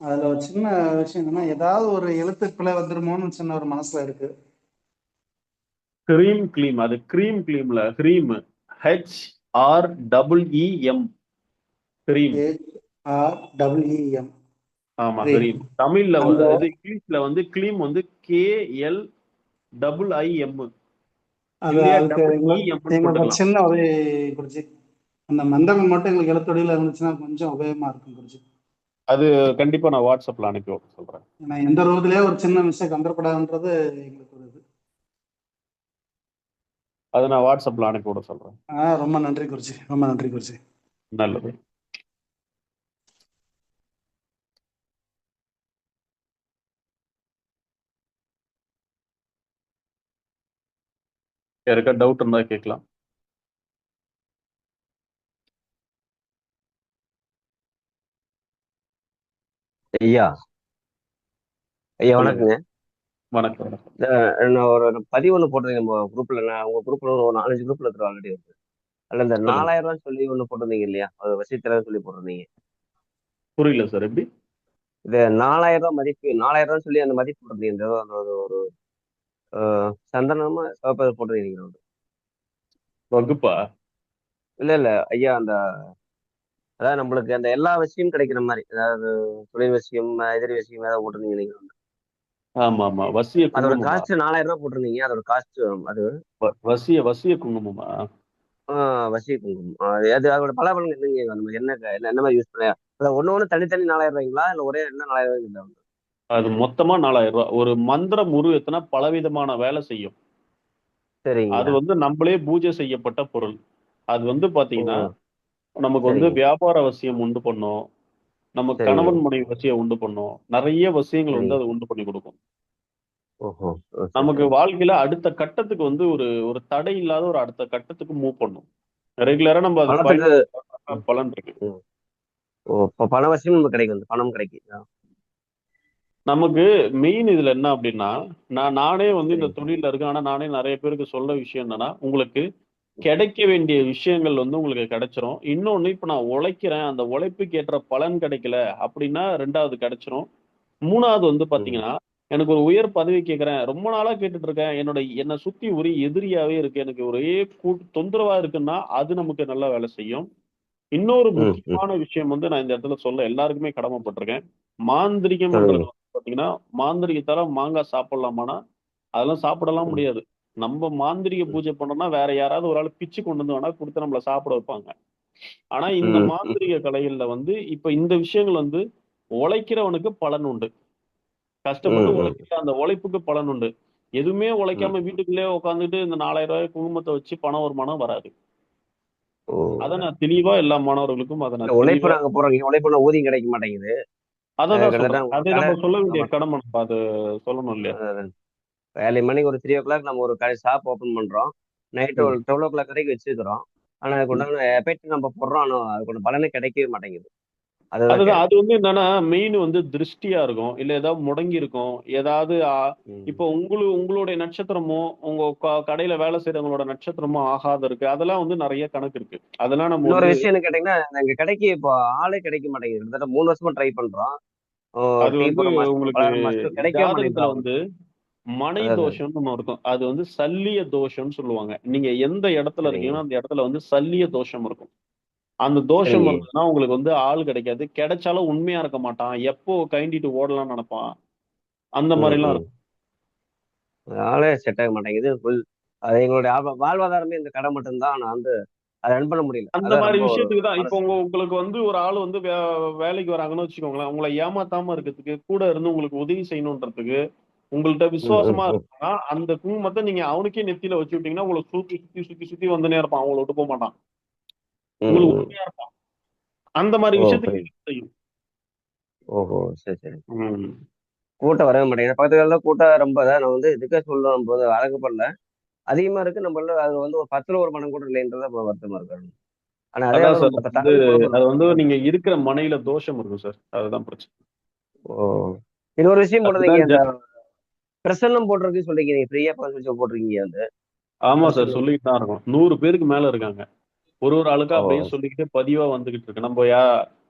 அதுல ஒரு சின்ன விஷயம் என்னன்னா, ஏதாவது ஒரு எழுத்து பிழை வந்துருமோன்னு சின்ன ஒரு மனசுல இருக்கு. கிரீம் கிளீம், அது கிரீம் கிளீம்ல ஹ்ரீம், HREEM, கிரீம். HREEM. ஆமா, ஹ்ரீம். தமிழ்ல அந்த இது இங்கிலீஷ்ல வந்து கிளீம் வந்து KLIIM அது இல்லையா, அதுக்கு EEM எங்களுக்கு ஒரு போட்டுக்கலாம். சின்ன உதவி குருஜி. அந்த மந்திரங்கள் மட்டும் எங்களுக்கு எழுத்தொடியில இருந்துச்சுன்னா கொஞ்சம் உபயோகமா இருக்கும் குருஜி. அது கண்டிப்பா நான் வாட்ஸ்அப்ல அனுப்பி விட சொல்றேன். ஏன்னா எந்த ரூபத்திலேயே ஒரு சின்ன மிஸ்டேக் வந்துடக்கூடாதுன்றது எங்களுக்கு ஒரு இது. அதை நான் வாட்ஸ்அப்ல அனுப்பி விட சொல்றேன். ரொம்ப நன்றி குருஜி, ரொம்ப நன்றி குருஜி. நல்லது. யாருக்கா டவுட் இருந்தா கேட்கலாம். ஐயா ஐயா சொல்லுங்க. வணக்கங்க. வணக்கம், வணக்கம். நான் ஒரு பதிவு ஒன்று போட்டிருந்தேன் நம்ம குரூப்ல. நான் உங்க குரூப்ல ஒரு 4-5 குரூப்ல இருக்கிற ஆல்ரெடி இருக்கு. அதுல இந்த சொல்லுங்க. 4000 ரூபாய் சொல்லி ஒன்று போட்டிருந்தீங்க இல்லையா, அது வசீத்திரம் சொல்லி போட்டிருந்தீங்க. புரியல சார், எப்படி? இது 4000 ரூபாய் மதிப்பு, 4000 ரூபாய் சொல்லி அந்த மதிப்பு போட்டிருந்தீங்க. இந்த அந்த ஒரு சந்தனமா சிவப்பு போட்டிருக்கீங்க. வகுப்பா? இல்ல இல்ல ஐயா, அந்த அதாவது நம்மளுக்கு அந்த எல்லா விஷயமும் கிடைக்கிற மாதிரி, அதாவது தொழில் விஷயம், எதிரி விஷயம் ஏதாவது போட்டிருந்தீங்க நீங்க. ஆமா ஆமா, வசிய அதோட குங்குமமா? காஸ்ட் 4000 ரூபாய் போட்டிருந்தீங்க. அதோட காஸ்ட் அது வசிய குங்குமமா? வசி குங்குமம். அது அதோட பலபலன் என்னங்க? நம்ம என்ன மாதிரி யூஸ் பண்ண? ஒண்ணு தனித்தனி 4000 ரூபாய்ங்களா, இல்ல ஒரே என்ன 4000 ரூபாய்க்கு? அது மொத்தமா 4000 ரூபாய். ஒரு மந்திரம் உருவெத்தனா பலவிதமான வேலை செய்யும். அது சரிங்க. வந்து நம்மளே பூஜை செய்யப்பட்ட பொருள். அது வந்து ஓ பாத்தீங்கன்னா நமக்கு வந்து சரிங்க வியாபார வசியம் உண்டு பண்ணும், நம்ம சரிங்க கணவன் மனைவி வசியம் உண்டு பண்ணும், நிறைய வசியங்கள் வந்து சரிங்க. அது உண்டு பண்ணி கொடுக்கும். ஓஹோ. ஓ, சரி நமக்கு சரி. வாழ்க்கையில அடுத்த கட்டத்துக்கு வந்து ஒரு ஒரு தடை இல்லாத ஒரு அடுத்த கட்டத்துக்கு மூவ் பண்ணும். ரெகுலரா நம்ம அதை பணத்துக்கு. பயன்படுத்த ம், பலன் இருக்கு. ம். ஓ, இப்போ பண வசதியும் நமக்கு கிடைக்கும், பணம் கிடைக்கும். நமக்கு மெயின் இதுல என்ன அப்படின்னா, நானே வந்து இந்த சரிங்க. தொழில இருக்கேன், ஆனா நானே நிறைய பேருக்கு சொல்ல விஷயம் என்னன்னா, உங்களுக்கு ம், கிடைக்க வேண்டிய விஷயங்கள் வந்து உங்களுக்கு கிடைச்சிரும். இன்னொன்னு, இப்ப நான் உழைக்கிறேன், அந்த உழைப்புக்கு ஏற்ற பலன் கிடைக்கல அப்படின்னா 2வது கிடைச்சிரும். 3வது வந்து ம், பாத்தீங்கன்னா, எனக்கு ஒரு உயர் பதவி கேட்கிறேன், ரொம்ப நாளா கேட்டுட்டு இருக்கேன், என்னை சுத்தி ஒரே எதிரியாவே இருக்கு, எனக்கு ஒரே தொந்தரவா இருக்குன்னா அது நமக்கு நல்லா வேலை செய்யும். இன்னொரு ம், ம். முக்கியமான விஷயம் வந்து நான் இந்த இடத்துல சொல்ல எல்லாருக்குமே கடமைப்பட்டிருக்கேன். மாந்திரிகம்ன்றது சொல்லுங்க. வந்து பாத்தீங்கன்னா, மாந்திரிகத்தால மாங்காய் சாப்பிடலாமான்னா அதெல்லாம் சாப்பிடலாம் ம், முடியாது. நம்ம மாந்திரிக ம், பூஜை பண்ணோம்னா வேற யாராவது ஒரு ஆள் பிச்சு கொண்டு வந்து வேணா கொடுத்து நம்மள சாப்பிட வைப்பாங்க. ஆனா இந்த ம், ம், மாந்திரிக கலைகள்ல வந்து இப்ப இந்த விஷயங்கள் வந்து உழைக்கிறவனுக்கு பலன் உண்டு. கஷ்டப்பட்டு ம், ம், உழைக்கிற அந்த உழைப்புக்கு பலன் உண்டு. எதுவுமே ம். உழைக்காம வீட்டுக்குள்ளேயே உட்காந்துட்டு இந்த 4000 ரூபாய் குங்குமத்தை வச்சு பணம் வருமானம் வராது. ஓ, அத நான் தெளிவா எல்லா மாணவர்களுக்கும் அத இல்ல நான் உழைப்பு தெளிவா நாங்க போறோம், உழைப்புனா ஊதியம் கிடைக்க மாட்டேங்குது. அததான் கிட்டத்தட்ட சொல்றேன். ஒரு அதை கடை. நம்ம சொல்ல வேண்டிய நம்ம கடமை நம்ம அது சொல்லணும் இல்லையா? ஏர்லி மார்னிங் ஒரு 3 o'clock நம்ம ஒரு கடை ஷாப் ஓப்பன் பண்றோம். நைட்டு ம். ஒரு 12 o'clock வரைக்கும் வச்சிருக்கிறோம். ஆனா அதுக்கு ம். உண்டான எஃபெக்ட் நம்ம போடுறோம், ஆனா அதுக்கு பலனே கிடைக்கவே மாட்டேங்குது. அதுதான் அதுதான். அது கேட்குறேன். வந்து என்னன்னா, மெயின் வந்து திருஷ்டியா இருக்கும். இல்ல ஏதாவது முடங்கி இருக்கும். ஏதாவது ம். இப்போ உங்களுடைய நட்சத்திரமோ, உங்க கடையில வேலை செய்றவங்களோட நட்சத்திரமோ ஆகாது இருக்கு. அதெல்லாம் வந்து நெறைய கணக்கு இருக்கு. அதெல்லாம் நம்ம இன்னொரு வந்து விஷயம் என்ன கேட்டீங்கன்னா, எங்க கடைக்கு இப்போ ஆளே கிடைக்க மாட்டேங்குது. கிட்டத்தட்ட 3 வருஷமா ட்ரை பண்றோம். அது டீ வந்து போடுற மாஸ்டர், உங்களுக்கு பலகார மாஸ்டர் கிடைக்கவே மாட்டேங்குது ஜாதகத்துல வந்து அவங்களுக்கு. மனை அதான் அதான். தோஷம்னு ஒண்ணு இருக்கும். அது வந்து சல்லிய தோஷம்னு சொல்லுவாங்க. நீங்க எந்த இடத்துல சரிங்க இருக்கீங்களோ, அந்த இடத்துல வந்து சல்லிய தோஷம் இருக்கும். அந்த தோஷம் சரிங்க. இருந்ததுன்னா உங்களுக்கு வந்து ஆள் கிடைக்காது. கிடைச்சாலும் உண்மையா இருக்க மாட்டான். எப்போ கழண்டிட்டு ஓடலாம்னு நெனப்பான். அந்த மாரிலாம் ம். இருக்கும். அதனால செட் ஆக மாட்டேங்குது. அது எங்களுடைய வாழ்வாதாரமே இந்த கடை மட்டும்தான். நான் வந்து அதை ரன் பண்ண முடியல. அந்த அதான் மாரி ரொம்ப ஒரு விஷயத்துக்கு தான். இப்போ மனசு. உங்களுக்கு வந்து ஒரு ஆள் வந்து வேலைக்கு வராங்கன்னு வச்சுக்கோங்களேன். உங்கள ஏமாத்தாம இருக்கிறதுக்கு, கூட இருந்து உங்களுக்கு உதவி செய்யணுன்றதுக்கு, உங்கள்ட்ட ம் ம் விசுவாசமா ம் இருந்தா, அந்த குங்குமத்த நீங்க அவனுக்கே நெத்தியில வச்சு விட்டீங்கன்னா, உங்கள சுத்தி, சுத்தி, சுத்தி, சுத்தி வந்துன்னே இருப்பான். உங்கள விட்டு போமாட்டான். ம் உங்களுக்கு ம். உண்மையா இருப்பான். அந்த மாரி ஓ விஷயத்துக்கு புரியுது. இது செய்யும். ஓஹோ சரி சரி. ம். கூட்டம் வரவே மாட்டேங்குது. பக்கத்து காலத்துல கூட்டம் ரொம்ப தான். நான் வந்து இதுக்கே சொல்லும் போது அழகுப்படல அதிகமா இருக்கு. நம்மள அது வந்து ஒரு 10ல ஒரு மனம் கூட இல்லைன்றத வருத்தமா இருக்கு. ஆனா அதே அதான் அளவு சார். நம்ம இப்ப வந்து தரவு கூட அது சொல்லுவாங்க. வந்து நீங்க இருக்கிற மனையில தோஷம் இருக்கும் சார். அதுதான் பிரச்சனை. ஓ இன்னொரு விஷயம் போட்டிருந்தீங்க. அதுதான் அந்த பிரசன்னம் போட்டிருக்கு சொல்றீங்க. நீங்க ஃப்ரீயா போட்டிருக்கீங்க அந்த ஆமா சார். பிரசன்னம். சொல்லிட்டு தான் இருக்கோம். 100 பேருக்கு மேல இருக்காங்க. ஒரு ஆளுக்கா ஓ அப்படியே சொல்லிக்கிட்டே பதிவா வந்துகிட்டு இருக்கு.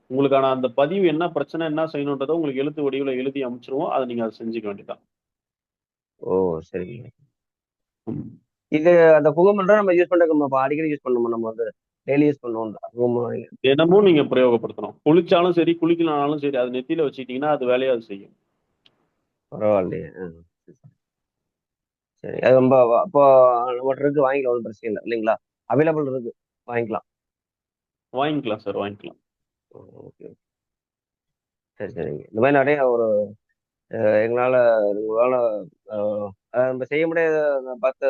உங்களுக்கான அந்த பதிவு என்ன பிரச்சனை, என்ன செய்யணுன்றத உங்களுக்கு எழுத்து வடிவுல எழுதி அனுப்பிச்சுருவோம். அத நீங்க அத செஞ்சுக்க வேண்டியதுதான். ஓ சரிங்க. ம். இது அந்த புகைமண்டலம் நம்ம யூஸ் பண்றது நம்ம அடிக்கடி யூஸ் பண்ணணும். நம்ம வந்து டெய்லி யூஸ் பண்ணுவோம். புகை தினமும் நீங்க பிரயோகப்படுத்தணும். குளிச்சாலும் சரி, குளிக்கலனாலும் சரி, அது நெத்தியில வச்சுக்கிட்டீங்கன்னா, அது வேலைய அது செய்யும். பரவாயில்லையே. சரி அது ரொம்ப அப்போ நம்மகிட்ட இருக்கு வாங்கிக்கலாம். ஒன்றும் பிரச்சனை இல்லை இல்லைங்களா? அவைலபிள் இருக்கு வாங்கிக்கலாம். வாங்கிக்கலாம் சார், வாங்கிக்கலாம். ஓகே சரி சரிங்க. இந்த மாதிரி நிறைய ஒரு எங்களால உங்களால நம்ம செய்ய முடியாத பார்த்து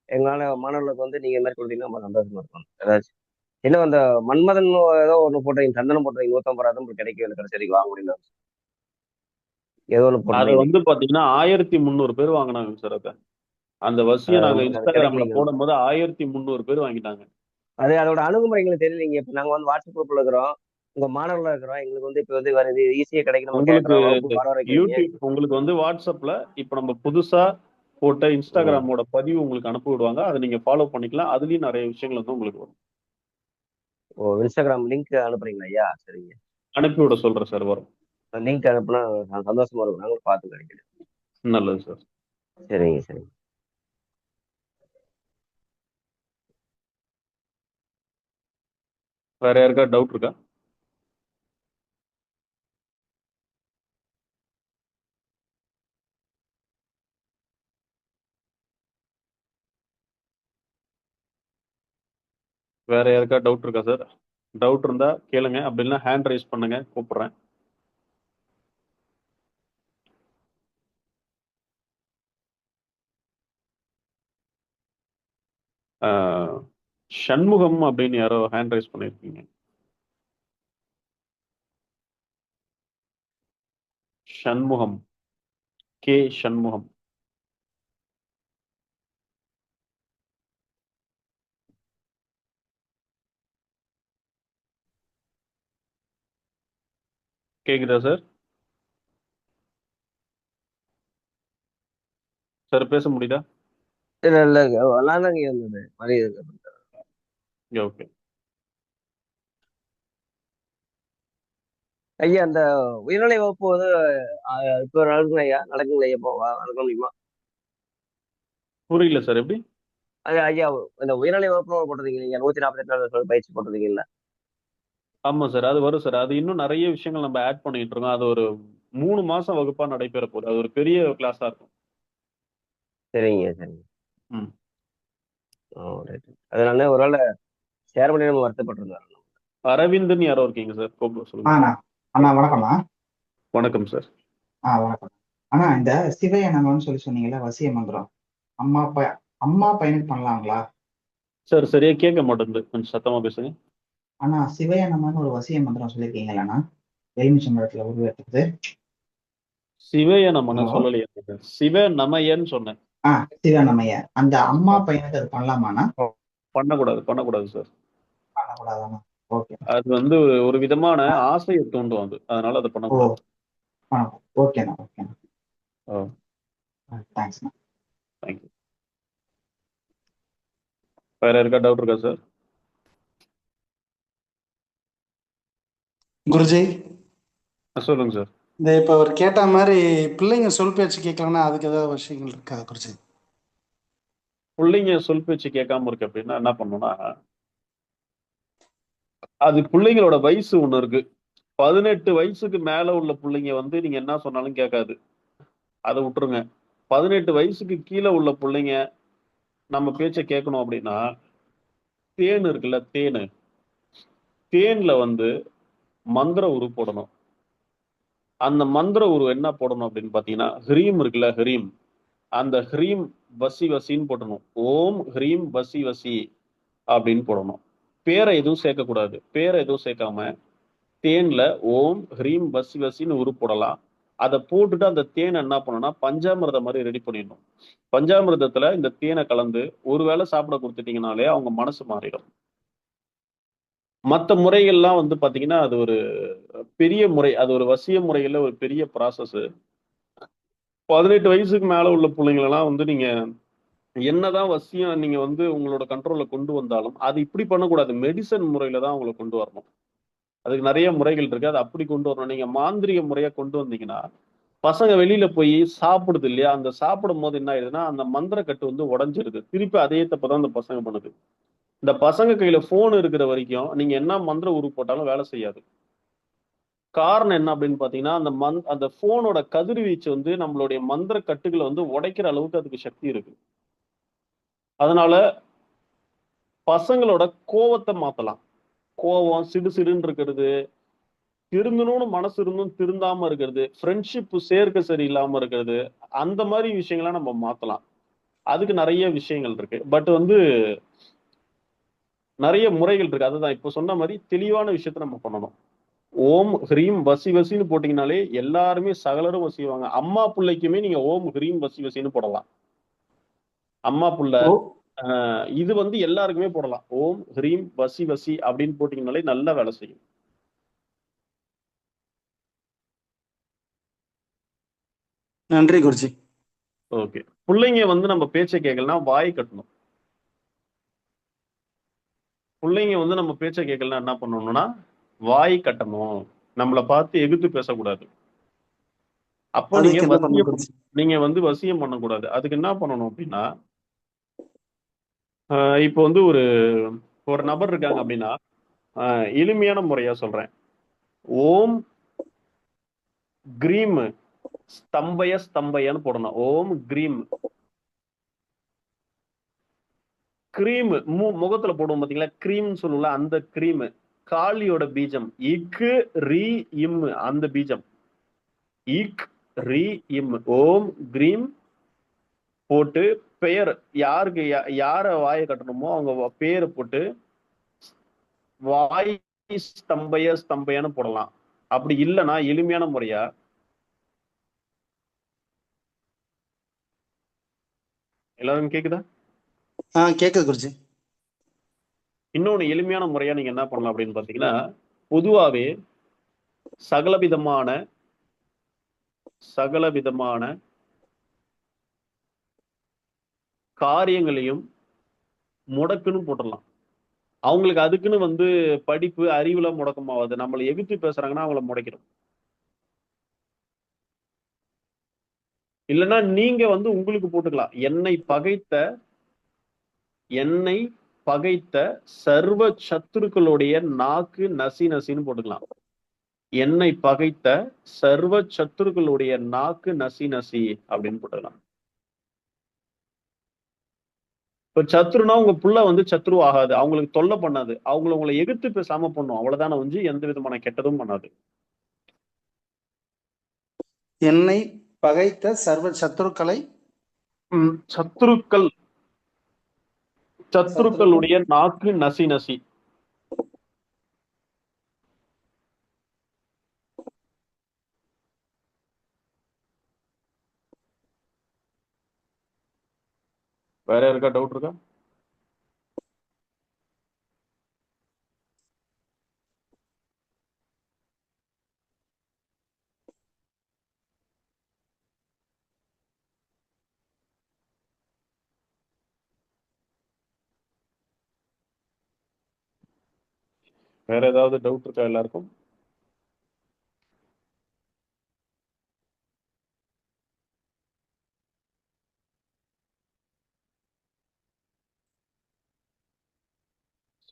எங்களால மாணவர்களுக்கு வந்து நீங்க இந்த மாதிரி கொடுத்தீங்கன்னா ரொம்ப சந்தோஷமா இருக்கும். ஏதாச்சும் இன்னும் அந்த மன்மதன் ஏதோ ஒன்று போட்டீங்க, சந்தனம் போட்டீங்க, 150 ரூபா கிடைக்கவே இல்லை. கடைசி வரைக்கும் வாங்க முடியல. ஏதோ ஒன்று அத போட்டிருந்தீங்க வந்து நீங்க. பாத்தீங்கன்னா, 1300 பேர் வாங்குனாங்க சார் அத. அந்த வசிய நாங்க ரொம்ப Instagramல கிடைக்கலீங்க. போடும்போது 1300 பேர் வாங்கிட்டாங்க. அது அதோட அணுகுமுறைகளுக்கு தெரியலீங்க. இப்போ நாங்க வந்து வாட்ஸ்அப் குரூப்ல இருக்கிறோம். உங்க மாணவர்களா இருக்கிறோம். எங்களுக்கு வந்து இப்போ வந்து வேற இது ஈஸியா கிடைக்கும் நம்ம உங்களுக்கு கேட்கறோம். வகுப்பு வர வைக்கிறீங்க. உங்களுக்கு வந்து WhatsAppல இப்ப நம்ம புதுசா போட்ட ம். Instagramமோட பதிவு உங்களுக்கு அனுப்பி விடுவாங்க. அத நீங்க ஃபாலோ பண்ணிக்கலாம். அதுலயும் நெறைய விஷயங்கள் வந்து உங்களுக்கு வரும். ஓ இன்ஸ்டாகிராம் லிங்க் அனுப்புறீங்களா ஐயா? சரிங்க. அனுப்பி விட சொல்றேன் சார் வரும். லிங்க் அனுப்புனா நான் சந்தோஷமா இருக்கும். நாங்களும் பார்த்து கிடைக்கிறேன். நல்லது சார். சரிங்க சரிங்க. வேற யாருக்கா டவுட் இருக்கா? வேற யாருக்கா டவுட் இருக்கா சார்? டவுட் இருந்தா கேளுங்க. அப்படி இல்லைன்னா ஹேண்ட் ரைஸ் பண்ணுங்க. கூப்பிடுறேன். ஆஹ் சண்முகம் அப்படின்னு யாரோ ஹேண்ட் ரைஸ் பண்ணியிருக்கீங்க. சண்முகம். சண்முகம். கேக்குதா சார்? சார் பேச முடியுதா? இல்ல இல்ல நல்லா தாங்க இருந்தது. மணி ஓகே. ஐயா அந்த உயர்நிலை வகுப்பு வந்து இப்போ நடக்குங்க ஐயா? நடக்குங்களா ஐயா? இப்போ நடக்க முடியுமா? புரியல சார் எப்படி? அது ஐயா இந்த உயர்நிலை வகுப்பு போட்டிருந்தீங்க நீங்க 148 நாள் பயிற்சி போட்டிருந்தீங்கல்ல? ஆமா சார். அது வரும் சார். அது இன்னும் நிறைய விஷயங்கள் நம்ம ஆட் பண்ணிட்டு இருக்கோம். அது ஒரு 3 மாசம் வகுப்பா நடைபெற போகுது. அது ஒரு பெரிய கிளாஸா இருக்கும். சரிங்க சரிங்க. ம். ஓ ரைட். அதனால ஒரு வேளை ஷேர் பண்ணி நம்ம வருத்தப்பட்டிருந்தாரு. அரவிந்த்னு யாரோ இருக்கீங்க சார். கூப்பிட சொல்லுங்க. அண்ணா அண்ணா வணக்கம்ண்ணா. வணக்கம் சார். வணக்கம் அண்ணா. இந்த சிவைய நமன்னு சொல்லி சொன்னீங்கல்ல, வசிய மந்திரம். அம்மா அப்பா அம்மா பையனுக்கு பண்ணலாங்களா? சார் சரியா கேட்க மாட்டேங்குது. கொஞ்சம் சத்தமா பேசுங்க. ஆனா சிவைய நமன்னு ஒரு வசிய மந்திரம் சொல்லியிருக்கீங்களா? எலுமிச்சம்பழத்துல உருவேற்றது. சிவைய நமன ஹலோ. சொல்லலையே. சிவ நமயன்னு சொன்னேன். சிவனமைய அந்த அம்மா பையனுக்கு அது பண்ணலாமாண்ணா? பண்ணக்கூடாது, பண்ணக்கூடாது சார். பண்ணக்கூடாதாண்ணா? ஓகே. அது வந்து ஒரு விதமான ஆசையை தூண்டும் அது. அதனால அதை ஓ, பண்ணக்கூடாது. ஓகேண்ணா ஓகேண்ணா. ஓ, தேங்க்ஸ்ண்ணா. தேங்க்யூ. வேற யாருக்கா டவுட் இருக்கா சார்? குருஜி சொல்லுங்க சார். இந்த இப்போ அவர் கேட்ட மாதிரி பிள்ளைங்க சொல் பேச்சு கேட்கலன்னா அதுக்கு ஏதாவது விஷயங்கள் இருக்கா குறிச்சு? பிள்ளைங்க சொல் பேச்சு கேட்காம இருக்கு அப்படின்னா என்ன பண்ணணும்னா, அது பிள்ளைங்களோட வயசு ஒண்ணு இருக்கு. 18 வயசுக்கு மேல உள்ள பிள்ளைங்க வந்து நீங்க என்ன சொன்னாலும் கேட்காது. அதை விட்டுருங்க. 18 வயசுக்கு கீழே உள்ள பிள்ளைங்க நம்ம பேச்ச கேட்கணும் அப்படின்னா, தேன் இருக்குல்ல, தேனு. தேன்ல வந்து மந்திர உரு போடணும். அந்த மந்திர உரு என்ன போடணும் அப்படின்னு பாத்தீங்கன்னா, ஹ்ரீம் இருக்குல்ல, ஹ்ரீம். அந்த ஹ்ரீம் வசி வசின்னு போடணும். ஓம் ஹ்ரீம் வசி வசி அப்படின்னு போடணும். பேரை எதுவும் சேர்க்கக்கூடாது. பேரை எதுவும் சேர்க்காம தேன்ல ஓம் ஹ்ரீம் வசி வசின்னு உரு போடலாம். அதை போட்டுட்டு அந்த தேனை என்ன பண்ணணும்னா பஞ்சாமிர்தம் மாதிரி ரெடி பண்ணிடணும். பஞ்சாமிர்தத்துல இந்த தேனை கலந்து ஒருவேளை சாப்பிட கொடுத்துட்டீங்கனாலே அவங்க மனசு மாறிடும். மற்ற முறைகள்லாம் வந்து பாத்தீங்கன்னா அது ஒரு பெரிய முறை. அது ஒரு வசிய முறைகள்ல ஒரு பெரிய ப்ராசஸ். 18 வயசுக்கு மேல உள்ள பிள்ளைங்களெல்லாம் வந்து நீங்க என்னதான் வசியம் நீங்க வந்து உங்களோட கண்ட்ரோல்ல கொண்டு வந்தாலும் அது இப்படி பண்ணக்கூடாது. மெடிசன் முறையில தான் அவங்களை கொண்டு வரணும். அதுக்கு நிறைய முறைகள் இருக்கு. அதை அப்படி கொண்டு வரணும். நீங்க மாந்திரிக முறையா கொண்டு வந்தீங்கன்னா பசங்க வெளியில போய் சாப்பிடுது இல்லையா, அந்த சாப்பிடும் போது என்ன ஆயிடுதுன்னா அந்த மந்திர கட்டு வந்து உடைஞ்சிருது. திருப்பி அதே தப்பதான் அந்த பசங்க பண்ணுது. இந்த பசங்க கையில போன் இருக்கிற வரைக்கும் நீங்க என்ன மந்திர உரு போட்டாலும் வேலை செய்யாது. காரணம் என்ன அப்படின்னு பாத்தீங்கன்னா, அந்த போனோட கதிர்வீச்சு வந்து நம்மளுடைய மந்திர கட்டுகளை வந்து உடைக்கிற அளவுக்கு அதுக்கு சக்தி இருக்கு. அதனால பசங்களோட கோவத்தை மாத்தலாம். கோவம் சிடு சிடுன்னு இருக்கிறது, திருந்தணும்னு மனசு இருந்தும் திருந்தாம இருக்கிறது, ஃப்ரெண்ட்ஷிப் சேர்க்க சரியில்லாம இருக்கிறது, அந்த மாதிரி விஷயங்களை நம்ம மாத்தலாம். அதுக்கு நிறைய விஷயங்கள் இருக்கு. பட் வந்து நிறைய முறைகள் இருக்கு. அதுதான் இப்ப சொன்ன மாதிரி தெளிவான விஷயத்த நம்ம பண்ணணும். ஓம் ஹ்ரீம் வசி வசின்னு போட்டீங்கனாலே எல்லாருமே சகலரும் வசிவாங்க. அம்மா புள்ளைக்குமே நீங்க ஓம் ஹ்ரீம் வசி வசின்னு போடலாம். அம்மா புள்ள ஓ, இது வந்து எல்லாருக்குமே போடலாம். ஓம் ஹ்ரீம் வசி வசி அப்படின்னு போட்டீங்கனாலே நல்ல வேலை செய்யும். நன்றி குருஜி. ஓகே. பிள்ளைங்க வந்து நம்ம பேச்சை கேட்கலன்னா வாய் கட்டணும். பிள்ளைங்க வந்து நம்ம பேச்சை கேட்கலன்னா என்ன பண்ணணும்னா வாய் கட்டணும். நம்மளை பார்த்து எதிர்த்து பேசக்கூடாது. அப்போ அதுக்கு என்ன பண்ணணும் குருஜி? நீங்க வந்து வசியம் பண்ணக்கூடாது. அதுக்கு என்ன பண்ணணும் அப்படின்னா, இப்போ வந்து ஒரு ஒரு நபர் இருக்காங்க அப்படின்னா, எளிமையான முறையா சொல்றேன். ஓம் கிரீம் ஸ்தம்பய ஸ்தம்பயன்னு போடணும். ஓம் கிரீம். கிரீம் முகத்துல போடுவோம் பாத்தீங்களா, கிரீம்னு சொல்லுவோம்ல, அந்த கிரீம். காளியோட பீஜம் இக்கு ரி இம், அந்த பீஜம் இக் ரி இம். ஓம் கிரீம் போட்டு பெயர் யாருக்கு யார வாயை கட்டணுமோ அவங்க பேரை போட்டு வாய் ஸ்தம்பய ஸ்தம்பயன்னு போடலாம். அப்படி இல்லைன்னா எளிமையான முறையா எல்லாரும் கேக்குதா? கேக்குது குருஜி. இன்னொன்னு எளிமையான முறையா நீங்க என்ன பண்ணலாம் அப்படின்னு பாத்தீங்கன்னா, பொதுவாவே சகலவிதமான சகலவிதமான காரியங்களையும் முடக்குன்னு போட்டுடலாம். அவங்களுக்கு அதுக்குன்னு வந்து படிப்பு அறிவுல முடக்கமாவாது. நம்மளை எதிர்த்து பேசுறாங்கன்னா அவங்கள முடைக்கிறோம். இல்லைன்னா நீங்க வந்து உங்களுக்கு போட்டுக்கலாம். என்னை பகைத்த சர்வ சத்துருக்களுடைய நாக்கு நசி நசின்னு போட்டுக்கலாம். என்னை பகைத்த சர்வ சத்துருக்களுடைய நாக்கு நசி நசி அப்படின்னு போட்டுக்கலாம். இப்ப சத்ருனா உங்க புள்ள வந்து சத்ரு ஆகாது. அவங்களுக்கு தொல்லை பண்ணாது. உங்களை எதிர்த்து பேசாம பண்ணும். அவ்வளவுதான ஒழிஞ்சு எந்த விதமான கெட்டதும் பண்ணாது. என்னை பகைத்த சர்வ சத்துருக்களை சத்துருக்கள் சத்துருக்கள் சத்துருக்களுடைய நாக்கு நசி நசி. வேற யாருக்கா டவுட் இருக்கா? வேற ஏதாவது டவுட் இருக்கா எல்லாருக்கும்?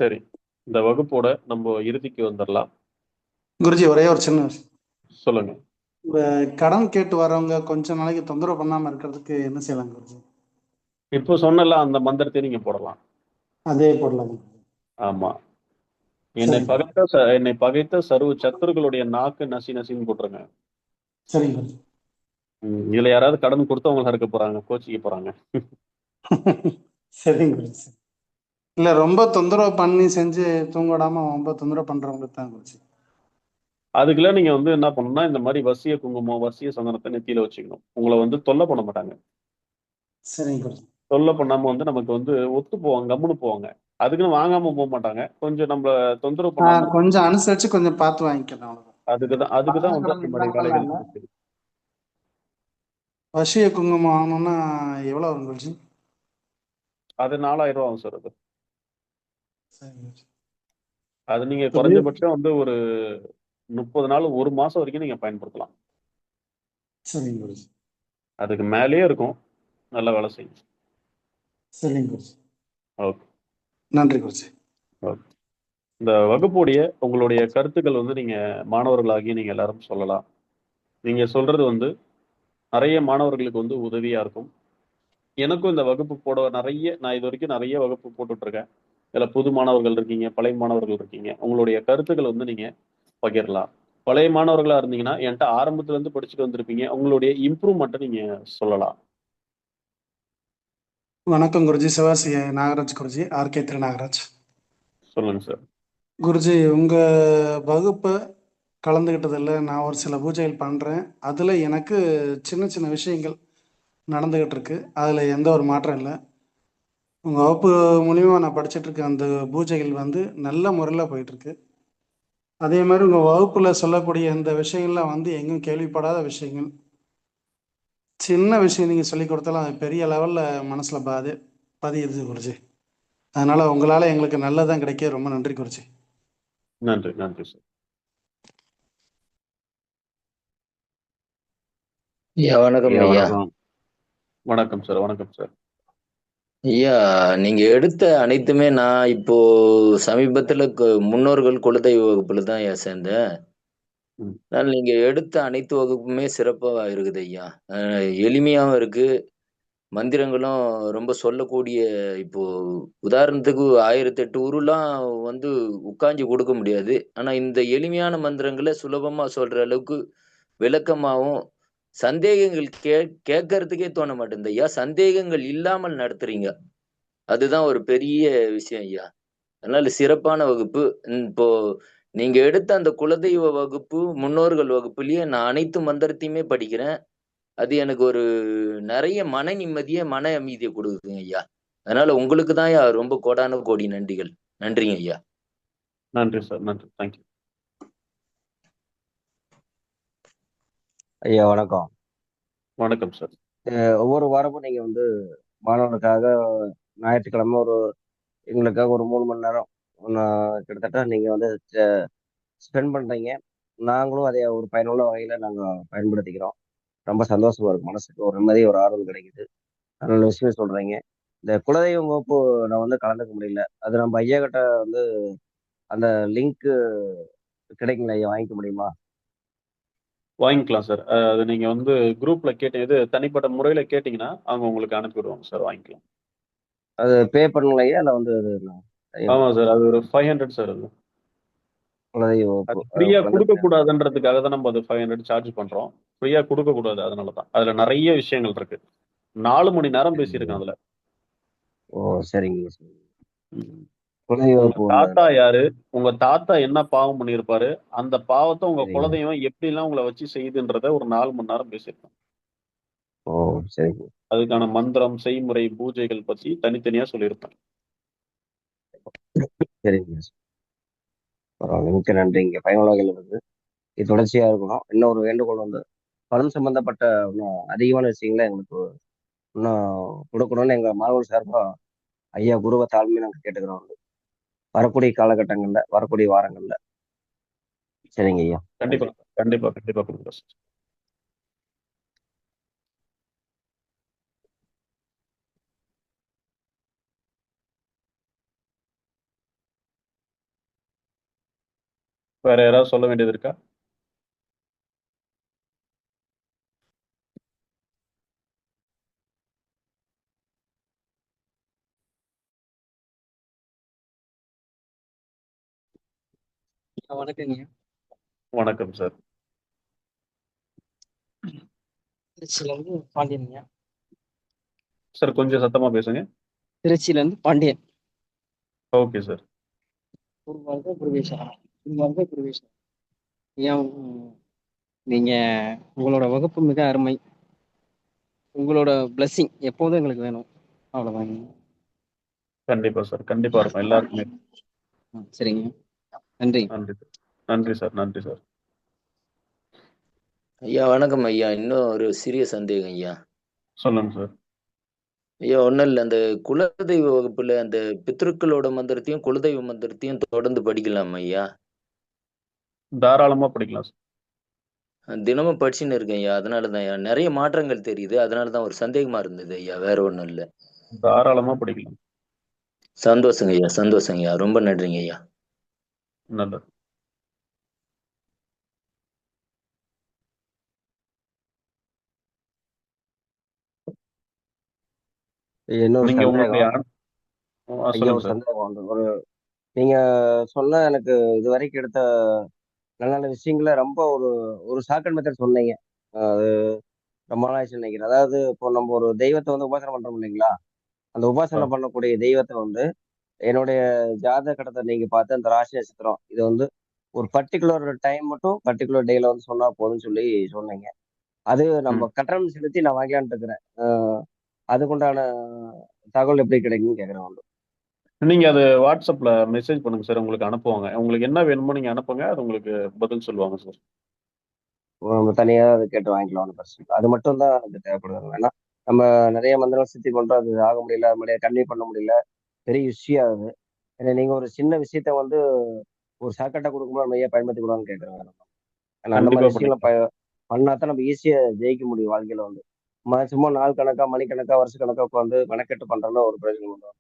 சரி, இந்த வகுப்போட நம்ம இறுதிக்கு வந்துடலாம். குருஜி ஒரே ஒரு சின்ன விஷயம். சொல்லுங்க. இந்த கடன் கேட்டு வரவங்க கொஞ்ச நாளைக்கு தொந்தரவு பண்ணாம இருக்கிறதுக்கு என்ன செய்யலாம் குருஜி? இப்போ சொன்னல அந்த மந்திரத்தை நீங்க போடலாம். அதே போடலாம். ஆமா. சரிங்க. என்னை பகைத்த சர்வ சத்துருக்களுடைய நாக்கு நசி நசின்னு போட்டுருங்க. சரிங்க குருஜி. இதுல யாராவது கடன் கொடுத்தவங்களா இருக்க போறாங்க, கோச்சிக்க போறாங்க. சரிங்க குருஜி. இல்ல ரொம்ப தொந்தரவு பண்ணி செஞ்சு தூங்க விடாம ரொம்ப தொந்தரவு பண்றவங்களுக்கு தான் குருஜி. அதுக்கெல்லாம் நீங்க வந்து என்ன பண்ணணும்னா, இந்த மாதிரி வசிய குங்குமம், வசிய சந்தனத்தை நெத்தியில வச்சுக்கணும். உங்களை வந்து தொல்லை பண்ண மாட்டாங்க. சரிங்க குருஜி. தொல்லை பண்ணாம வந்து நமக்கு வந்து ஒத்து போவாங்க, கம்முன்னு போவாங்க. அதுக்குன்னு வாங்காம போக மாட்டாங்க. கொஞ்சம் நம்மள தொந்தரவு பண்ணாம கொஞ்சம் அனுசரிச்சு கொஞ்சம் பார்த்து வாங்கிக்கலாம். அதுக்குதான் வந்து கடன் அந்த மாதிரி இல்லாம வேலைகள் இல்லாம இருக்குது. வசிய குங்குமம் வாங்கணும்னா எவ்வளவு வரும் குருஜி? அது 4000 ஆகும் சார். அது சரிங்க குருஜி. அது நீங்க அது குறைஞ்சபட்சம் வந்து ஒரு 30 நாள், ஒரு மாசம் வரைக்கும் நீங்க பயன்படுத்தலாம். சரிங்க குருஜி. அதுக்கு மேலேயே இருக்கும். நல்ல வேலை செய்யும். சரிங்க குருஜி. ஓகே. நன்றி குருஜி. ஓகே. இந்த வகுப்புடைய உங்களுடைய கருத்துக்கள் வந்து நீங்க மாணவர்களாகி நீங்க எல்லாரும் சொல்லலாம். நீங்க சொல்றது வந்து நிறைய மாணவர்களுக்கு வந்து உதவியா இருக்கும். எனக்கும் இந்த வகுப்பு போட நான் இது வரைக்கும் நிறைய வகுப்பு போட்டுட்டு இருக்கேன். இதுல புது மாணவர்கள் இருக்கீங்க, பழைய மாணவர்கள் இருக்கீங்க. உங்களுடைய கருத்துக்கள் வந்து நீங்க பகிரலாம். பழைய மாணவர்களா இருந்தீங்கன்னா என்கிட்ட ஆரம்பத்துல இருந்து படிச்சுட்டு வந்திருப்பீங்க. உங்களுடைய இம்ப்ரூவ்மெண்ட்டை நீங்க சொல்லலாம். வணக்கம் குருஜி. சிவாசி நாகராஜ் குருஜி, ஆர்கே திரு நாகராஜ். சொல்லுங்க சார். குருஜி, உங்க வகுப்பை கலந்துக்கிட்டதில்ல. நான் ஒரு சில பூஜைகள் பண்றேன். அதுல எனக்கு சின்ன சின்ன விஷயங்கள் நடந்துகிட்டு இருக்கு. அதுல எந்த ஒரு மாற்றம் இல்லை. உங்க வகுப்பு மூலியமா நான் படிச்சுட்டு இருக்க அந்த பூஜைகள் வந்து நல்ல முறையில் போயிட்டு இருக்கு. அதே மாதிரி உங்க வகுப்புல சொல்லக்கூடிய இந்த விஷயங்கள்லாம் வந்து எங்கேயும் கேள்விப்படாத விஷயங்கள். சின்ன விஷயம் நீங்க சொல்லி கொடுத்தாலும் அது பெரிய லெவல்ல மனசுல பதியுது குருஜி. அதனால உங்களால எங்களுக்கு நல்லதான் கிடைக்க ரொம்ப நன்றி குருஜி. நன்றி, நன்றி சார். ஐயா வணக்கம் ஐயா ஐயா. வணக்கம். வணக்கம் சார். வணக்கம் சார். ஐயா, நீங்க எடுத்த அனைத்துமே நான் இப்போ சமீபத்துல முன்னோர்கள் குலதெய்வ வகுப்புல தான் ஐயா சேர்ந்தேன். ம். அதனால நீங்க எடுத்த அனைத்து வகுப்புமே சிறப்பா இருக்குது ஐயா. எளிமையாவும் இருக்கு. மந்திரங்களும் ரொம்ப சொல்லக்கூடிய இப்போ உதாரணத்துக்கு 1008 உருலாம் வந்து உட்காந்து கொடுக்க முடியாது. ஆனா இந்த எளிமையான மந்திரங்களை சுலபமா சொல்ற அளவுக்கு விளக்கமாவும் சந்தேகங்கள் கேட்கறதுக்கே தோண மாட்டேங்குது ஐயா. சந்தேகங்கள் இல்லாமல் நடத்துறீங்க. அதுதான் ஒரு பெரிய விஷயம் ஐயா. அதனால சிறப்பான வகுப்பு. இப்போ நீங்க எடுத்த அந்த குலதெய்வ வகுப்பு, முன்னோர்கள் வகுப்புலயே நான் அனைத்து மந்திரத்தையுமே படிக்கிறேன். அது எனக்கு ஒரு நிறைய மன நிம்மதிய, மன அமைதிய கொடுக்குதுங்க ஐயா. அதனால உங்களுக்கு தான் ஐயா ரொம்ப கோடான கோடி நன்றிகள். நன்றிங்க ஐயா. நன்றி சார். நன்றி. தேங்க்யூ. ஐயா வணக்கம். வணக்கம் சார். ஒவ்வொரு வாரமும் நீங்க வந்து மாணவர்களுக்காக ஞாயிற்றுக்கிழமை எங்களுக்காக ஒரு 3 மணி நேரம் கிட்டத்தட்ட நீங்க வந்து ஸ்பெண்ட் பண்றீங்க. நாங்களும் அதை ஒரு பயனுள்ள வகையில நாங்க பயன்படுத்திக்கிறோம். ரொம்ப சந்தோஷமா இருக்கு. மனசுக்கு ஒரு நிம்மதி, ஒரு ஆறுதல் கிடைக்குது. நல்ல விஷயம் சொல்றீங்க. இந்த குலதெய்வம் வகுப்பு நான் வந்து கலந்துக்க முடியல. அது நம்ம ஐயா கிட்ட வந்து அந்த லிங்க் கிடைக்குங்களா ஐயா? வாங்கிக்க முடியுமா? வாங்கிக்கலாம் சார். அது நீங்க வந்து குரூப்ல இது தனிப்பட்ட முறையில கேட்டீங்கன்னா அவங்க உங்களுக்கு அனுப்பி விடுவாங்க சார். வாங்கிக்கலாம். அது பே பண்ணுங்களா ஐயா? இல்லை வந்து ஆமா சார். அது ஒரு 500 சார். அது குலதெய்வ அது வகுப்பு ஃப்ரீயா கொடுக்க குழந்தை. கூடாதுன்றதுக்காக தான் நம்ம அது 500 சார்ஜ் பண்றோம். ஃப்ரீயா கொடுக்க கூடாது. அதனாலதான். அதுல நிறைய விஷயங்கள் இருக்கு. 4 மணி நேரம் பேசியிருக்கேன் அதுல. ஓ, சரிங்க சரிங்க. ம். குலதெய்வ உங்க வகுப்பு தாத்தா வந்ததுனால. யாரு, உங்க தாத்தா என்ன பாவம் பண்ணியிருப்பாரு, அந்த பாவத்தை உங்க சரிங்க. குலதெய்வம் எப்படி எல்லாம் உங்களை வச்சு செய்யுதுன்றத ஒரு 4 மணி நேரம் பேசியிருக்கேன். ஓ, சரிங்க அதுக்கான மந்திரம், செய்முறை, பூஜைகள் பத்தி தனித்தனியா சொல்லியிருப்பேன். சரிங்க. பரவாயில்ல, மிக்க நன்றி. இங்க பயனுள்ள வகையில் இருக்கு. இது தொடர்ச்சியா இருக்கணும். இன்னொரு வேண்டுகோள் வந்து பணம் சம்பந்தப்பட்ட இன்னும் அதிகமான விஷயங்களை எங்களுக்கு இன்னும் கொடுக்கணும்னு எங்க மாணவர்கள் சார்பா ஐயா குருவை தாழ்மையை நாங்கள் கேட்டுக்கிறோம். வரக்கூடிய காலகட்டங்கள்ல, வரக்கூடிய வாரங்கள்ல. சரிங்க ஐயா. கண்டிப்பா, நன்றி. கண்டிப்பா, கண்டிப்பா கொடுக்குறேன். வேற யாராவது சொல்ல வேண்டியது இருக்கா? வணக்கங்க. வணக்கம் சார். திருச்சியில இருந்து பாண்டியனுங்க. சார் கொஞ்சம் சத்தமா பேசுங்க. திருச்சியில இருந்து பாண்டியன். Okay sir. குருவாழ்க குருவேசரம். குருவாழ்க குருவேசரம். ஏன் நீங்க உங்களோட வகுப்பு மிக அருமை. உங்களோட பிளஸ்ஸிங் எப்போதும் எங்களுக்கு வேணும். அவ்வளவுதாங்க. கண்டிப்பா சார். கண்டிப்பா இருக்கும் எல்லாருக்குமே. சரிங்க. நன்றி. நன்றி சார். நன்றி சார். நன்றி சார். ஐயா வணக்கம் ஐயா. இன்னும் ஒரு சிறிய சந்தேகம் ஐயா. சொல்லுங்க சார். ஐயா ஒன்றும் இல்லை, அந்த குலதெய்வ வகுப்புல அந்த பித்ருக்களோட மந்திரத்தையும் குலதெய்வ மந்திரத்தையும் தொடர்ந்து படிக்கலாம் ஐயா? தாராளமா படிக்கலாம் சார். தினமும் படிச்சுன்னு இருக்கேன் ஐயா. அதனால தான் ஐயா நிறைய மாற்றங்கள் தெரியுது. அதனால தான் ஒரு சந்தேகமா இருந்தது ஐயா, வேற ஒன்றும் இல்லை. தாராளமா படிக்கலாம். சந்தோஷங்க ஐயா, சந்தோஷங்க ஐயா. ரொம்ப நன்றிங்க ஐயா. நல்லது. இன்னொரு நீங்க உங்களுடைய சந்தேகம். ஐயா சொல்லுங்க ஒரு சார். சந்தேகம் வந்து நீங்க சொன்ன எனக்கு இது வரைக்கும் எடுத்த நல்ல நல்ல விஷயங்கள ரொம்ப ஒரு ஒரு ஷார்ட்கட் மெத்தட் சொன்னீங்க. அது ரொம்ப நாளாச்சு நினைக்கிறேன். அதாவது இப்போ நம்ம ஒரு தெய்வத்தை வந்து உபாசனை பண்றோம் இல்லைங்களா? அந்த உபாசனை பண்ணக்கூடிய தெய்வத்தை வந்து என்னுடைய ஜாதக கடத்தை நீங்க பார்த்து அந்த ராசி நட்சத்திரம் இது வந்து ஒரு பர்டிகுலர் டைம் மட்டும் பர்டிகுலர் டேல வந்து சொன்னா போதும்னு சொல்லி சொன்னீங்க. அது நம்ம கட்டணம் செலுத்தி நான் வாங்கியான்ட்டு இருக்கிறேன். அதுக்குண்டான தகவல் எப்படி கிடைக்குன்னு கேட்குறேன் வந்து. நீங்க அது வாட்ஸ்அப்ல மெசேஜ் பண்ணுங்க சார். உங்களுக்கு அனுப்புவாங்க. உங்களுக்கு என்ன வேணுமோ நீங்க அனுப்புங்க. அது உங்களுக்கு பதில் சொல்லுவாங்க சார். நம்ம தனியா அதை கேட்டு வாங்கிக்கலாம், ஒன்றும் பிரச்சனை இல்லை. அது மட்டும் தான் எனக்கு தேவைப்படுது. ஏன்னா நம்ம நிறைய மந்திரம் சித்தி பண்றோம், அது ஆக முடியல, அது முடியாது, கன்டினியூ பண்ண முடியல, பெரிய இஷ்யூ ஆகுது. ஏன்னா நீங்க ஒரு சின்ன விஷயத்த வந்து ஒரு ஷார்ட்கட்டா கொடுக்கும்போது நம்ம ஏன் பயன்படுத்தி கூடாதுன்னு கேட்குறேன். ஏன்னா அந்த கண்டிப்பா மாதிரி விஷயங்களை பண்ணிக்கலாம். பண்ணா தான் நம்ம ஈஸியா ஜெயிக்க முடியும் வாழ்க்கையில வந்து. சும்மா நாள் கணக்கா மணிக்கணக்கா வருஷக்கணக்கா உட்காந்து மெனக்கெட்டு பண்றோம்னா ஒரு பிரயோஜனம் இல்லை.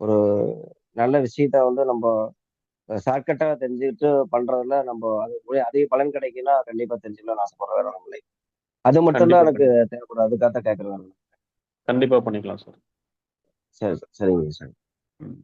ஒரு நல்ல விஷயத்த வந்து நம்ம ஷார்ட்கட்டா தெரிஞ்சுக்கிட்டு பண்றதுல நம்ம அது அதிக பலன் கிடைக்குன்னா கண்டிப்பா தெரிஞ்சுக்கலாம்னு ஆசைப்படுறேன். வேற ஒண்ணும் இல்லை. அது மட்டும் தான் கண்டிப்பா எனக்கு பண்ணிக்கலாம். தேவைப்படுது. அதுக்காக தான் கேட்கறேன். கண்டிப்பா பண்ணிக்கலாம் சார். சரி சரிங்க சார். ம்.